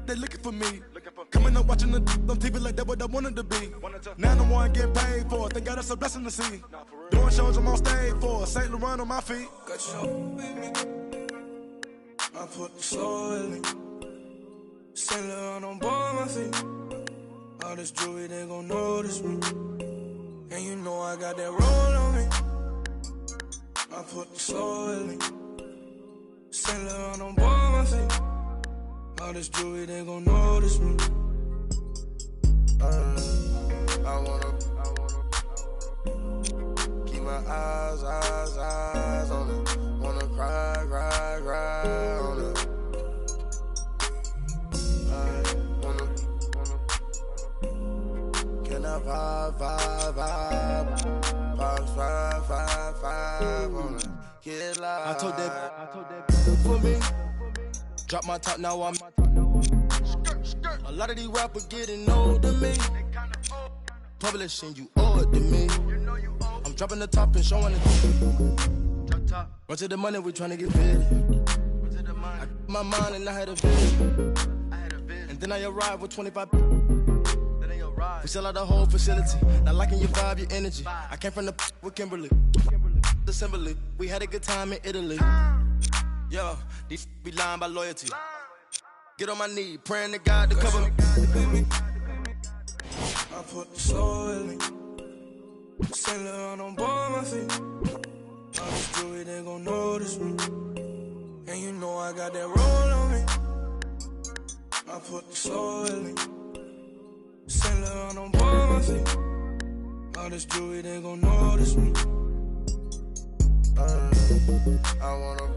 they looking for me. Coming up watching the on TV like that what I wanted to be. Now I'm the one getting paid for it. Thank God that's a blessing to see. Doing shows I'm on stage for it. St. Laurent on my feet. Got you with me. I put the soul in me. St. Laurent on both my feet. All this jewelry, they gon' notice me. And you know I got that roll on me. I put the soul in me. St. Laurent on both my feet. All this jewelry, they gon' notice me. I wanna keep my eyes on it. Wanna cry on it. I wanna can I vibe? Box 5 on it. Get live. I told that for me. Drop my top, now I'm. A lot of these rappers getting old to me. Publishing, you owe it to me. I'm dropping the top and showing it. Run to the money, we tryna get paid. I got my mind and I had a vision. And then I arrived with 25. We sell out the whole facility. Not liking your vibe, your energy. I came from the with Kimberly. Assembly. We had a good time in Italy. Yo, these be lying by loyalty. Get on my knee, praying to God to cover me. I put the soul in me. St. Laurent on both my feet. All this jewelry, they gon' notice me. And you know I got that roll on me. I put the soul in me. St. Laurent on both my feet. All this jewelry, they gon' notice me. I wanna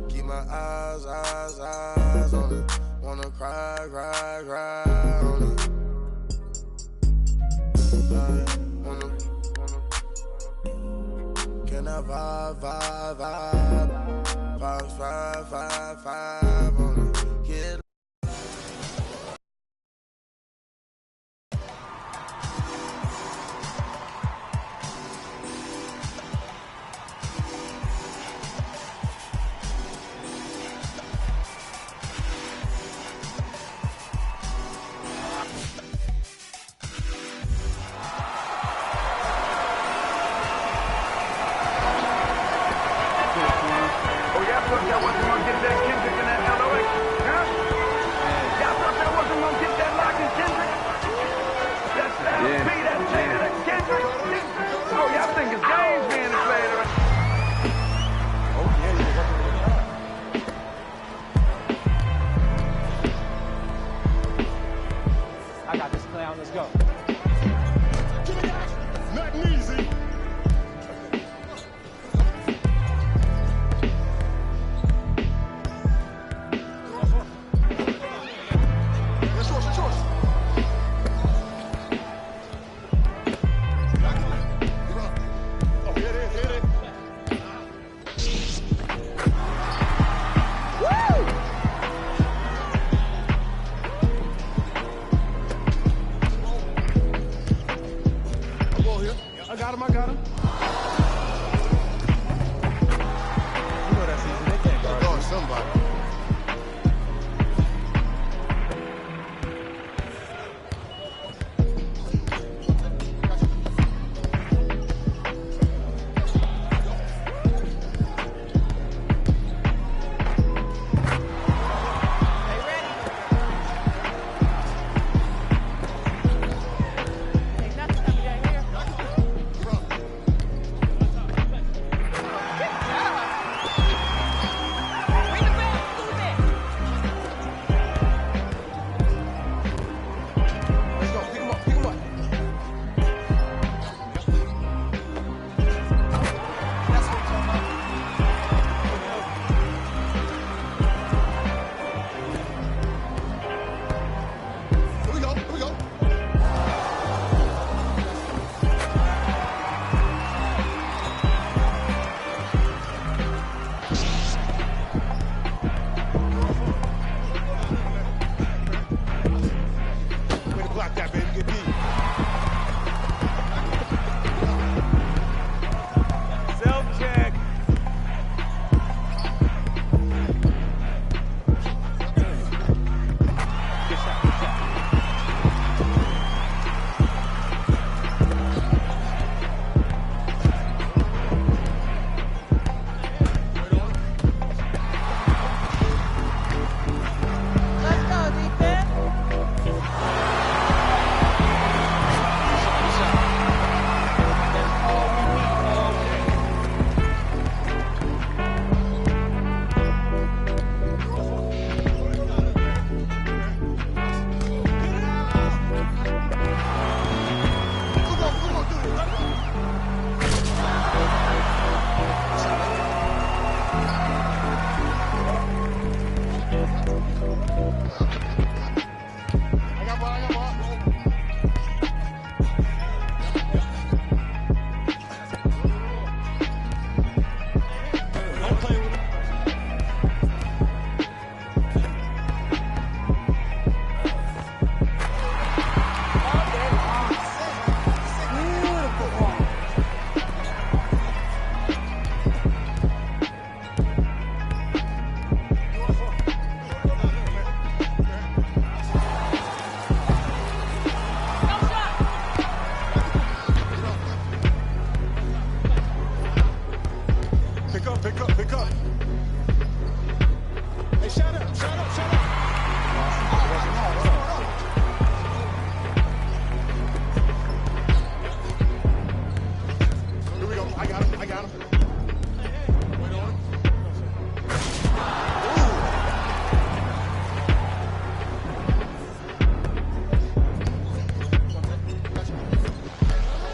keep my eyes on it. Wanna cry on it. I wanna can I vibe? Box 5 on it. Get I got this clown, let's go. Nothing easy. pick up, pick up. Hey, shut up, shut up, shut up. Here we go. I got him. I got him. Wait on him.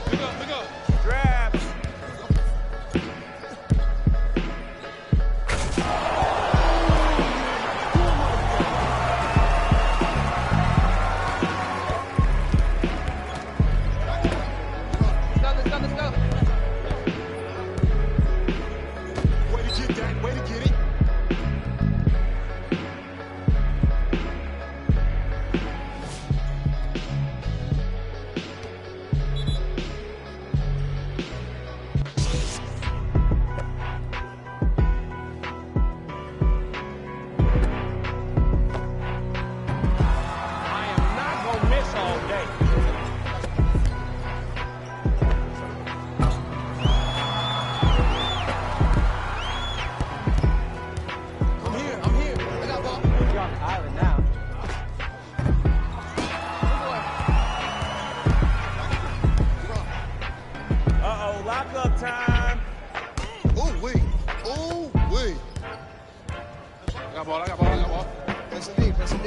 Pick up, pick up. Drafts. Let's go. Way to get that. Way to get it. I am not gonna miss all day. I'm here. I got ball. You're on the island now. Uh-oh, lock-up time. Ooh, wee. Ooh, wee. I got ball. Press a D.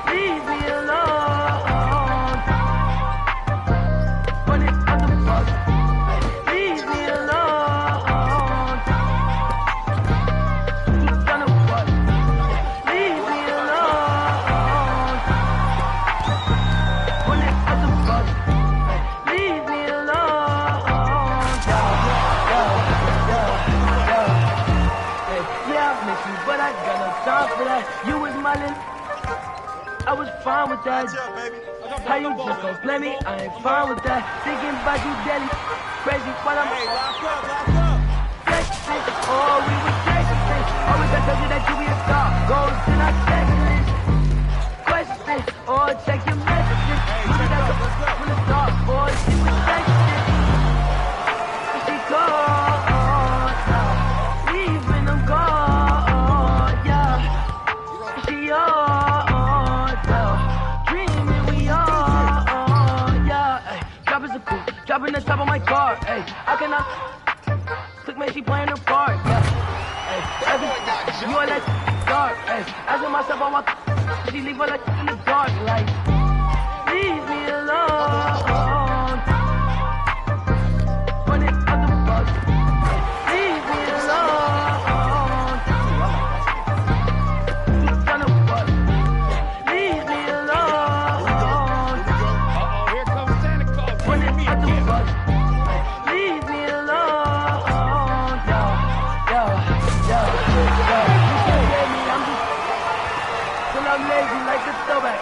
Leave me alone. When it's on the bus, leave me alone. Who's gonna what? Leave me alone. When it's on the bus, leave me alone. Yeah, I miss you, but I got no time for that. You was my little. I was fine with that. How you just gon' play me? I ain't fine with that. Thinking about you daily, crazy when I'm flexing. Oh, we was texting. Always I told you that you be a star. Goals in our checklist. Question or check your messages. When the start, boy, she was texting. She called now, leaving them gone. Yeah, she on now, dreaming we are. Yeah, ay, dropping the coupe, dropping the top of my car. Ay, I cannot click, man, she playing her part. Yeah, ay, you all that dark. Ay, asking myself all my she leave her like in the dark. Like, leave me alone. When it's on the bus, leave me alone. Who's gonna what? Leave me alone. Here comes Santa Claus. When it's on the bus, leave me alone. Yo. You can't hear me, I'm just till I'm lazy like a throwback.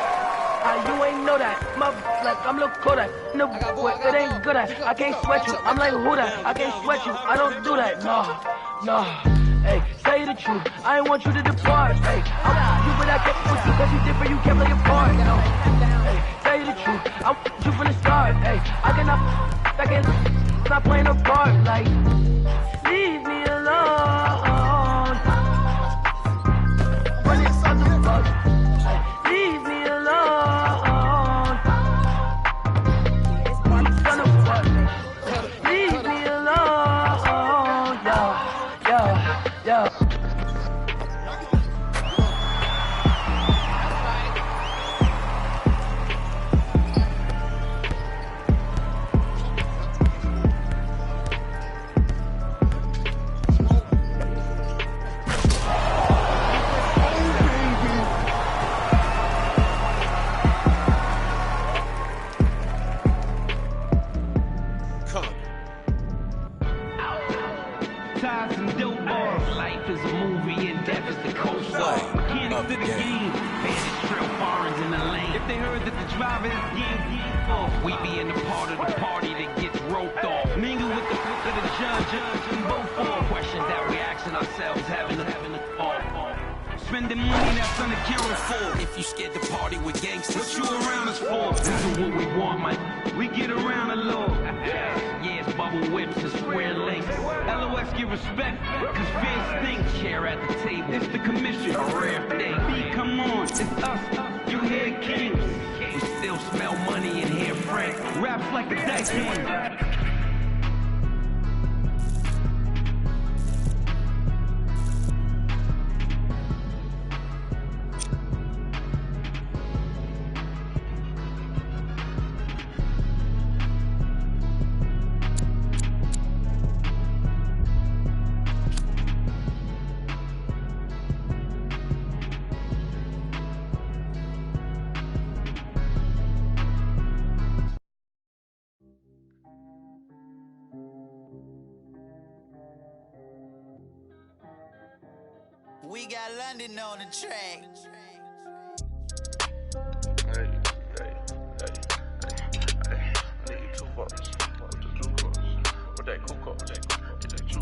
You ain't know that, my like I'm Lil Kodak. No, it ain't good at. I can't sweat you. I'm like who that? I can't sweat you. I don't do that. No. Hey, say the truth. I ain't want you to depart. Hey, I'm you, but I can't with you 'cause you different. You can't play your part. No. Hey, say the truth. I'm with you from the start. Hey, I can't stop playing a part. Like, leave me alone. When it's on the bus, leave me alone. Who's gonna what? Leave me alone. Yo. word that the driver is getting off. We be in the part of the party that gets roped off. Mingle with the foot of the judge and both for questions that we asking ourselves, having the thought. Spending money that's unaccounted for. If you scared to party with gangsters, what you around us for? We do what we want, man. We get around the law. Yeah, it's bubble whips and square links. LOS give respect, cause fear stinks. Share at the table, it's the commission, a rare thing. B, come on, it's us, you hear kings. We still smell money and hear Frank. Raps like a decade. We got London on the track. Hey, I need 2 bucks. With that cook up, get that chew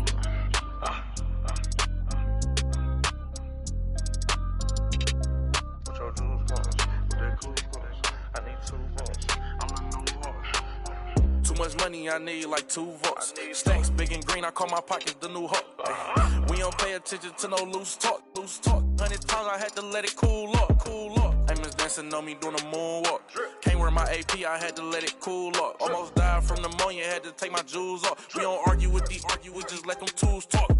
up. What your jewels cost? With that cool cost? I need 2 bucks. I'm a new horse. Too much money, I need like 2 votes. Stacks big and green, I call my pockets the new hawk. We don't pay attention to no loose talk. 100 times I had to let it cool up. Amos dancing on me doing a moonwalk. Can't wear my AP, I had to let it cool up. Almost died from pneumonia, had to take my jewels off. We don't argue with these, we just let them tools talk.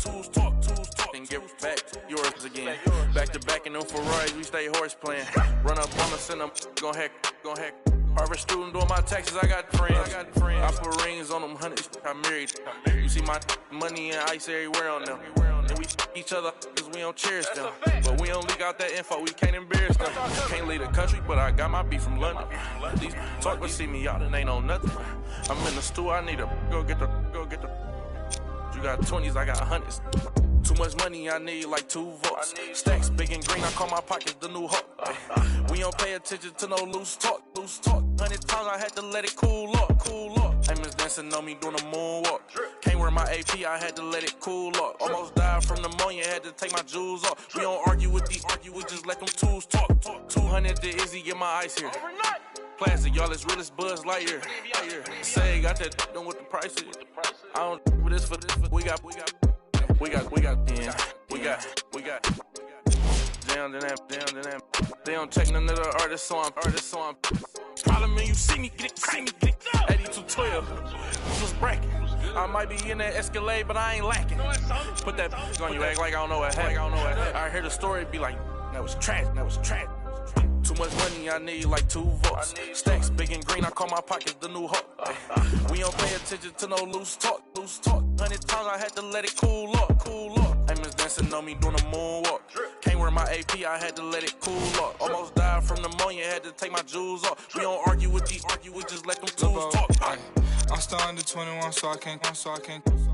And get back yours again. Back to back in them Ferraris, we stay horse playing. Run up on us and them gon' hack. Harvard student doing my taxes, I got friends. I put rings on them hundreds, I married. You see my money and ice everywhere on them. And we each other cause we don't cherish them. But we don't leak out that info, we can't embarrass them. Can't leave the country, but I got my beef from London. These talk but see me out and ain't on nothing. I'm in the stew, I need to go get the. You got 20s, I got 100s. Too much money, I need like 2 votes. Stacks big and green, I call my pockets the new hawk. We don't pay attention to no loose talk. 100 times I had to let it cool up. Amos dancing on me doing a moonwalk. Can't wear my AP, I had to let it cool up. Almost died from pneumonia, had to take my jewels off. We don't argue with these, we just let them tools talk. 200 to Izzy, get my ice here. Plastic, y'all as real as Buzz Lightyear. Say, got that done with the price. I don't with this for this. We got. Down to them. They don't take none of the artists, so I'm. Problem is, you see me get 8212. Just bracket. I might be in that Escalade, but I ain't lacking. Put that on you, act like I don't know what happened. I heard the story, be like, that was trash. Too much money, I need like 2 votes. Stacks big and green, I call my pockets the new hawk. We don't pay attention to no loose talk. 100 times I had to let it cool up. Amos dancing on me doing a moonwalk. Can't wear my AP, I had to let it cool up. Almost died from pneumonia, had to take my jewels off. We don't argue with these, we just let them tools talk. I'm still under 21, so I can't.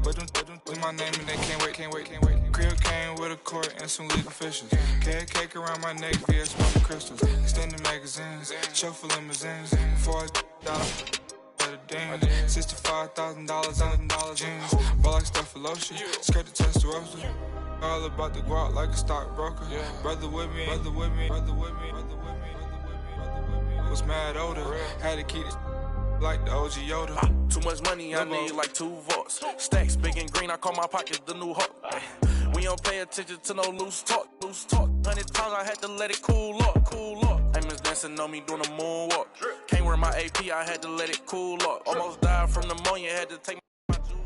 But them do my name and they can't wait. Crib came with a court and some legal officials. Cake around my neck via smoking crystals. Extended magazines, chauffeur limousines. $4 better damn. $65,000 on jeans. Ball like stuff for lotion. Skirt the Testarossa. All about the guap like a stockbroker. Brother with me. Was mad older. Had to keep it like the OG Yoda. Too much money, I need like 2 votes. Stacks big and green, I call my pockets the new hawk. We don't pay attention to no loose talk. 100 times I had to let it cool up. Amos dancing on me doing a moonwalk. Can't wear my AP, I had to let it cool up. Almost died from pneumonia, had to take my jewels.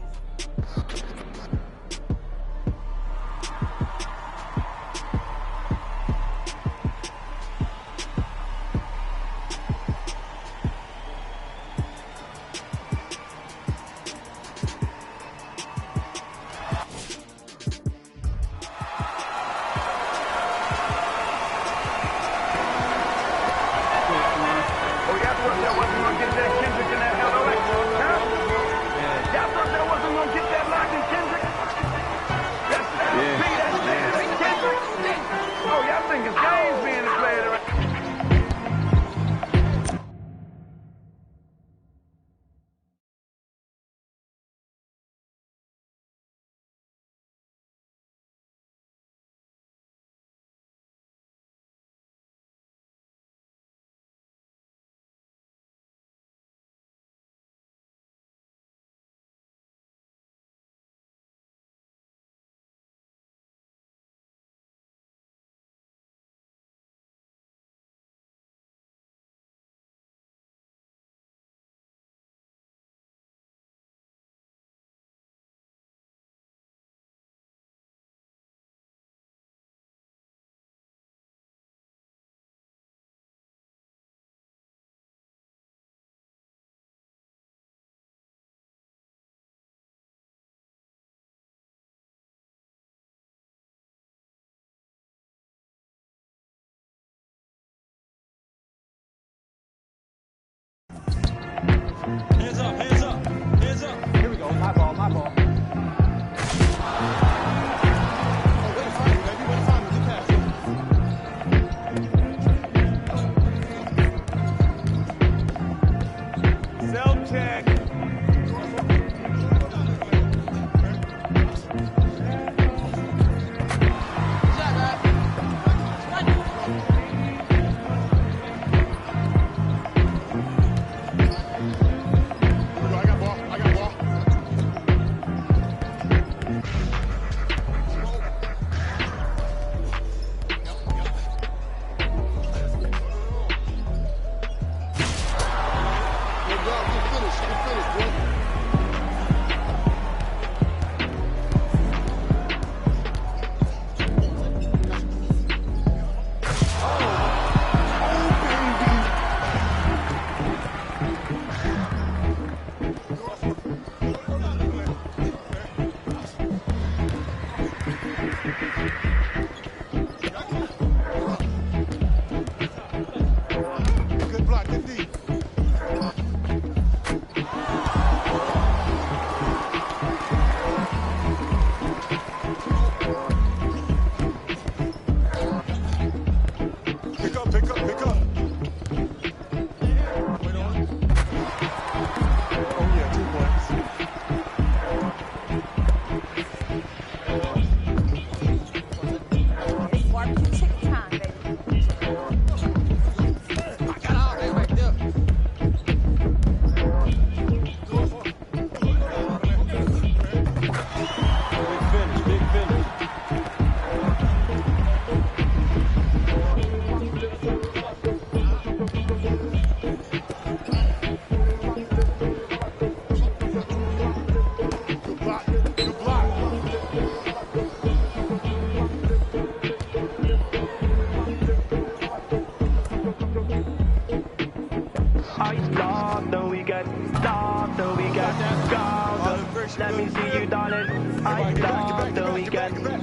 Let me see you, darling. I love the weekend. Love the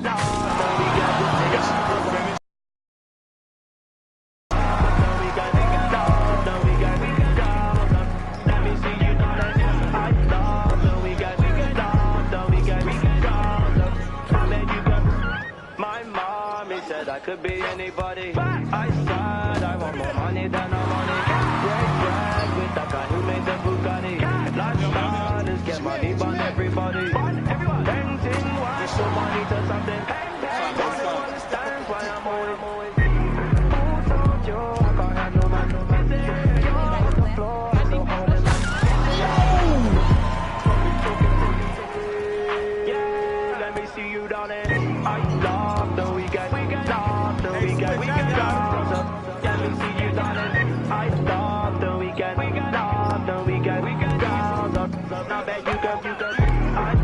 weekend. I could be anybody. I said I want more money than I'm money. Break with that guy who made the Bugatti. Lifestyle is get money, burn everybody. Painting why show money to something. Nobody understands why I'm always. Who told you I can't have no man? You're on the floor, so home and yeah, let me see you, darling. I love the weekend. We can go. Let me see you, darling. I love the weekend. Love the weekend. We can go. Now bet you go. I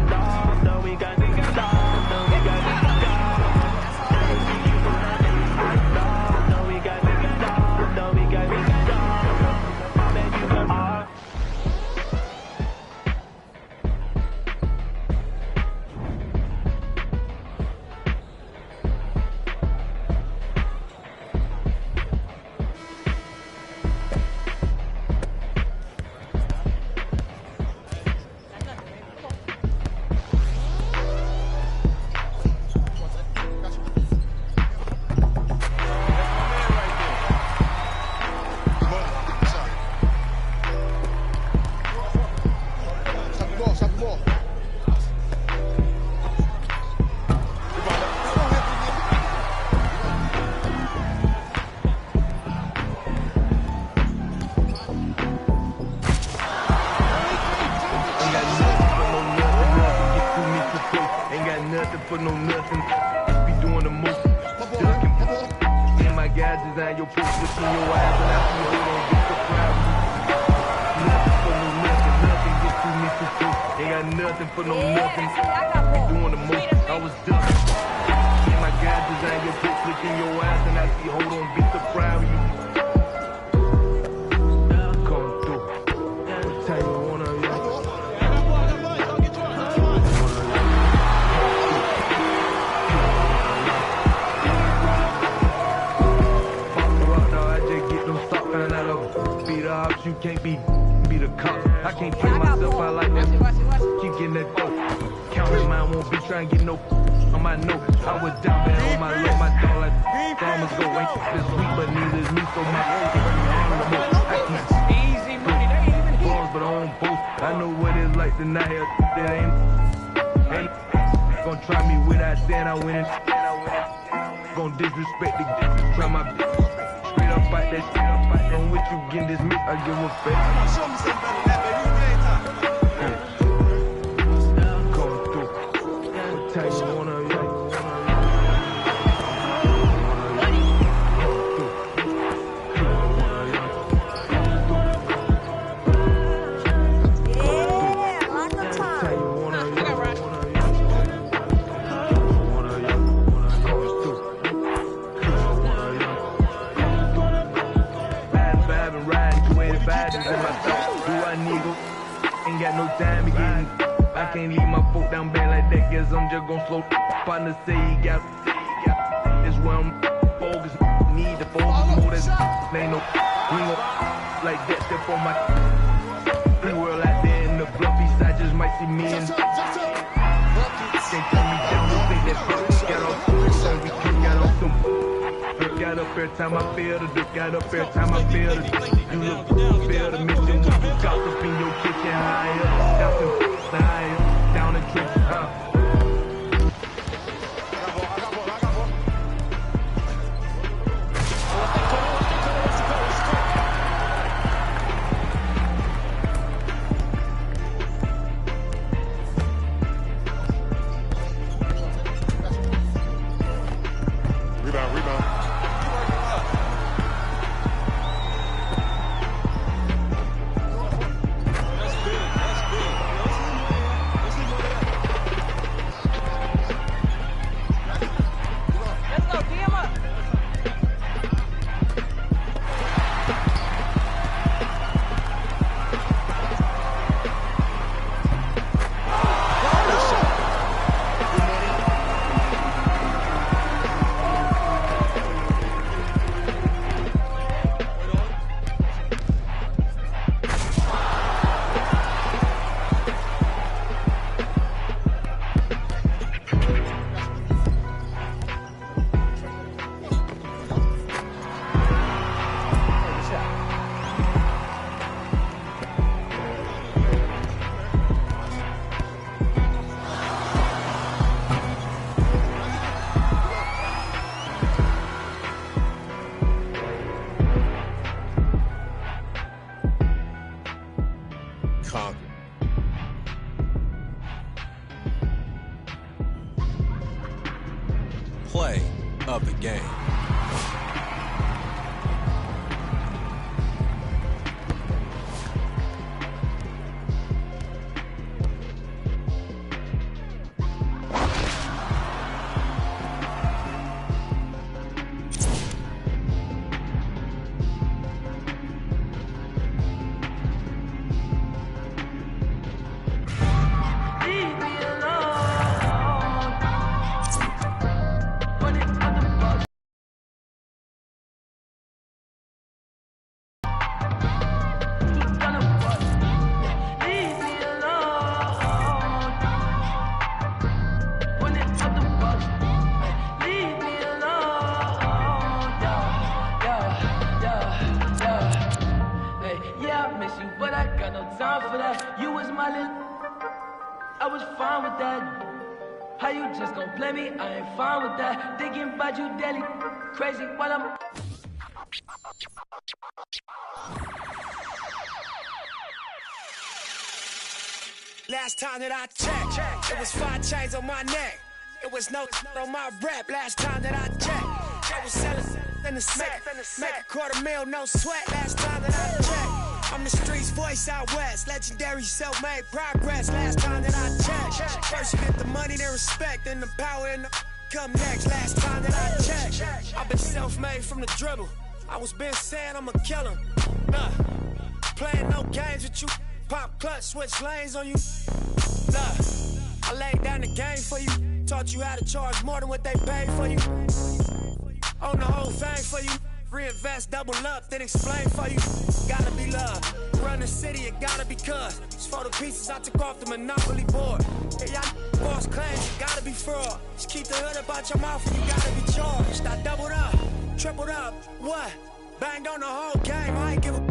love the weekend. Love the weekend. We can go. Let me see you, darling. I love the weekend. Love the weekend. We can go. Now bet you go. For no nothing, be doing the most. Ducking, and my guys design your post within your eyes, and I see you don't get surprised. Nothing for no nothing, nothing get through me too close. Ain't got nothing for no nothing. Be doing the most. I was ducking, and my guys design your post within your eyes, and I see hold on, be surprised. Come through. Tell you one of you. You can't be the cop. I can't play myself out like that. Keep getting that dope. Counting mine, won't be trying to get no on my note. I was down bad on my luck, my dog like farmers go. Ain't this sweet, but neither is me, so my I keep easy money. They ain't even balls, but I don't boast. I know what it's like to not have that ain't gonna try me without saying I win it. Gonna disrespect the try my straight up fight that shit. From what you getting this mix, I give a fuck. Show me something better than that, baby. Coming through. I'll tell you one of you. Ain't got no time again. I can't leave my foot down bad like that. Guess I'm just gon' slow. Partner say he got. This where I'm focused. Need to focus more. That's ain't no. We no like that. Step on my. Free world out there in the bluffy side. Just might see me and. Can't tell me down. Don't think that fuck. Got off. We got off some. Got up every time I feel the dick. Got up every time I feel the dick. You look feel the mission when you got up in your kitchen higher. Down the trenches, Rebound. Play of the game. I was fine with that. How you just gon' play me? I ain't fine with that. Thinking about you daily, crazy while I'm. Last time that I checked, it was 5 chains on my neck. It was no on my rep. Last time that I checked, I was selling in the smack. Make a $250,000, no sweat. Last time that I checked. I'm the streets voice out west, legendary self-made progress. Last time that I checked, first you get the money, then respect, then the power and the come next. Last time that I checked, I've been self-made from the dribble. I was been saying I'ma kill him. Nah, playing no games with you. Pop clutch, switch lanes on you. Nah, I laid down the game for you. Taught you how to charge more than what they paid for you. Own the whole thing for you. Reinvest, double up, then explain for you. Gotta be love. Run the city, it gotta be cuz. It's for the pieces I took off the Monopoly board. Hey, y'all false claims, you gotta be fraud. Just keep the hood up out your mouth and you gotta be charged. I doubled up, tripled up, what? Banged on the whole game, I ain't give a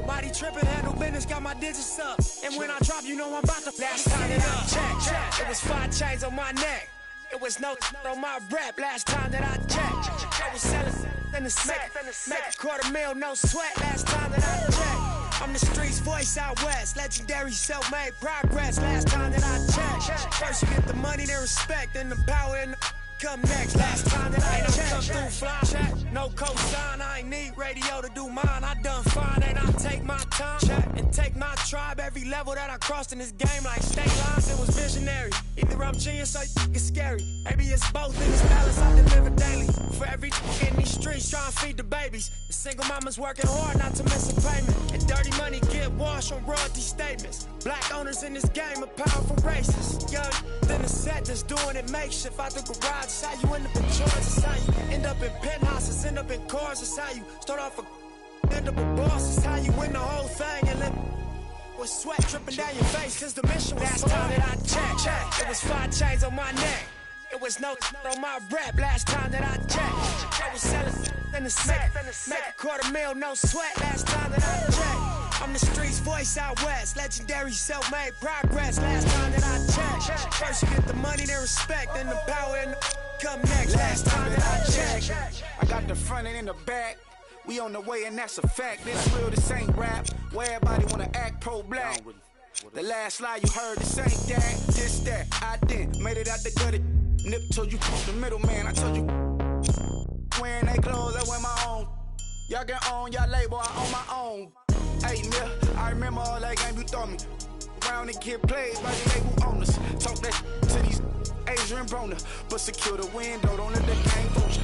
Body tripping, handle business, got my digits up. And when I drop, you know I'm about to. Last time that I checked, it was 5 chains on my neck. It was no on my rap. Last time that I checked, I was selling in the smack. Make a $250,000, no sweat. Last time that I checked, I'm the streets voice out west. Legendary self-made progress. Last time that I checked, first you get the money, then respect, then the power and the come next. Last time that I checked, come through fly check. No cosign, I ain't need radio to do mine. I done fine and I take my time and take my tribe. Every level that I crossed in this game like state lines, it was visionary. Either I'm genius or it's scary. Maybe it's both in this balance I deliver daily. For every in these streets trying to feed the babies. The single mama's working hard not to miss a payment. And dirty money get washed on royalty statements. Black owners in this game are powerful racists. Young, then the set just doing it makeshift out the garage. It's how you end up in joints. It's how you end up in penthouses, end up in cars. It's how you start off a end up a boss. It's how you win the whole thing and live with sweat dripping down your face. Cause the mission was last time that I checked, it was 5 chains on my neck. It was no on my rap. Last time that I checked, I was selling in the smack. Make a $250,000, no sweat. Last time that I checked, I'm the streets voice out west. Legendary self-made progress. Last time that I checked, first you get the money, then respect, then the power and the come next. Last time that I checked, I got the front and in the back. We on the way and that's a fact. This real, this ain't rap. Where everybody wanna act pro-black. The last lie you heard, this ain't that, this that. I didn't made it out the gutter. Nip told you the middleman. I told you wearing they clothes, I wear my own. Y'all get on y'all label, I own my own. Hey, Mill, I remember all that game you thought me. Around and get played by the label owners. Talk that to these Asian Broner, but secure the window, don't let the game vulture.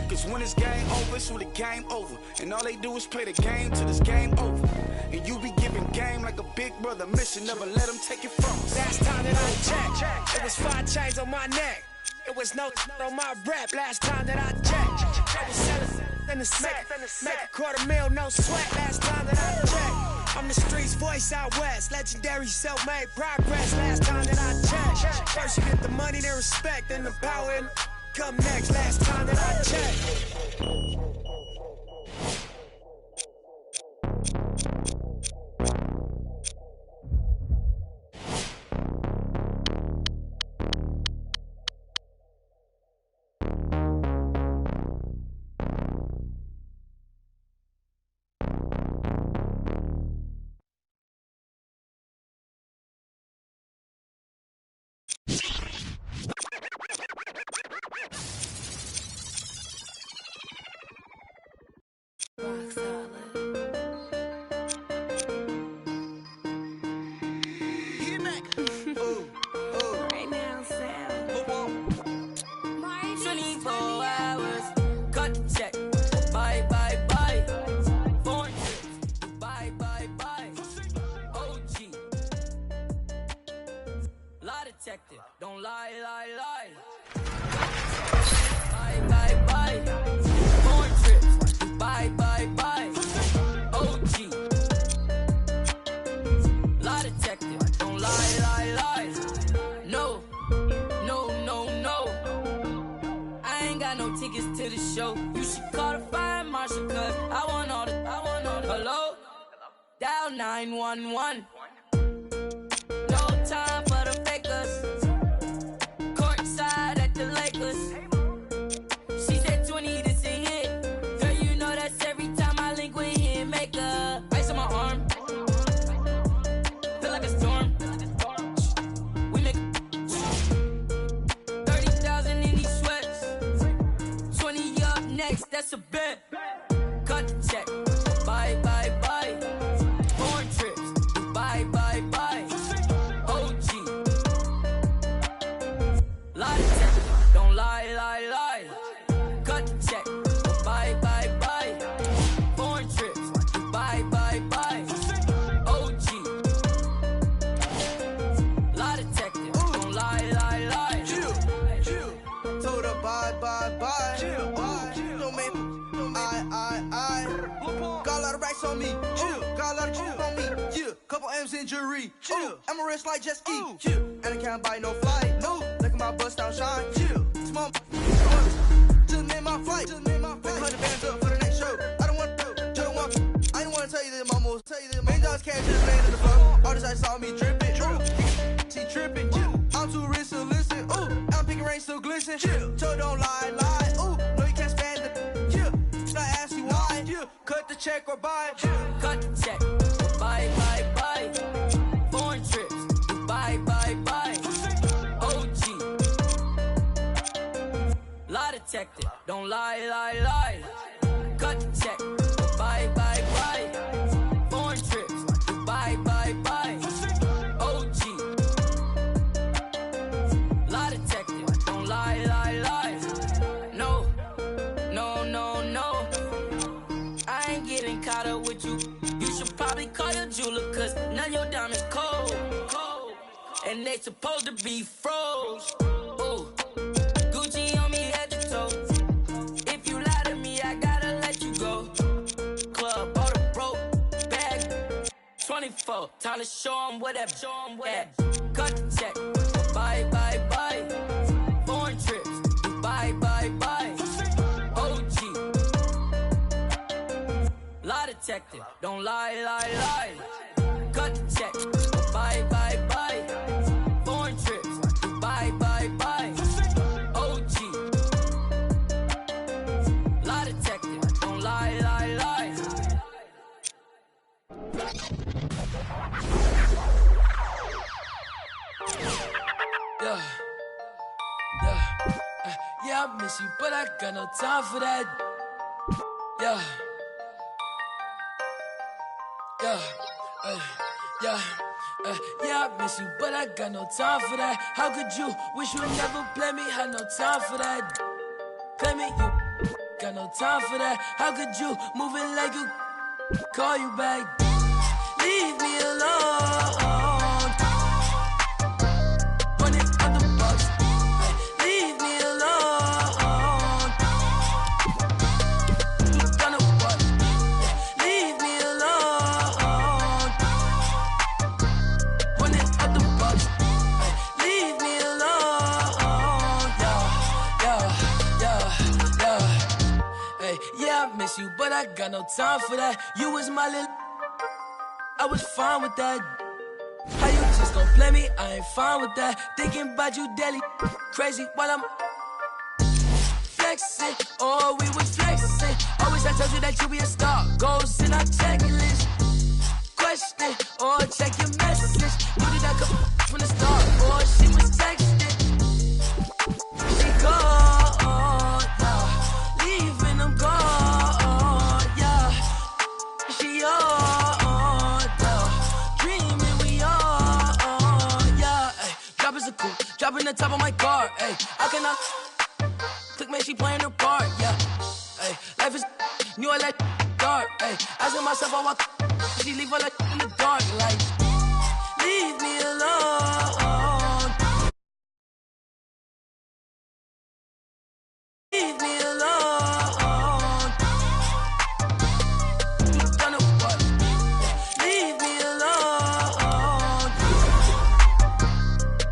Cause when it's game over, it's when the game over. And all they do is play the game till it's game over. And you be giving game like a big brother mission, never let them take it from us. Last time that I checked, it was 5 chains on my neck. It was no on my rap. Last time that I checked, I was selling in the smack. Make a $250,000, no sweat. Last time that I checked, I'm the streets voice out west. Legendary self-made progress. Last time that I checked, first you get the money, then respect, then the power and come next. Last time that I checked. Don't lie, lie, lie. Bye, bye, bye. Foreign trips. Bye, bye, bye. OG. Lie detective. Don't lie, lie, lie. No, no, no, no. I ain't got no tickets to the show. You should call the fire marshal, cause I want all the. Hello? Dial 911. No time for the fakers. Courtside at the Lakers. She said 20, this a hit. Girl, you know that's every time I link with him. Make a ice on my arm. Feel like a storm. We make 30,000 in these sweats. 20 up next, that's a bet. Cut the check. Bye, bye, bye. Foreign trips. Bye, bye, bye. OG. Lie detector. Don't lie, lie, lie. Cut the check. Bye, bye, bye. Foreign trips. Bye, bye, bye. OG. Lie detector. Don't lie, lie, lie. Chill. Told her bye, bye, bye. Chill. Don't make I. Got a lot of racks on me. Chill. Got a lot of chill on me. Yeah. Couple M's in jewelry. Chill. I'm a wrist like jet ski. Chill. And I can't buy no flight. No. Look at my bust down shine. Chill. Small. Just made my flight. Pick 100 bands up for the next show. I don't want to. I don't want to tell you that mama was tell you this. Main dogs came to the lane in the flow. All this I saw me dripping. She tripping. I'm too rich to listen. Ooh, I'm picking rain still glisten. Toe don't lie. Ooh, no you can't stand it. Yeah, I ask you why. Cut the check or buy. Cut the check. Bye. Foreign trips. Bye. OG. Lie detected. Don't lie. Cut the check. Bye. Foreign trips. Bye. OG. Lie detected. Don't lie. No. I ain't getting caught up with you. You should probably call your jeweler, cause none of your diamonds cold. And they supposed to be froze. Ooh. Gucci on me head to toe. If you lie to me, I gotta let you go. Club, bought a broke bag. 24, time to show 'em what that. Cut the check. Bye. Foreign trips. Bye. OG. Lie detected. Don't lie. Cut the check. Bye. Foreign trips. Bye. OG. Lie detected. Don't lie. Yeah, I miss you, but I got no time for that. Yeah, I miss you, but I got no time for that. How could you wish you never play me? Had no time for that. Claim it, you got no time for that. How could you move it like you call you back? Leave me alone. Run it out the box. Leave me alone. You gonna what? Leave me alone. Run it out the box. Leave me alone. Hey, yeah, I miss you, but I got no time for that. You was my little, I was fine with that. How you just gon' play me? I ain't fine with that. Thinking about you daily, crazy while I'm flexing. Oh, we was flexing. Always I told you that you be a star. Goals in our checklist. Question or check your message. Who did I come from the start? Or she was texting. She gone, yeah. Leaving them gone, yeah. She on, yeah. Dreaming we on, yeah. Ay, drop is a coupe, dropping the top of my car. Ay, I cannot click, man, she playing her part, yeah. Ay, life is new, I like dark. Ay, asking myself how I she leave her like in the dark, like leave me alone. Leave me alone. You gonna what? Leave me alone.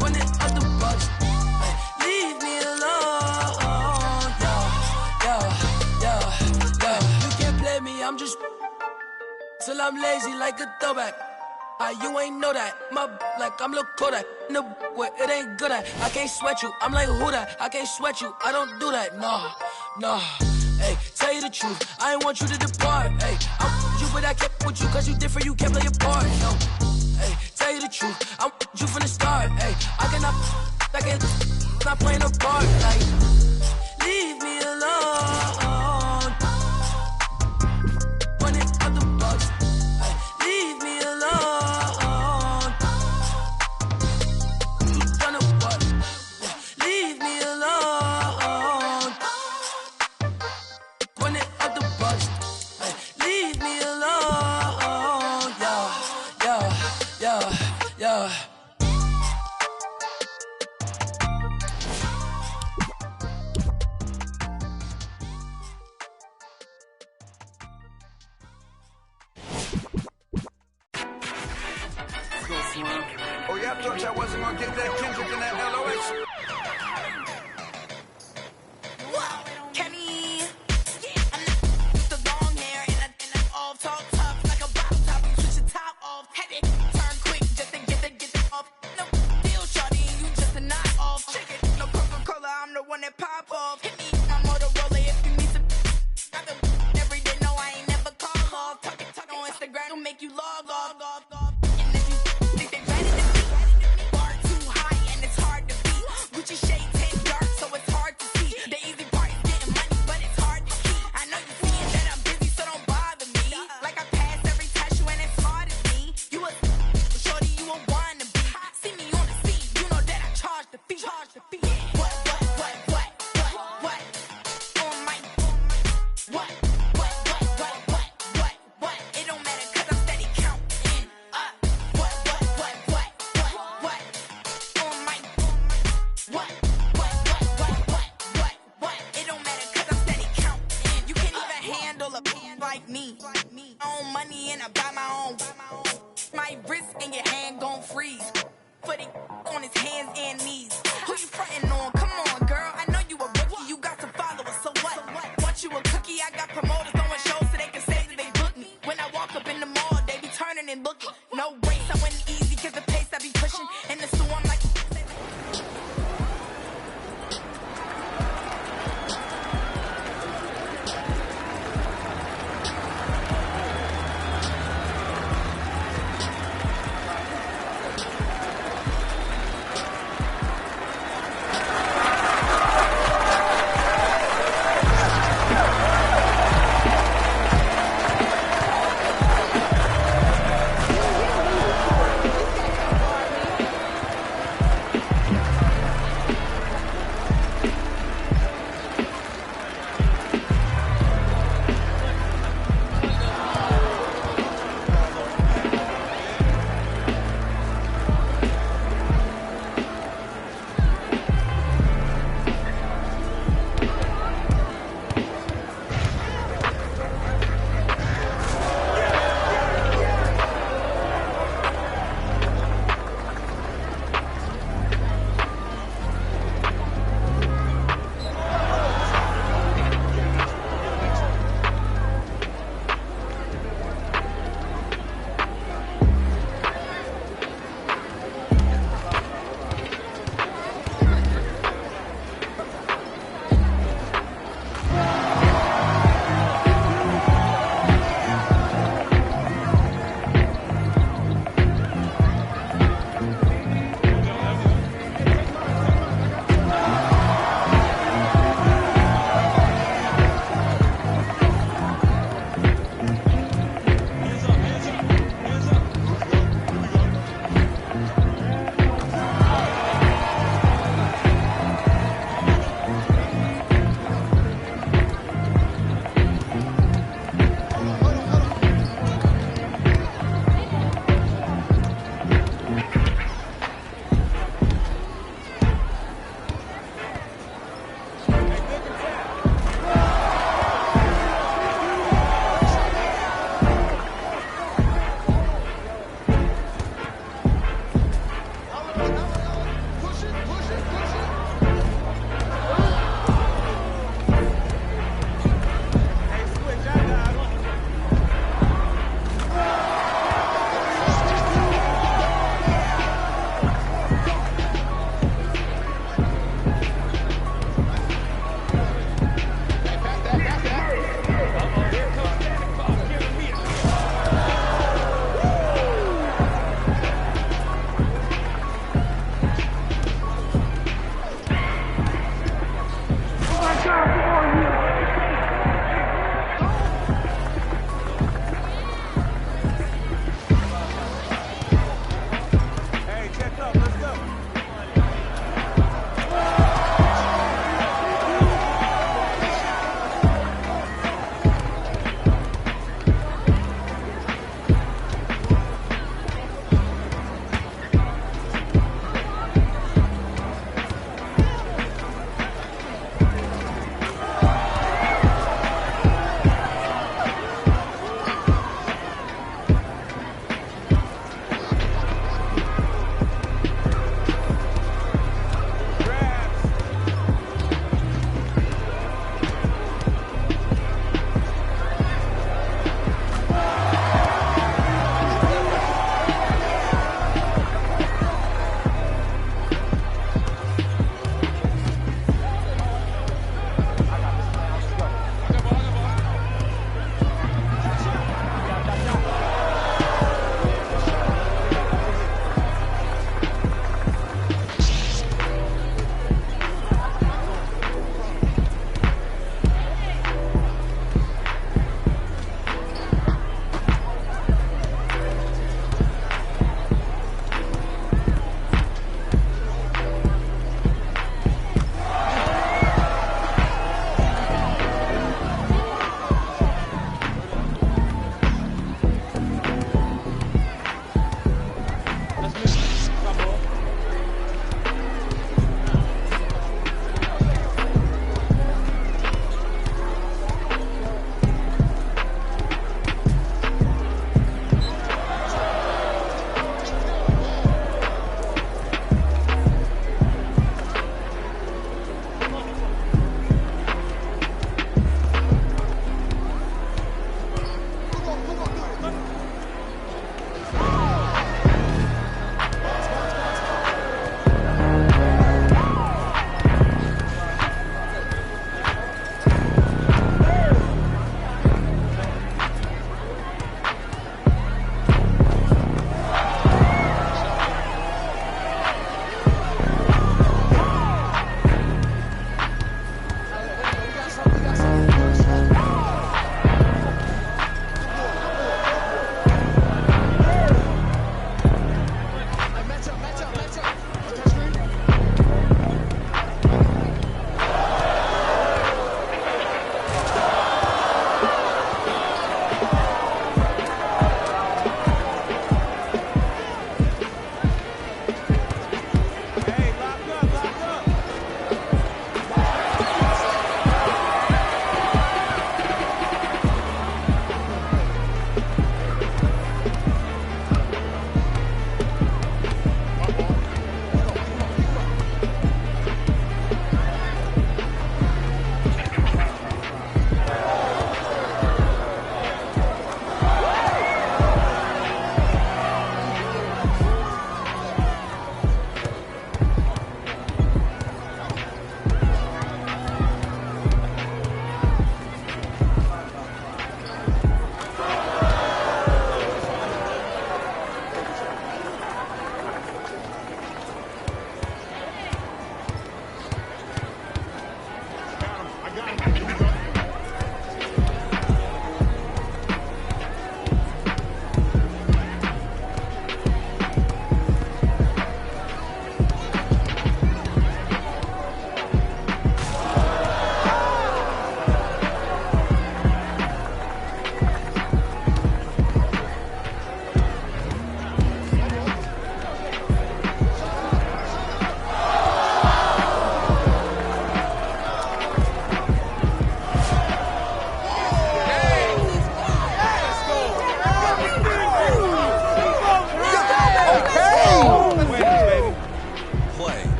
Run it out the box. Leave me alone. Yeah. You can't play me, I'm just till I'm lazy like a throwback. You ain't know that. My like I'm Lil Kodak. No, where it ain't good at. I can't sweat you. I'm like who that? I can't sweat you. I don't do that. Nah. Hey, tell you the truth. I ain't want you to depart. Hey, I'm with you, but I kept with you cause you different. You can't play your part. No. Hey, tell you the truth. I'm with you from the start. Hey, I can't not playing a part. Like, leave me alone. Run it out the box. Leave me alone. You gonna what? Leave me alone. Run it out the box. Leave me alone. Yeah. Oh, yeah, I thought y'all wasn't gonna get that Kendrick and that LOX. Kenny, I'm the long hair and I all talk tough like a bop top.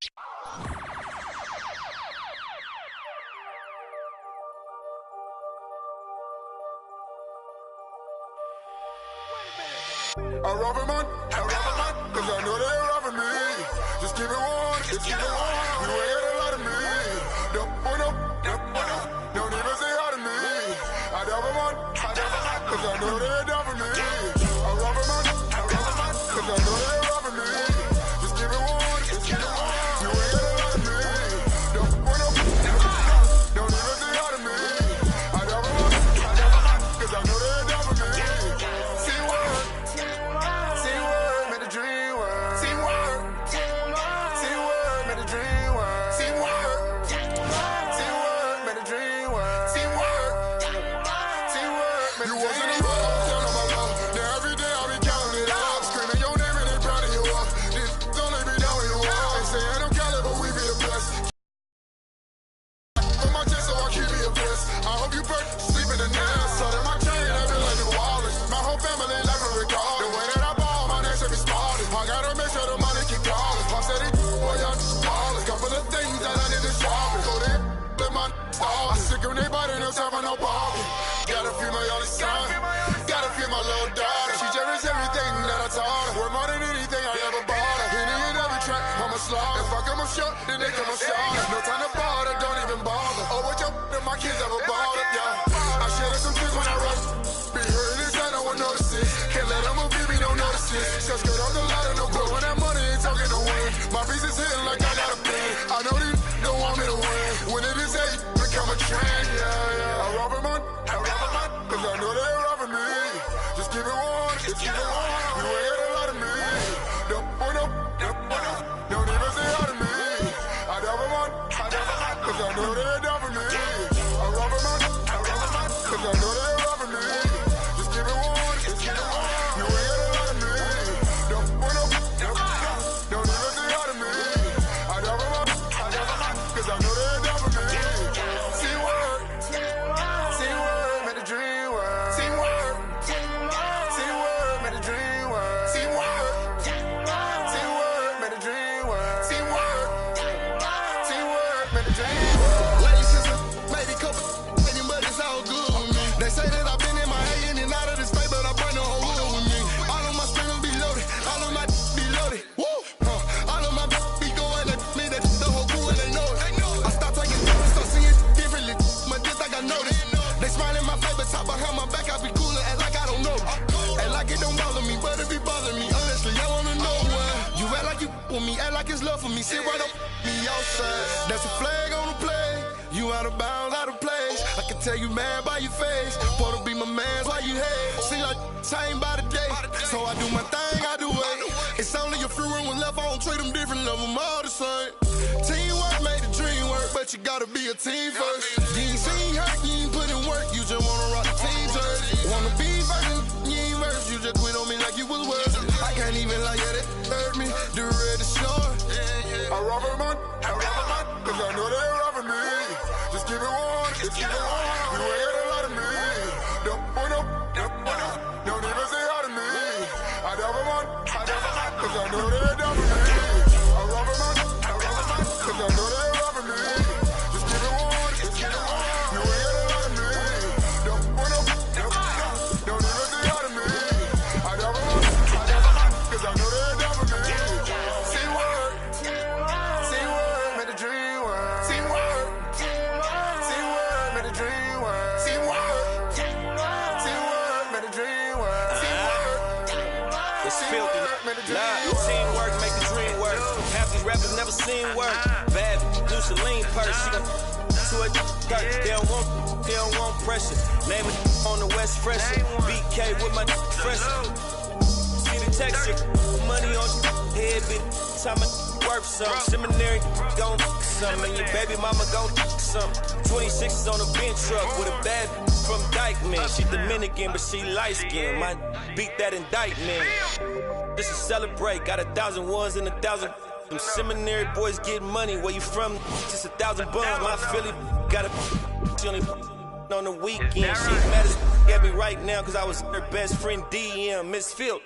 I rob a man, cause I know they robbing me. Just keep it warm, just keep it warm. You ain't got a lot of me. Don't even say hi to me. I rob a man, cause I know they down for me. I rob a man, cause I know they robbing me. Just keep it warm, just keep it warm. You ain't got a lot of me. Don't even say hi to me. I rob a man, cause I know they down for me. See what? Gotta feel my only son. Gotta feel my little daughter. She cherishes everything that I taught her. Worth more than anything I ever bought her. Hitting in every track, I'm a slaughter. If I come up short, then they come up short. No time to bother, don't even bother. Oh, what your if my kids ever bought it, yeah. I shed some tears when I rush. Be hurting inside, no one notices. Can't let them move me, don't notice it. Just skirt off the ladder, no blow. When that money ain't talking no win. My piece is hitting like I got a pin. I know these don't want me to win. When it is hate, become a trend, yeah. I rob a man. Cause I know they robbing me. Just keep it warm, just keep it warm. You ain't got a lot of me. Don't even say hi to me. I rob a man, cause I know they down for me. I rob a man, cause I know they robbing me. Just keep it warm, just keep it warm. You ain't got a lot of me. Don't even say hi to me. I rob a man, cause I know they down for me. See what? Made a dream world. See what? Made a dream world. See what? Made a dream world. See what? Made a dream world. Lady sister, lady couple, lady, but it's all good with me. They say that I've been in my head in and out of the state, but I bring the whole hood with me. All of my screaming be loaded, all of my be loaded. Woo! All of my be going at me, that the whole crew and they know it. I start taking notice, start seeing differently, but this like I noticed. They smile in my face, but top behind my back, I be coolin', act like I don't know. Act like it don't bother me, but it be bothering me. Honestly, I wanna know why. You act like you with me, act like it's love for me. Sit right up me outside. That's a flag on the play. You out of bounds, out of place. I can tell you mad by your face. Supposed to be my man, why you hate? See like time by the day. So I do my thing, I do it. It's only a few rooms left, I don't treat them different, love them all the same. Teamwork made the dream work, but you gotta be a team first. You ain't seen hurt, you ain't put in work, you just wanna rock the team jersey. Wanna be first, you ain't first, you just quit on me like you was worth it. I can't even lie, yeah, that hurt me, the red is short. I rob a man, cause I know they robbing me. Just keep it warm, just keep it warm. You ain't got a lot of me. Don't even say hi to me. I rob a man, cause I know they down for me. I rob a man, cause I know they robbing me. Just keep it warm, just keep it warm. You ain't got a lot of me. Don't even say hi to me. I rob a man, cause I know they down for me. See what? Made a dream world. See what? Made a dream world. See what? Made a dream world. See what? It's filthy. Nah, teamwork make the dream work. Half these rappers never seen work. Bad do Celine purse. She gon' to a dirt. They don't want pressure. Name it on the West Fresher. BK with my fresher. See the texture. Money on head, bitch. Time worth some. Seminary gon' some. And your baby mama gon' some. 26 is on a bench truck with a bad from Dykeman. She Dominican, but she light skinned. Might beat that indictment. This is celebrate. Got 1,000 ones and 1,000. Them seminary boys get money. Where you from? Just 1,000 buns. My Philly got a. She only on the weekend. She's mad as at me right now because I was her best friend DM, Miss Field.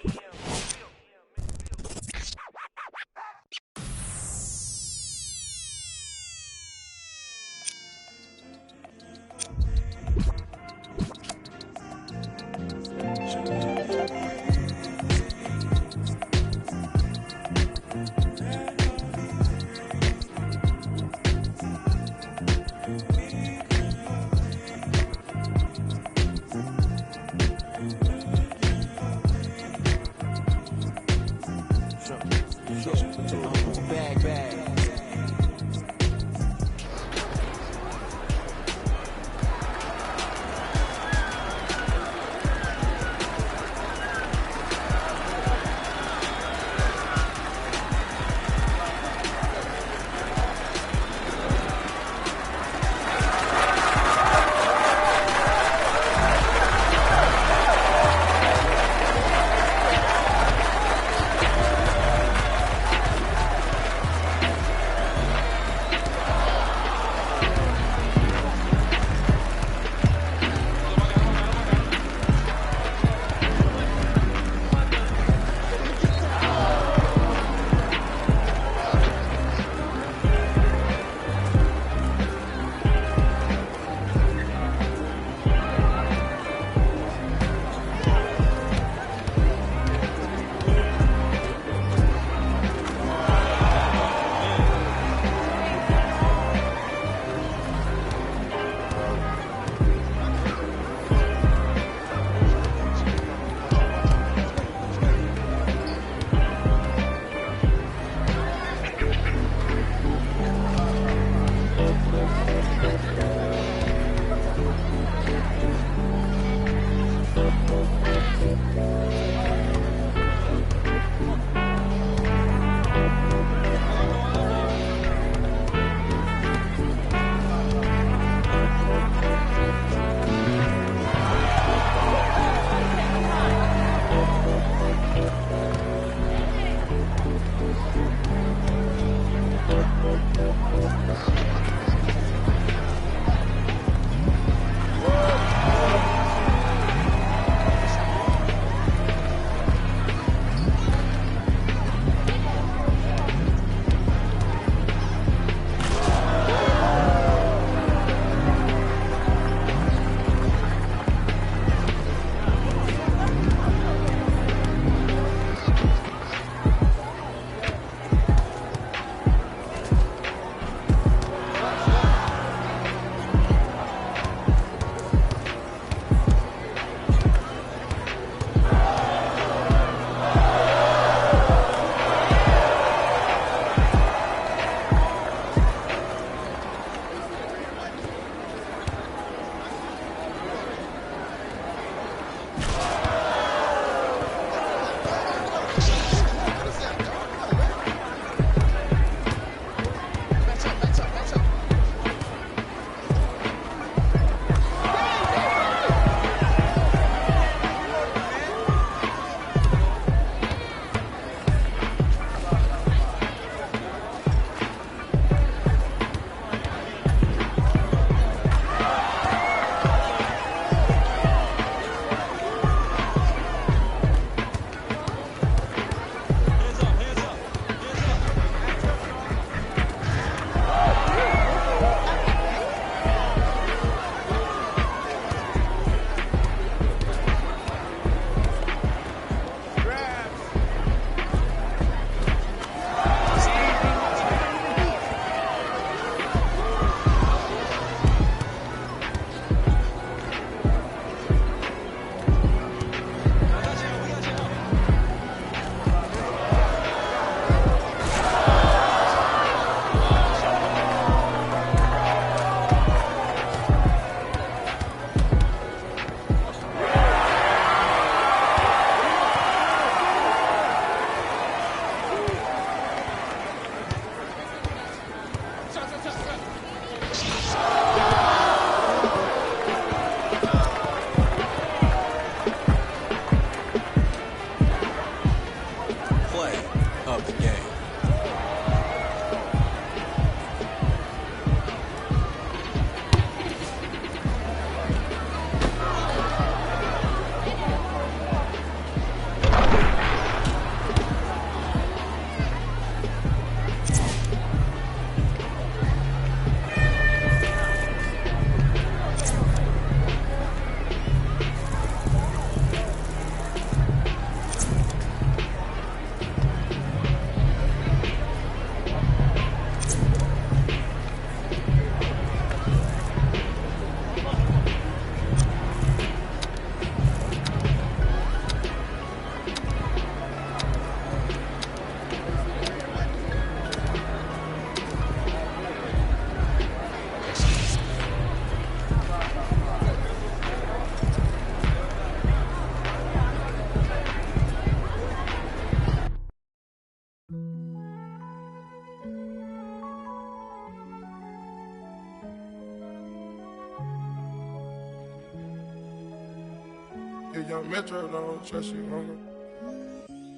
If young Metro don't trust you, hunger.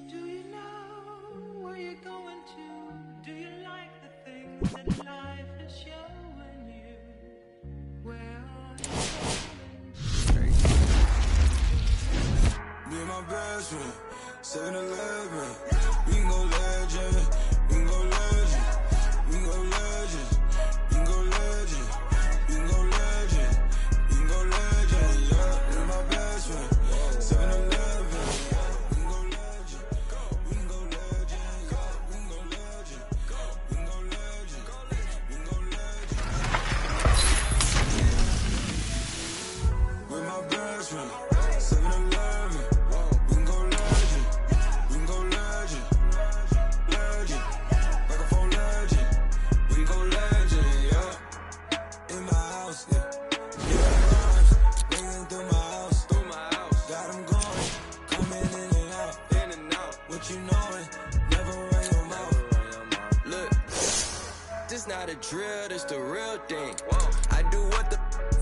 Do you know where you're going to? Do you like the things that life is showing you? Where are you going? Me and my best friend, 7-Eleven. We can go legend, we can go legend, we can go legend, we can go legend, we can go legend, we can go legend, yeah. Me and my best friend, 7-Eleven. We can go legend, we can go legend, we can go legend, we can go legend, we can go legend. With my best friend, 7-Eleven. Not a drill, this the real thing. I do what the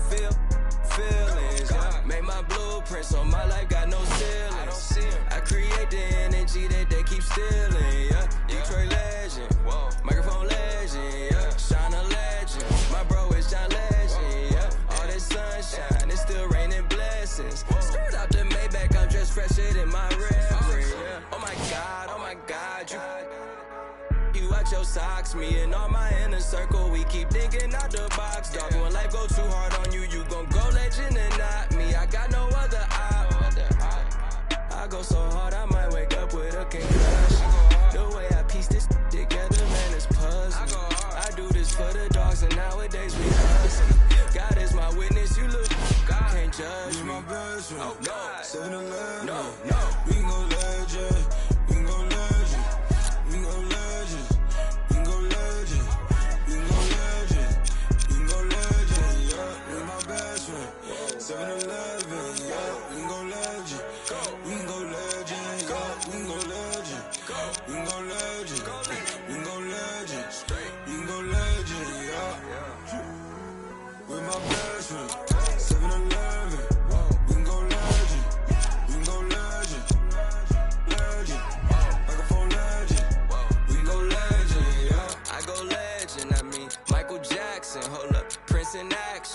feelings. Yeah. Make my blueprints on my life, got no ceilings. I create the energy that they keep stealing. Yeah, Detroit legend, microphone legend. Yeah, shine a legend. My bro is John Legend. Yeah, all this sunshine, it's still raining blessings. Skirt out the Maybach, I'm dressed fresher than my reverend. Yeah. Oh my God, you out your socks, me and all my inner circle, we keep thinking out the box, dog. When life go too hard on you, you gon' go legend and not me. I got no other op. I go so hard, I might wake up with a concussion. The way I piece this together, man, it's puzzling. I do this for the dogs, and nowadays we hustling. God is my witness, you look, God can't judge me. My best friend, oh, no, 7-Eleven. No. We can go legend, we can go legend, we can go legend.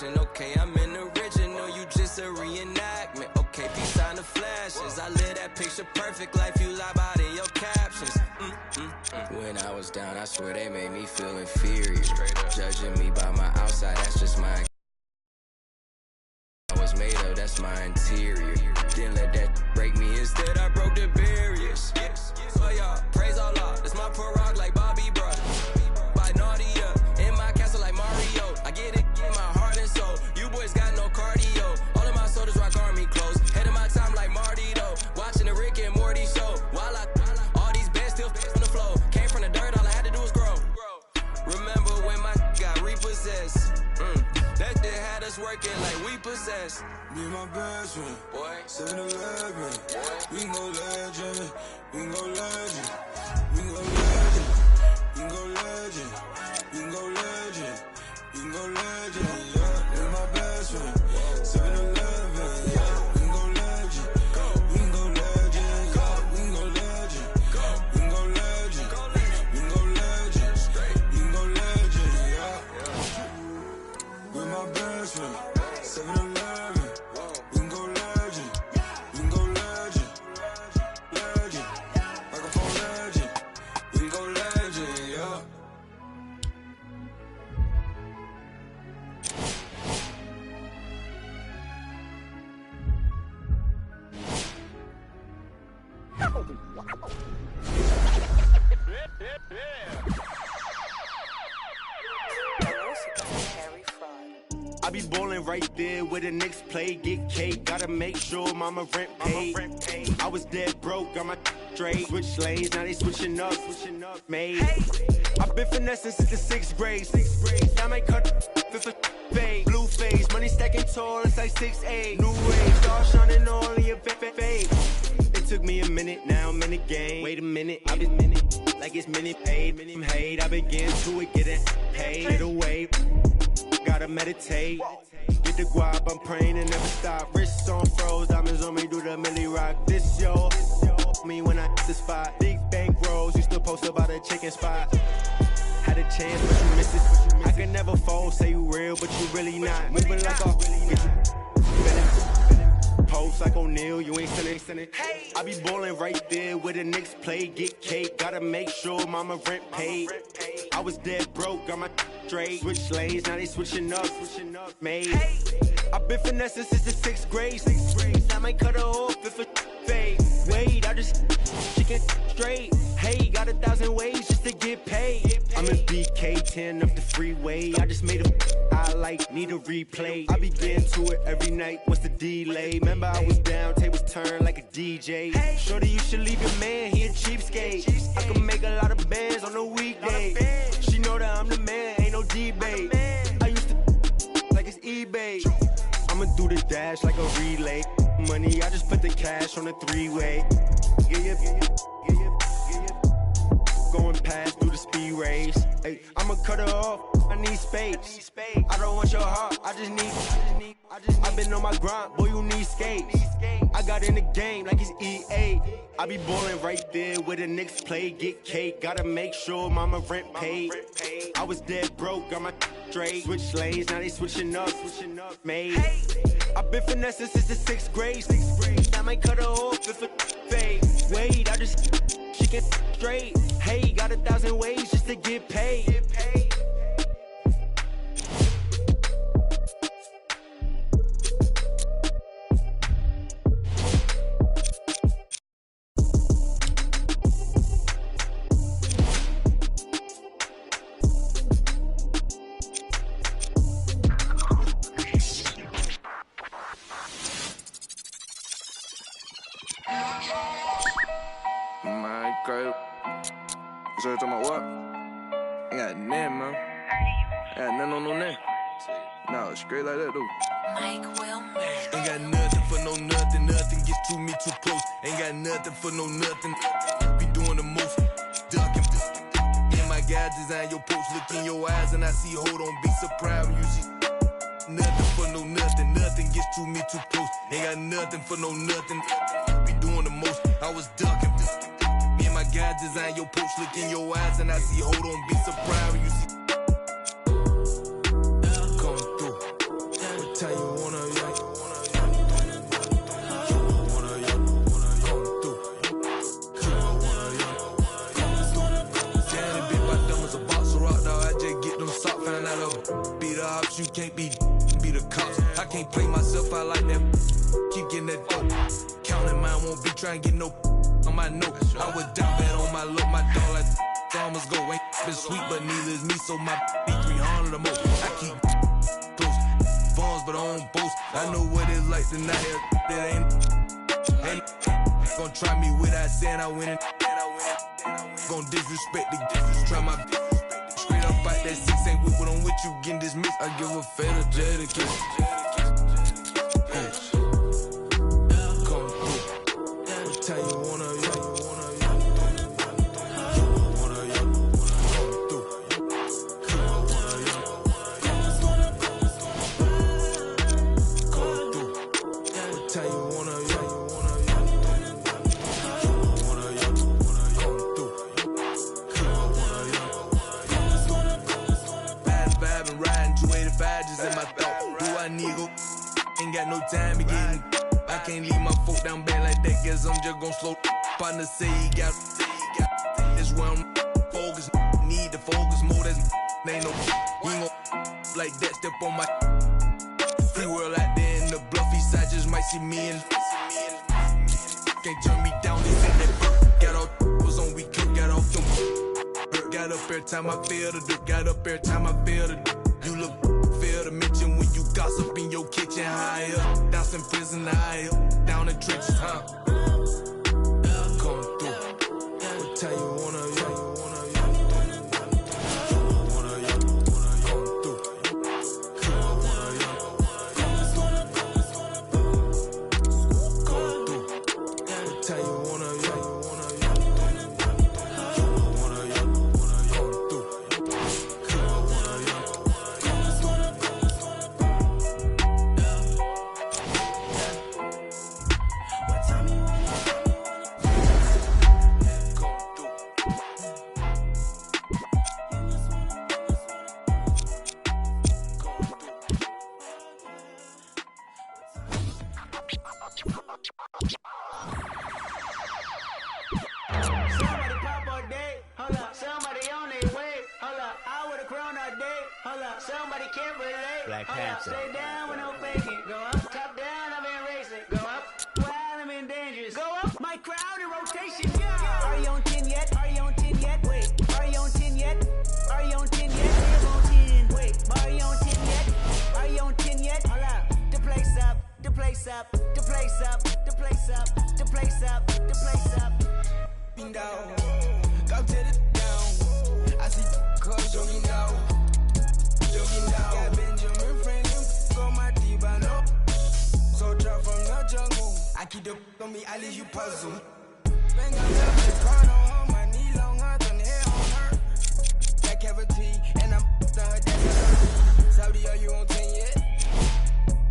Okay, I'm an original, you just a reenactment. Okay, peace on the flashes. I live that picture perfect life you lie about in your captions. When I was down, I swear they made me feel inferior. Judging me by my outside, that's just my I was made of, that's my interior. Didn't let that break me, instead I broke the barriers. So y'all, praise Allah, that's my parag like Bobby Bruh. By naughty up, in my castle like Mario. I get it in my heart and soul. You boys got no cardio. All of my soldiers rock army clothes. Head of my time like Marty though. Watching the Rick and Morty show. While all these bands still on the flow. Came from the dirt, all I had to do was grow. Remember when my got repossessed? That shit had us working like we possessed. Me and my best friend, 7-Eleven. We can go legend, we can go legend, we can go legend, we can go legend, we can go legend, we can go legend. Yeah, me and my best friend, 7-Eleven. Yeah, we can go legend, we can go legend, we can go legend, we can go legend, we can go legend, we can go legend. Yeah, with my best friend, 7-Eleven. I be ballin' right there where the Knicks play, get cake, gotta make sure mama rent paid. I was dead broke, got my straight, switch lanes, now they switching up, made. I've been finessing since the 6th grade, I might cut for fade, blue face, money stacking tall, it's like 6'8", new wave, stars shining only a fade. It took me a minute, now I'm in the game. Wait a minute, I've been like it's minute paid, hate. I begin to it, getting paid. Get away, gotta meditate. get the guap, I'm praying and never stop. Wrists on froze, diamonds on me, do the milli rock. This yo, me when I hit the spot. Big bank rolls, used to post about a chicken spot. Had a chance, but you missed it. I can never fold, say you real, but you really not. Moving like a post like O'Neal, you ain't sending. I be ballin' right there where the Knicks play, get cake. Gotta make sure mama rent paid. I was dead broke, got my straight. Switch lanes, now they switching up, made. I've been finessing since the 6th grade. I might cut her off if a fade. Wait, I just chicken straight. Hey, got 1,000 ways just to get paid. I'm in BK10 up the freeway. I just made a I like, need a replay. I be getting to it every night, what's the delay? Remember I was down, tables turned like a DJ. Shorty, you should leave your man, he a cheapskate. I can make a lot of bands on a weekday. She know that I'm the man, ain't no debate. I used to like it's eBay. I'ma do the dash like a relay. Money, I just put the cash on a 3-way. Going past through the speed race. Hey, I'ma cut her off, I need space. I don't want your heart, I just need. I've been on my grind, boy, you need skates. I got in the game like it's EA. I be ballin' right there where the Knicks play, get cake. Gotta make sure mama rent paid. I was dead broke, got my straight. Switch lanes, now they switching up, made. I've been finessing since the 6th grade. I might cut her off if it fade. Wait, I just chicken straight. Hey, got 1,000 ways just to get paid. My girl. So you talking about what? Ain't got nothing, man. Ain't got nothing on no name. Nah, straight like that, though. Ain't got nothing for no nothing. Nothing gets to me too close. Ain't got nothing for no nothing. Be doing the most. Ducking. And my guys design your post. Look in your eyes and I see, hold on, be surprised when you see. Nothing for no nothing. Nothing gets to me too close. Ain't got nothing for no nothing. Be doing the most. I was ducking. Me and my guys design your post. Look in your eyes and I see, hold on, be surprised when you see. Coming through. What time you wanna, you can't be the cops. I can't play myself out like that. Keep getting that dope. Counting mine, won't be trying to get no on my note. I was down bad on my look, my dog like farmers go. Ain't been sweet, but neither is me, so my be 300 or more. I keep close phones, but I don't boast. I know what it's like to not hear that ain't gonna try me without saying I win it. Gonna disrespect the try my straight up out that 6 ain't with what I'm with you getting dismissed. I give a fatal dedication. Come through. What time you wanna, in my thought. Do I need go? Ain't got no time to get. I can't leave my folk down bad like that. Guess I'm just gon' slow. Partner say he got. This where I'm focused. Need to focus more. That's ain't no. He ain't gon' like that. Step on my free world out there in the bluffy side. Just might see me and can't turn me down. They said that got off was on week. Got off them. Got up every time I feel the dip. Got up every time I feel the dip. You look fair to mention when you gossip in your kitchen. High up, down in prison, high up, down in trenches, huh? Come through. What time you wanna, hold up, somebody can't relate. Black Hold up, Panther. stay down with no faking. Go up, top down, I've been racing. Go up, wild, I'm in dangerous. Go up, my crowd in rotation. Yeah. Are you on 10 yet? Are you on 10 yet? Wait, are you on 10 yet? Are you on 10 yet? Live on 10. Wait, are you on 10 yet? Are you on 10 yet? Hold up, the place up, the place up, the place up, the place up, the place up, the place up. Down, come to the down. I see cuz jogging down, jogging down. Got Benjamin Franklin on my T-Bano. So drop from the jungle. I keep the on me, I leave you puzzle. Bang on the crown on my knee, longer than hair on her. That cavity, and I'm the her dad. Saudi, are you on 10 yet?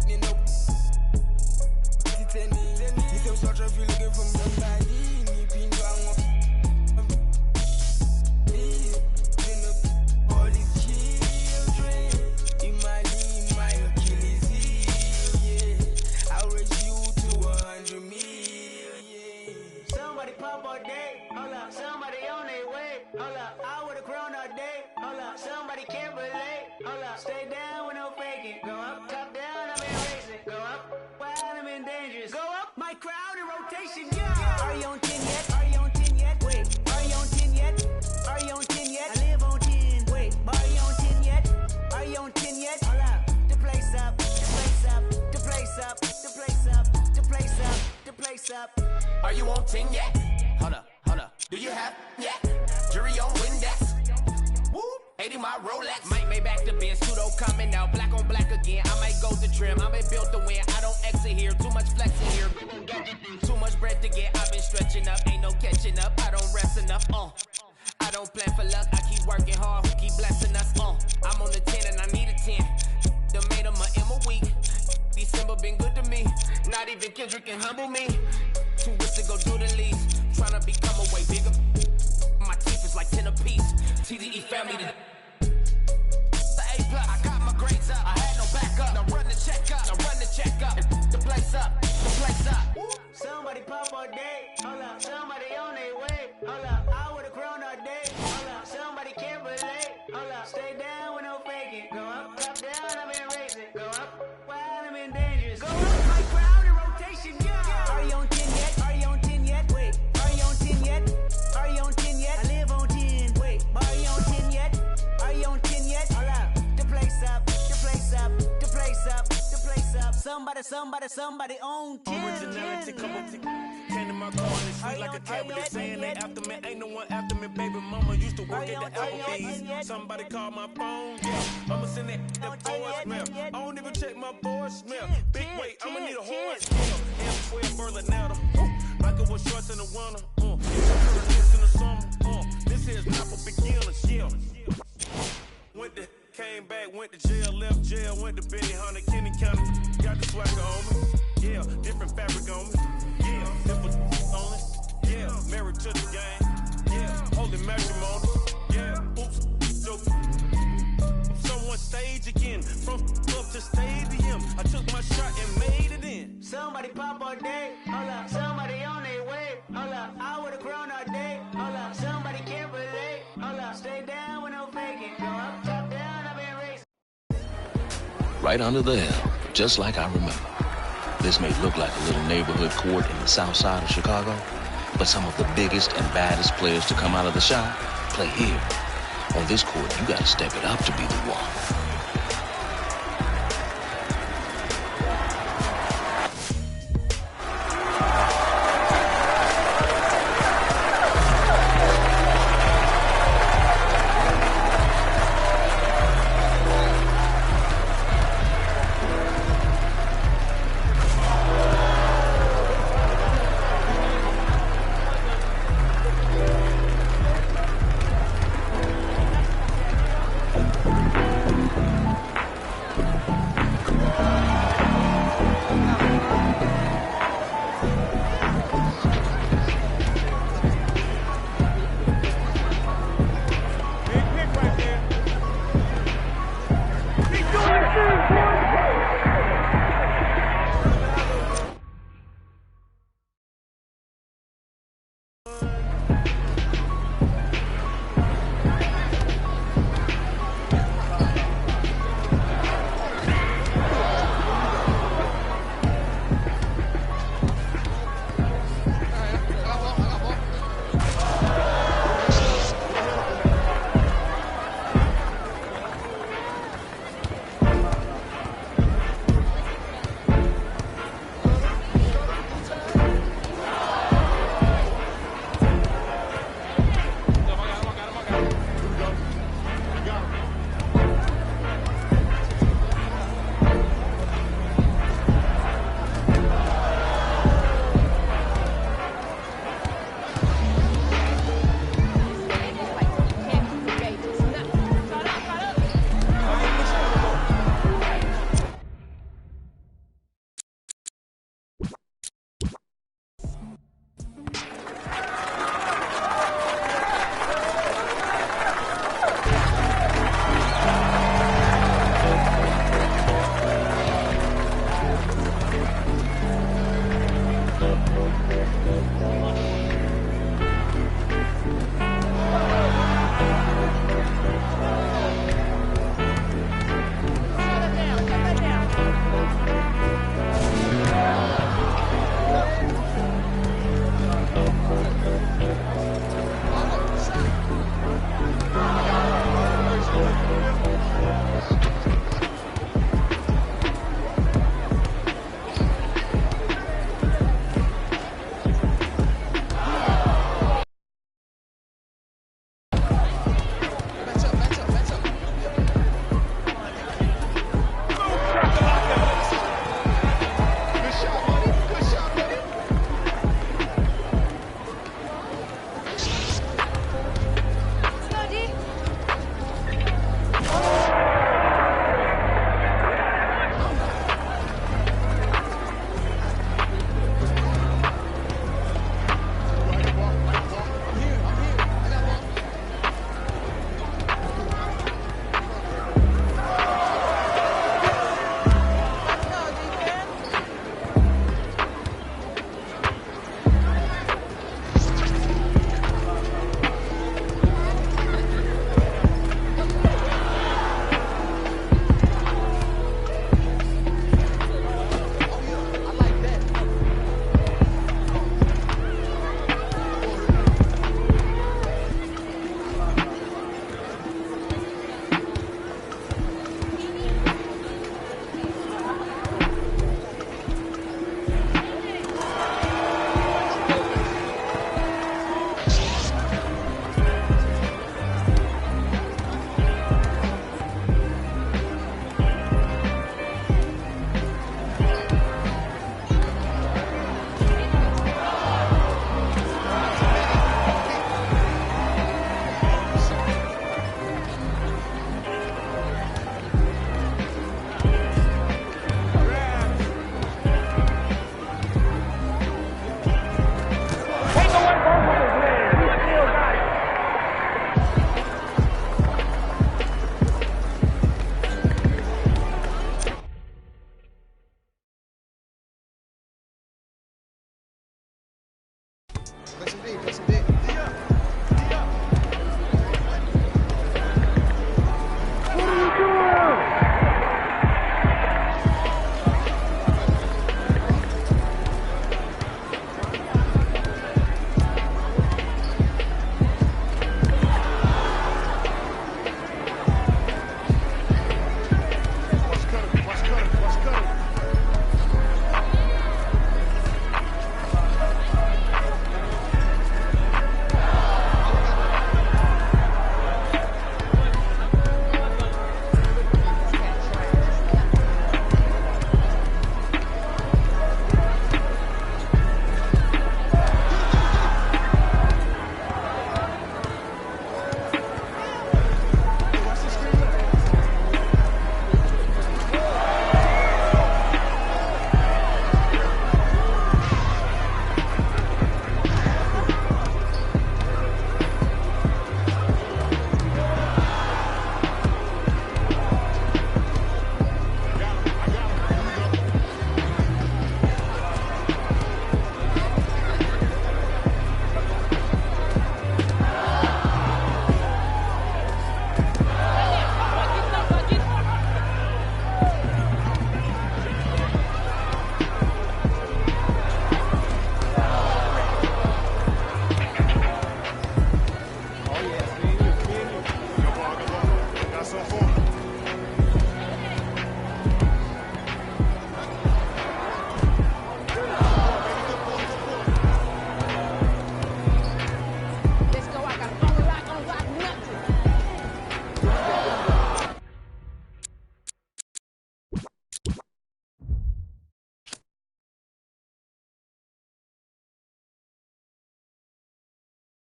You know, you still search if you looking for somebody. Somebody can't relate. Hold up, stay down with no faking. Go up, top down, I've been racing. Go up, wild, I'm in dangerous. Go up, my crowd in rotation. Yeah. Are you on 10 yet? Are you on 10 yet? Wait, are you on 10 yet? Are you on 10 yet? I live on 10. Wait, are you on 10 yet? Are you on 10 yet? Hold up, the place up, the place up, the place up, the place up, the place up, the place up. Are you on 10 yet? Hold up, hold up. Do you have yet? Jury on Windex. Woo! 80 my Rolex. Might make back the Benz. Pseudo coming out. Black on black again. I might go to trim. I may build to win. I don't exit here. Too much flex in here. Too much bread to get. I've been stretching up. Ain't no catching up. I don't rest enough. I don't plan for luck. I keep working hard. Who keep blessing us? I'm on the 10 and I need a 10. The made of my M a week. December been good to me. Not even Kendrick can humble me. Too rich to go do the least. Trying to become a way bigger. My teeth is like 10 apiece. TDE family to the A+. I got my grades up. I had no backup. Now run the check up. Now run the check up. The place up. The place up. Somebody pop all day. Hold up. Somebody on their way. Hold up. I would've grown all day. Hold up. Somebody can't relate. Hold up. Stay down with no faking. Go up, top down, I've been racing. Go up, wild, I'm in dangerous. Go up, my crowd in rotation. Yeah. Are you on 10 yet? Are you on 10 yet? Wait, are you on 10 yet? Are you on 10 yet? I live on 10. Wait, are you on 10 yet? Are you on 10 yet? Hold up, the place up, the place up, the place up, the place up. Somebody on 10. Originality, come on, came to my car in the street like a tablet. Saying they after me, ain't no one after me. Baby mama used to work at the Applebee's. Somebody called my phone, yeah. I'ma send that voicemail. I don't even check my voicemail. Big weight, I'ma need a horse. M12 Berlinetta. Michael was shorts in the winter. This in the summer. This here's not for beginners, yeah. Came back, went to jail, left jail, went to Benny Hunter, Kenny County. Got the swagger on me. Yeah, different fabric on me. Yeah, different on it. Yeah, married to the game. Yeah, holy matrimony. Yeah, oops, joke. Someone stage again. From up to stadium. I took my shot and made it in. Somebody pop all day. Hold up. Somebody on their way. Hold up. I would've grown all day. Hold up. Somebody can't relate. Hold up. Stay down with no faking. Go up, top down. Right under the L, just like I remember. This may look like a little neighborhood court in the south side of Chicago, but some of the biggest and baddest players to come out of the shop play here. On this court, you gotta step it up to be the one.